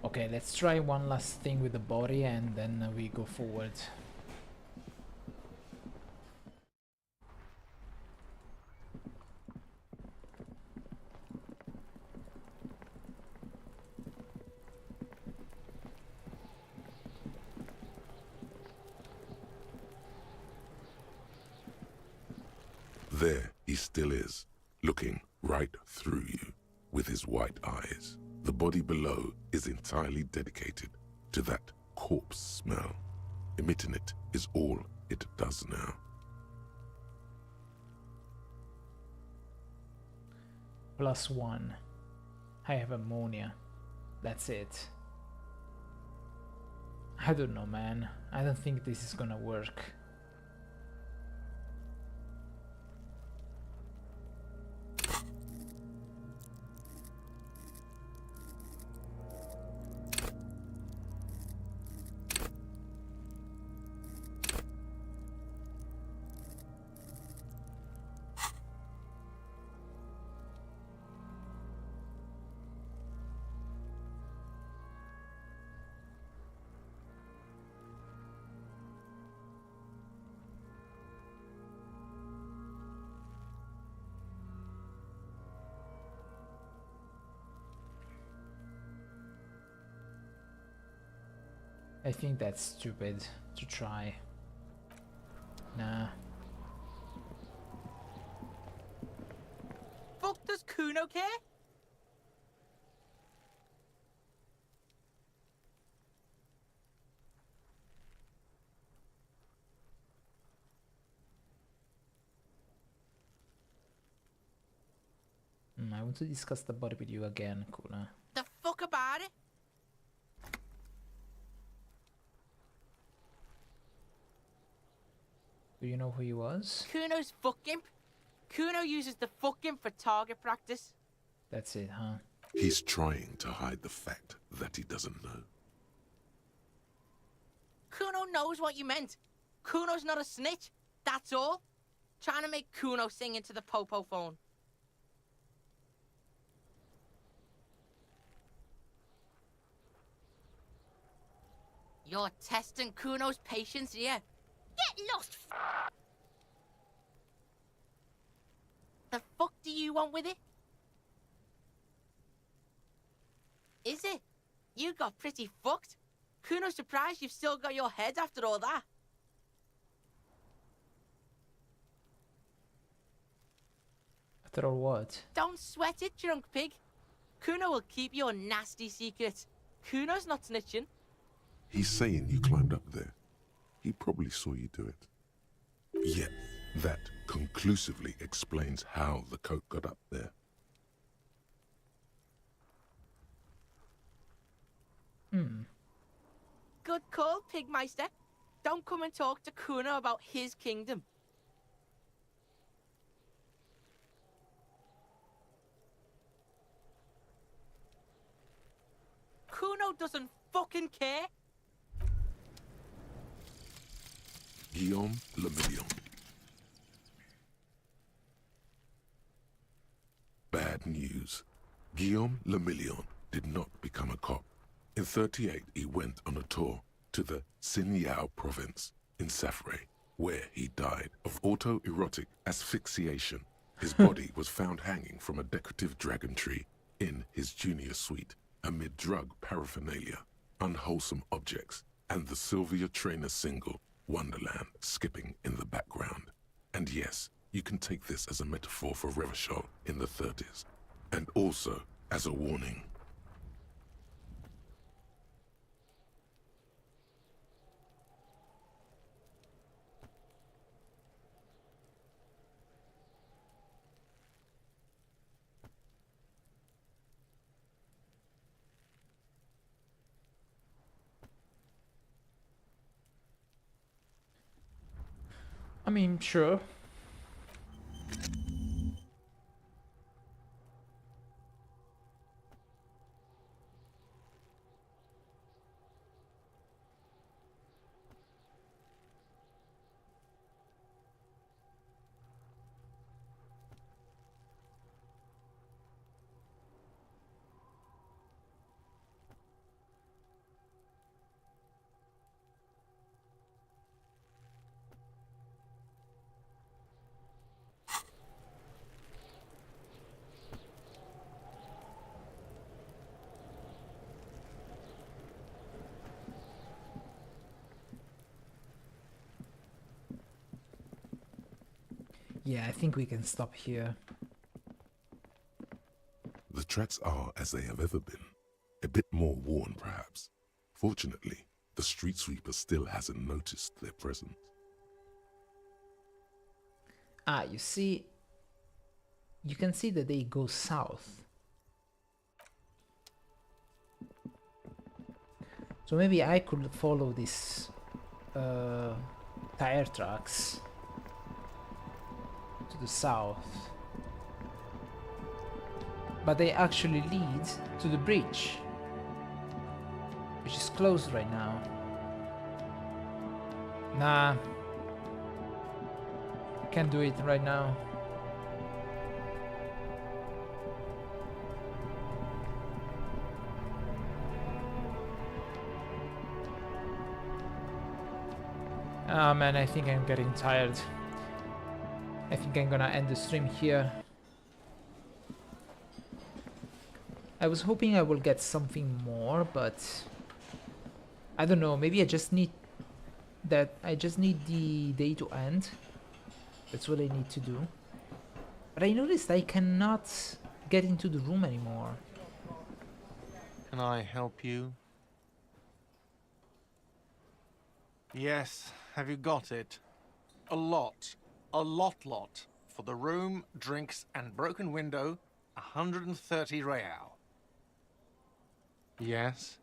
Okay, let's try one last thing with the body and then we go forward. There he still is, looking right through you with his white eyes. The body below is entirely dedicated to that corpse smell. Emitting it is all it does now. +1. I have ammonia. That's it. I don't know, man. I don't think this is gonna work. I think that's stupid to try. Nah. Fuck does Kuno care? I want to discuss the body with you again, Kuna. The fuck about it? Do you know who he was? Kuno's fucking. Kuno uses the fucking for target practice. That's it, huh? He's trying to hide the fact that he doesn't know. Kuno knows what you meant. Kuno's not a snitch. That's all. Trying to make Kuno sing into the popo phone. You're testing Kuno's patience here. Get lost! The fuck do you want with it? Is it? You got pretty fucked. Kuno's surprised you've still got your head after all that. After all what? Don't sweat it, drunk pig. Kuno will keep your nasty secrets. Kuno's not snitching. He's saying you climbed up there. He probably saw you do it. Yet, that conclusively explains how the coke got up there. Good call, Pigmeister. Don't come and talk to Kuno about his kingdom. Kuno doesn't fucking care. Guillaume Le Million. Bad news. Guillaume Le Million did not become a cop. In 38, he went on a tour to the Sinyao province in Safre, where he died of autoerotic asphyxiation. His body was found hanging from a decorative dragon tree in his junior suite, amid drug paraphernalia, unwholesome objects, and the Sylvia Trainer single, Wonderland, skipping in the background. And yes, you can take this as a metaphor for Revachol in the 30s, and also as a warning. I mean, sure. Yeah, I think we can stop here. The tracks are as they have ever been. A bit more worn, perhaps. Fortunately, the street sweeper still hasn't noticed their presence. Ah, you see... You can see that they go south. So maybe I could follow these tire tracks to the south. But they actually lead to the bridge, which is closed right now. Nah. Can't do it right now. Oh man, I think I'm getting tired. I think I'm gonna end the stream here. I was hoping I will get something more, but I don't know, maybe I just need the day to end. That's what I need to do. But I noticed I cannot get into the room anymore. Can I help you? Yes, have you got it? A lot. A lot. For the room, drinks, and broken window, 130 real. Yes?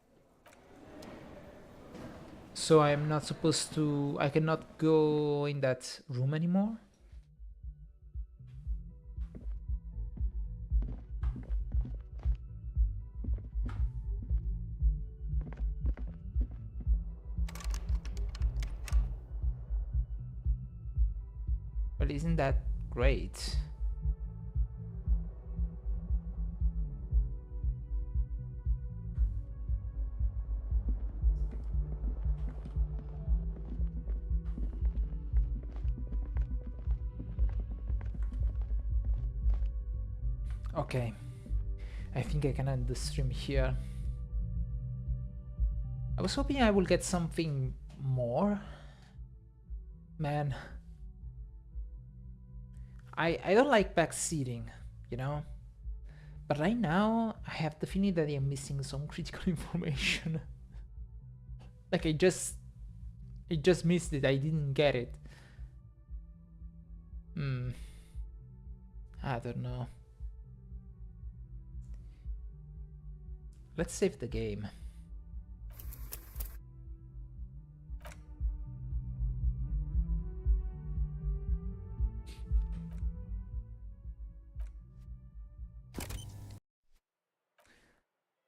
So I'm not supposed to... I cannot go in that room anymore? Well, isn't that great? Okay, I think I can end the stream here. I was hoping I will get something more. Man, I don't like backseating, you know? But right now, I have the feeling that I'm missing some critical information. Like I just missed it, I didn't get it. I don't know. Let's save the game.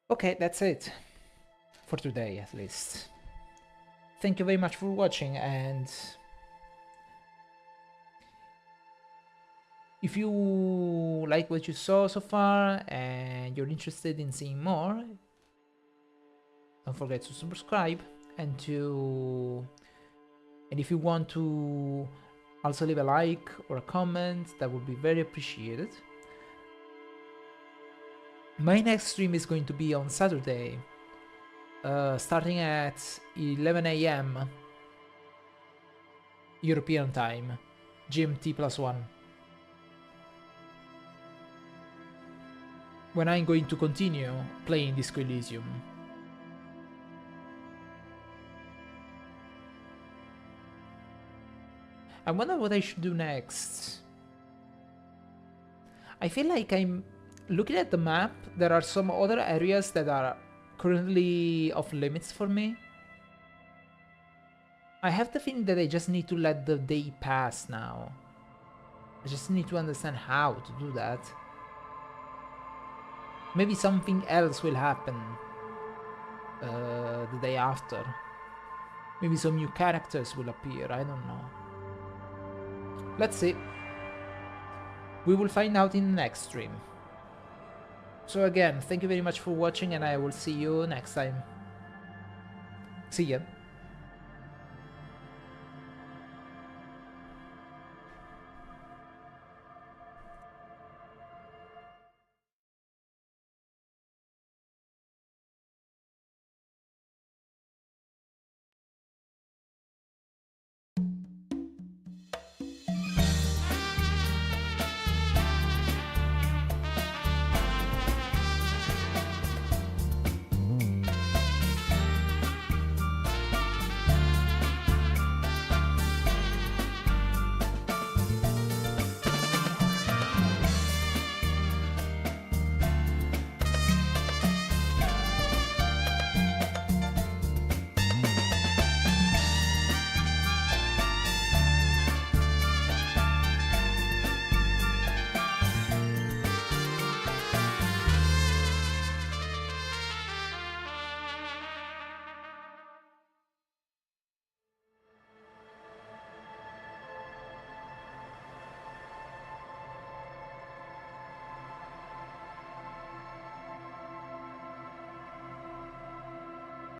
Okay, that's it. For today, at least. Thank you very much for watching, and if you like what you saw so far and you're interested in seeing more, don't forget to subscribe, and if you want to also leave a like or a comment, that would be very appreciated. My next stream is going to be on Saturday, starting at 11 AM European time, GMT +1. When I'm going to continue playing Disco Elysium. I wonder what I should do next. I feel like I'm looking at the map. There are some other areas that are currently off limits for me. I have the feeling that I just need to let the day pass now. I just need to understand how to do that. Maybe something else will happen the day after. Maybe some new characters will appear, I don't know. Let's see. We will find out in the next stream. So again, thank you very much for watching, and I will see you next time. See ya.